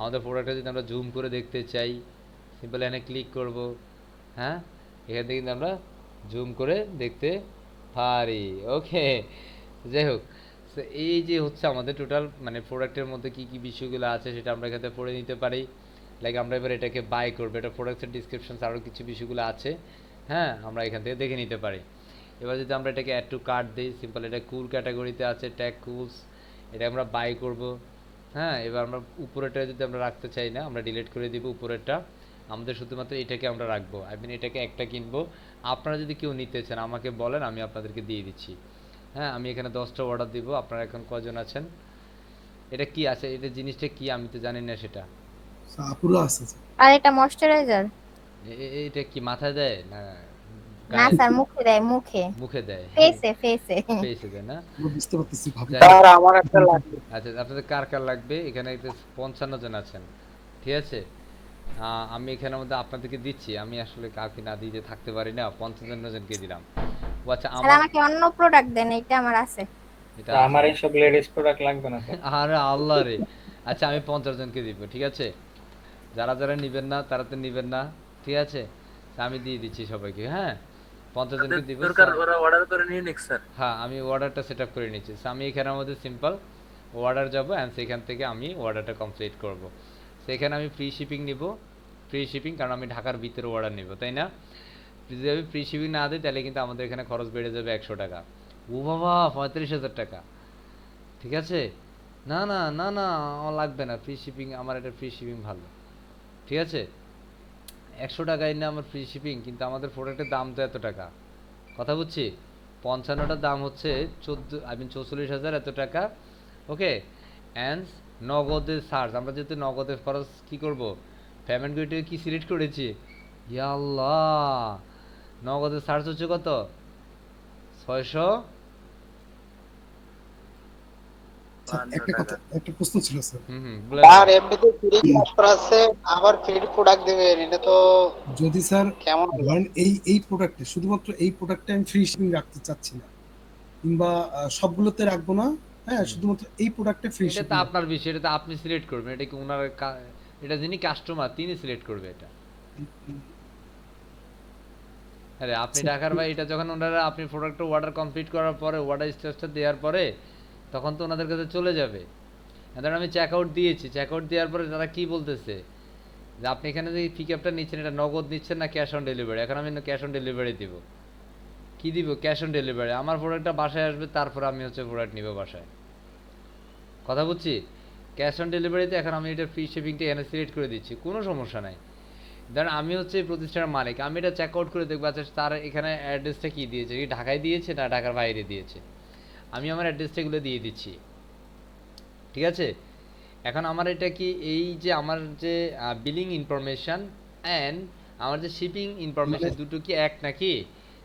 আমাদের প্রোডাক্টটা যদি আমরা জুম করে দেখতে চাই, সিম্পল এখানে ক্লিক করব। হ্যাঁ, এখান থেকে কিন্তু আমরা জুম করে দেখতে পারি। ওকে, যাই হোক, তো এই যে হচ্ছে আমাদের টোটাল মানে প্রোডাক্টের মধ্যে কি কি বিষয়গুলো আছে সেটা আমরা এখান থেকে পড়ে নিতে পারি। লাইক আমরা এবার এটাকে বাই করবো, এটা প্রোডাক্টের ডিসক্রিপশন আরও কিছু বিষয়গুলো আছে, হ্যাঁ, আমরা এখান থেকে দেখে নিতে পারি। এবার যদি আমরা এটাকে অ্যাড টু কার্ট দিই, সিম্পল এটা কুল ক্যাটাগরিতে আছে, ট্যাগ কুলস, এটা আমরা বাই করব। হ্যাঁ, এবার আমরা উপরেরটা যদি আমরা রাখতে চাই না, আমরা ডিলিট করে দিব উপরেরটা, আমাদের শুধুমাত্র এটাকে আমরা রাখবো। আই মিন এটাকে একটা কিনবো। আপনারা যদি কেউ নিতে চান আমাকে বলেন, আমি আপনাদেরকে দিয়ে দিচ্ছি। হ্যাঁ, আমি এখানে 10টা অর্ডার দিব। আপনারা এখন কজন আছেন? এটা কি আছে, এটা জিনিসটা কি আমি তো জানি না সেটা। আপুরা আছে স্যার। আর এটা ময়শ্চারাইজার এটা কি মাথায় দেয় না না গায়ে? স্যার, মুখে দেয়, মুখে মুখে দেয়, ফেসে ফেসে ফেসে দেয় না? আমরা বুঝতে পারতেছি ভাবি। যাই স্যার আমার একটা লাগবে। আচ্ছা, আপনাদের কার কার লাগবে? এখানে 55 জন আছেন, ঠিক আছে। আমি এখানের মধ্যে আপনাদেরকে দিচ্ছি, আমি আসলে কাউকে না দিতে থাকতে পারি না, 55 জনকে দিলাম। ও আচ্ছা, স্যার আমার আমাকে অন্য প্রোডাক্ট দেন, এটা আমার আছে। এটা আমার এইসব লেডিস প্রোডাক্ট লাগবে না স্যার। আরে আল্লাহ রে। আচ্ছা, আমি 50 জনকে দিব, ঠিক আছে। যারা যারা নিবেন না তারা তো নিবেন না, ঠিক আছে। তা আমি দিয়ে দিচ্ছি সবাইকে, হ্যাঁ, 50 জনকে দিব। ওরা অর্ডার করে নিয়ে নিক স্যার। হ্যাঁ, আমি অর্ডারটা সেট আপ করে নিচ্ছি। So, আমি এখানের মধ্যে সিম্পল অর্ডার যাব অ্যান্ড সেখান থেকে আমি অর্ডারটা কমপ্লিট করব। সেখানে আমি ফ্রি শিপিং নিব, ফ্রি শিপিং, কারণ আমি ঢাকার ভিতরে অর্ডার নিব, তাই না। যদি আমি ফ্রি শিপিং না দিই তাহলে কিন্তু আমাদের এখানে খরচ বেড়ে যাবে 100 টাকা। ও বাবা, 35,000 টাকা, ঠিক আছে। না না না না, আমার লাগবে না ফ্রি শিপিং, আমার এটা ফ্রি শিপিং ভালো, ঠিক আছে। 100 টাকায় না আমার ফ্রি শিপিং, কিন্তু আমাদের প্রোডাক্টের দাম তো এত টাকা, কথা বুঝছি। 55টার দাম হচ্ছে 44,000 এত টাকা। ওকে, অ্যান্ড নগদের চার্জ, আমরা যেহেতু নগদের খরচ কি করব, পেমেন্ট গেটওয়ে কি সিলেক্ট করেছি, ইয়া আল্লাহ, নগদের চার্জ হচ্ছে কত, 600। স্যার, একটা কথা, একটা প্রশ্ন ছিল স্যার। বলে আর এমনিতে ফ্রি ট্রান্সফার আছে, আবার ফ্রি প্রোডাক্ট দিবেন, এটা তো যদি স্যার কেমন হলো? ধরেন এই প্রোডাক্টে, শুধুমাত্র এই প্রোডাক্টে আমি ফ্রি শিপিং রাখতে চাচ্ছি না, কিংবা সবগুলোতে রাখবো না, হ্যাঁ, শুধুমাত্র এই প্রোডাক্টে ফ্রি এটা তো শিপিং। আপনার বিষয়, এটা তো আপনি সিলেক্ট করবেন, এটা কি ওনার এটা যিনি কাস্টমার তিনি সিলেক্ট করবে এটা। আরে আপনি ঢাকার ভাই, এটা যখন ওনারা আপনি প্রোডাক্টটা অর্ডার কমপ্লিট করার পরে, অর্ডার স্টেটাসটা দেওয়ার পরে, তখন তো ওনাদের কাছে চলে যাবে। ধরেন আমি চেক আউট দিয়েছি, চেক আউট দেওয়ার পরে তারা কি বলতেছে যে আপনি এখানে যে পিক আপটা নিচ্ছেন এটা নগদ নিচ্ছেন না ক্যাশ অন ডেলিভারি। এখন আমি ক্যাশ অন ডেলিভারি দিব, কি দিব, ক্যাশ অন ডেলিভারি। আমার প্রোডাক্টটা বাসায় আসবে, তারপর আমি হচ্ছে প্রোডাক্ট নিব বাসায়, কথা বুঝছি। ক্যাশ অন ডেলিভারিতে এখন আমি এটা ফ্রি শিপিংটা এখানে সিলেক্ট করে দিচ্ছি, কোনো সমস্যা নাই। ধরেন আমি হচ্ছে এই প্রতিষ্ঠানের মালিক, আমি এটা চেক আউট করে দেখবো আচ্ছা তার এখানে অ্যাড্রেসটা কি দিয়েছে, কি ঢাকায় দিয়েছে না ঢাকার বাইরে দিয়েছে, আমি আমার অ্যাড্রেসটা এগুলো দিয়ে দিচ্ছি, ঠিক আছে। এখন আমার এটা কি, এই যে আমার যে বিলিং ইনফরমেশন অ্যান্ড আমার যে শিপিং ইনফরমেশন দুটো কি এক নাকি?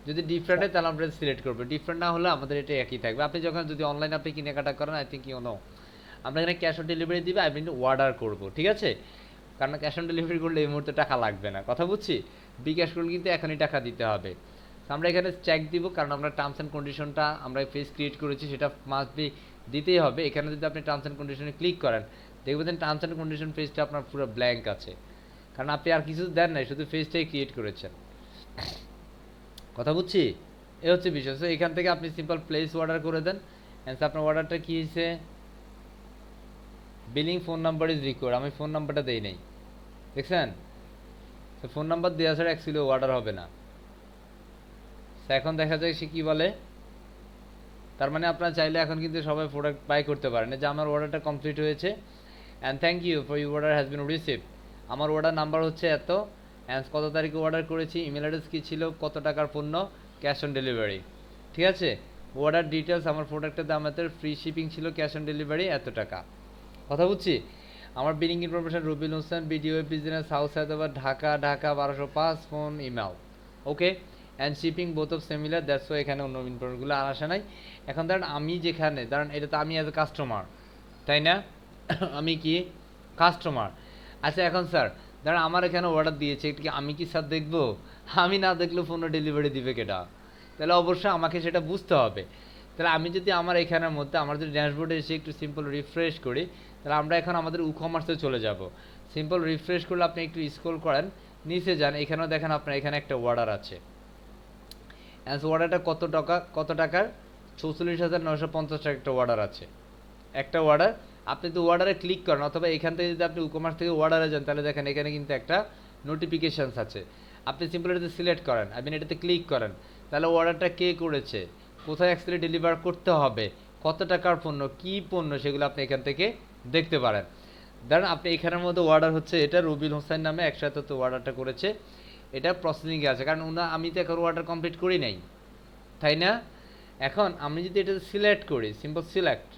যদি ডিফারেন্ট হয় তাহলে আমরা সিলেক্ট করবো, ডিফারেন্ট না হলে আমাদের এটা একই থাকবে। আপনি যখন যদি অনলাইনে আপনি কেনাকাটা করেন, আই থিঙ্ক ইউ নো, আমরা এখানে ক্যাশ অন ডেলিভারি দিবে, আমি অর্ডার করবো, ঠিক আছে। কারণ ক্যাশ অন ডেলিভারি করলে এই মুহূর্তে টাকা লাগবে না, কথা বুঝছি। বিকাশ করলে কিন্তু এখনই টাকা দিতে হবে। আমরা এখানে চেক দিব, কারণ আমরা টার্মস অ্যান্ড কন্ডিশনটা আমরা পেজ ক্রিয়েট করেছি, সেটা মাস্ট বি দিতেই হবে। এখানে যদি আপনি টার্মস অ্যান্ড কন্ডিশনে ক্লিক করেন, দেখবেন টার্মস অ্যান্ড কন্ডিশন পেজটা আপনার পুরো ব্ল্যাঙ্ক আছে, কারণ আপনি আর কিছু দেন নাই, শুধু পেজটাই ক্রিয়েট করেছেন, কথা বুঝছি। এ হচ্ছে বিষয়। সো এখান থেকে আপনি সিম্পল প্লেস অর্ডার করে দেন, অ্যান্ড আপনার অর্ডারটা কী হয়েছে, billing phone number is required, আমি ফোন নাম্বারটা দেই নাই, দেখছেন। তো ফোন নাম্বার দেওয়া ছাড়া অ্যাকচুয়ালি অর্ডার হবে না। এখন দেখা যায় সে কী বলে, তার মানে আপনারা চাইলে এখন কিন্তু সবাই প্রোডাক্ট বাই করতে পারেন, যে আমার অর্ডারটা কমপ্লিট হয়েছে and thank you for your order has been receive. আমার অর্ডার নাম্বার হচ্ছে এত, অ্যান্ড কত তারিখে অর্ডার করেছি, ইমেল অ্যাড্রেস কী ছিল, কত টাকার পণ্য, ক্যাশ অন ডেলিভারি, ঠিক আছে। অর্ডার ডিটেলস, আমার প্রোডাক্টের দাম এত, ফ্রি শিপিং ছিল, ক্যাশ অন ডেলিভারি এত টাকা, কথা বুঝছি। আমার billing information Rubil Hossain, video business, house Hyderabad, Dhaka 1205, phone email. Okay, and shipping both of similar, that's why এখানে অন্য ইনফরমেশনগুলো আর আসে নাই। এখন ধরেন আমি যেখানে, ধরেন এটা তো আমি অ্যাজ এ কাস্টমার, তাই না? আমি কি কাস্টমার? আচ্ছা এখন স্যার ধরেন আমার এখানে অর্ডার দিয়েছে, এটা কি আমি কি স্যার দেখবো? আমি না দেখলে ফোনে ডেলিভারি দিবে কেটা? তাহলে অবশ্যই আমাকে সেটা বুঝতে হবে। তাহলে আমি যদি আমার এখানের মধ্যে আমার যদি ড্যাশবোর্ডে এসে একটু সিম্পল রিফ্রেশ করি, তাহলে আমরা এখন আমাদের কমার্সে চলে যাব। সিম্পল রিফ্রেশ করলে আপনি একটু স্ক্রল করেন, নিচে যান, এখানেও দেখেন আপনার এখানে একটা অর্ডার আছে। অর্ডারটা কত টাকার? 44,950 টাকা একটা অর্ডার আছে। একটা অর্ডার, আপনি তো অর্ডারে ক্লিক করেন, অথবা এখান থেকে যদি আপনি কমার্স থেকে অর্ডারে যান, তাহলে দেখেন এখানে কিন্তু একটা নোটিফিকেশানস আছে। আপনি সিম্পল এটাতে সিলেক্ট করেন, আপনি এটাতে ক্লিক করেন, তাহলে অর্ডারটা কে করেছে, কোথায় অ্যাকচুয়ালি ডেলিভার করতে হবে, কত টাকার পণ্য, কি পণ্য, সেগুলো আপনি এখান থেকে দেখতে পারেন। ধরেন আপনি এখানের মধ্যে অর্ডার হচ্ছে এটা রুবিল হোসেন নামে একসাথে তো অর্ডারটা করেছে, এটা প্রসেসিংয়ে আছে, কারণ আমি তো এখন অর্ডার কমপ্লিট করি নাই, তাই না? এখন আমি যদি এটা সিলেক্ট করি, সিম্পল সিলেক্ট,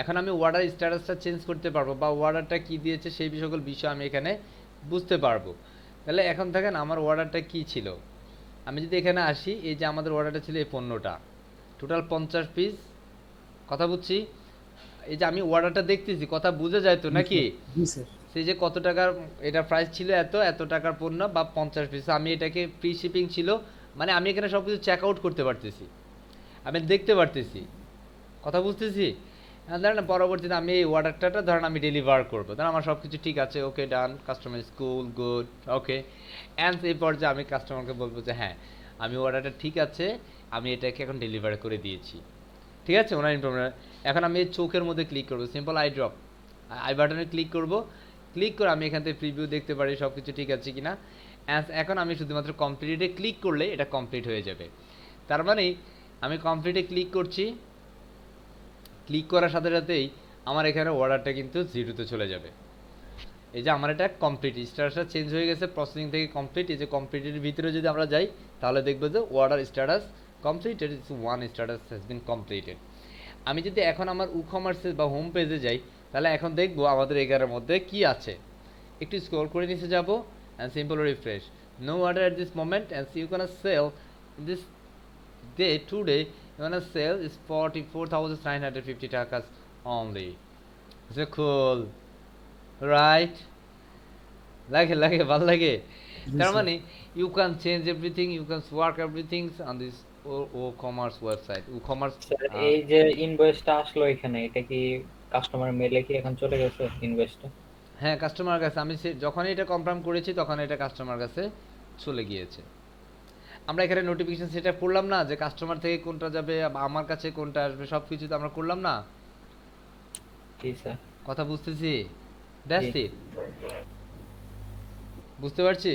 এখন আমি অর্ডার স্ট্যাটাসটা চেঞ্জ করতে পারবো, বা অর্ডারটা কি দিয়েছে সেই সকল বিষয় আমি এখানে বুঝতে পারবো। তাহলে এখন দেখেন আমার অর্ডারটা কি ছিল, আমি যদি এখানে আসি, এই যে আমাদের অর্ডারটা ছিল এই পণ্যটা, টোটাল 50 পিস, কথা বুঝছি? এই যে আমি অর্ডারটা দেখতেছি, কথা বুঝে যায় তো নাকি? জি স্যার। সেই যে কত টাকার এটা প্রাইস ছিল, এত টাকার পণ্য বা 50 পিস, আমি এটাকে ফ্রি শিপিং ছিল, মানে আমি এখানে সব কিছু চেক আউট করতে পারতেছি, আমি দেখতে পারতেছি, কথা বুঝতেছি? ধরেন পরবর্তীতে আমি এই অর্ডারটা ধরেন আমি ডেলিভার করবো, ধরেন আমার সব কিছু ঠিক আছে, okay done, customer school good, okay. And এই পর্যায়ে আমি কাস্টমারকে বলবো যে হ্যাঁ আমি অর্ডারটা ঠিক আছে, আমি এটাকে এখন ডেলিভার করে দিয়েছি, ঠিক আছে ওনার ইনফরমেশন। এখন আমি এই চোখের মধ্যে ক্লিক করবো, সিম্পল আই ড্রপ, আই বাটনে ক্লিক করব, ক্লিক করে আমি এখান থেকে প্রিভিউ দেখতে পারি সব কিছু ঠিক আছে কিনা। এখন আমি শুধুমাত্র কমপ্লিটে ক্লিক করলে এটা কমপ্লিট হয়ে যাবে। তার মানে আমি কমপ্লিটে ক্লিক করছি, ক্লিক করার সাথে সাথেই আমার এখানে অর্ডারটা কিন্তু জিরোতে চলে যাবে। এই যে আমার এটা কমপ্লিট, স্ট্যাটাসটা চেঞ্জ হয়ে গেছে প্রসেসিং থেকে কমপ্লিট। এই যে কমপ্লিটের ভিতরে যদি আমরা যাই, তাহলে দেখবো যে order status completed, it's one status has been completed. আমি যদি এখন আমার কমার্সে বা হোম পেজে যাই, তাহলে এখন দেখবো আমাদের এগারের মধ্যে কি আছে। একটু স্ক্রল করে নিচে যাব, and simple refresh, no order at this moment, and you can sell this day today, you wanna sell is 44,950 takas only. So cool, right? লাগে ভালো লাগে। তার মানে you can change everything, you can work everything on this commerce website, commerce। এই যে ইনভয়েসটা আসলো এখানে, এটা কি কাস্টমার মেলে কি এখন চলে গেছে ইনভয়েসটা? হ্যাঁ কাস্টমার কাছে, আমি যখন এটা কনফার্ম করেছি তখন এটা কাস্টমার কাছে চলে গিয়েছে। আমরা এখানে নোটিফিকেশন সেটা করলাম না যে কাস্টমার থেকে কোনটা যাবে, আমার কাছে কোনটা আসবে, সব কিছু তো আমরা করলাম না? জি স্যার। কথা বুঝতেছি? দ্যাটস ইট, বুঝতে পারছি?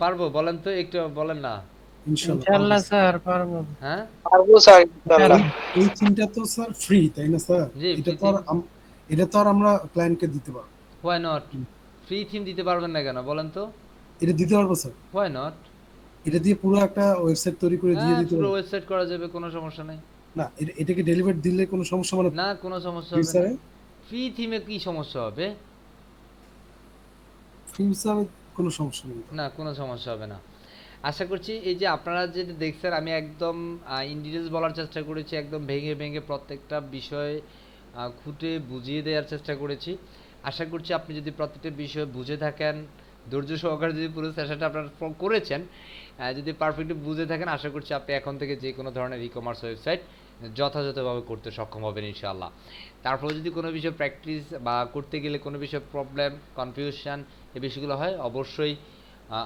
পারবো বলেন তো, একটু বলেন না। ইনশাআল্লাহ স্যার পারবো। হ্যাঁ পারবো স্যার ইনশাআল্লাহ। এই থিমটা তো স্যার ফ্রি, তাই না স্যার? জি, এটা তো আর আমরা ক্লায়েন্টকে দিতে পারবো। Why not? ফ্রি থিম দিতে পারবেন না কেন বলেন তো? এটা দিতে পারবো স্যার। Why not? এটা দিয়ে পুরো একটা ওয়েবসাইট তৈরি করে দিয়ে দিতে পুরো পারবো। ওয়েবসাইট করা যাবে, কোনো সমস্যা নেই। না এটাকে ডেলিভার দিলে কোনো সমস্যা মানে না কোনো সমস্যা ফ্রি হবে স্যার? না। ফ্রি থিমে কি সমস্যা হবে? ফ্রি স্যার কোনো সমস্যা নেই। না কোনো সমস্যা হবে না। আশা করছি এই যে আপনারা যেটা দেখছেন, আমি একদম ইন ডিটেলস বলার চেষ্টা করেছি, একদম ভেঙে প্রত্যেকটা বিষয় খুঁটে বুঝিয়ে দেওয়ার চেষ্টা করেছি। আশা করছি আপনি যদি প্রত্যেকটা বিষয় বুঝে থাকেন, ধৈর্য সহকারে যদি পুরো সেশনটা আপনারা করেছেন, যদি পারফেক্টলি বুঝে থাকেন, আশা করছি আপনি এখন থেকে যে কোনো ধরনের ই কমার্স ওয়েবসাইট যথাযথভাবে করতে সক্ষম হবেন ইনশাআল্লাহ। তারপরে যদি কোনো বিষয় প্র্যাকটিস বা করতে গেলে কোনো বিষয় প্রবলেম, কনফিউশন এই বিষয়গুলো হয়, অবশ্যই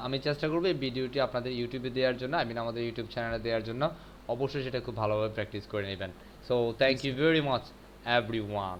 আমি চেষ্টা করবো এই ভিডিওটি আপনাদের ইউটিউবে দেওয়ার জন্য, আমাদের ইউটিউব চ্যানেলে দেওয়ার জন্য। অবশ্যই সেটা খুব ভালোভাবে প্র্যাকটিস করে নেবেন। So thank you very much everyone.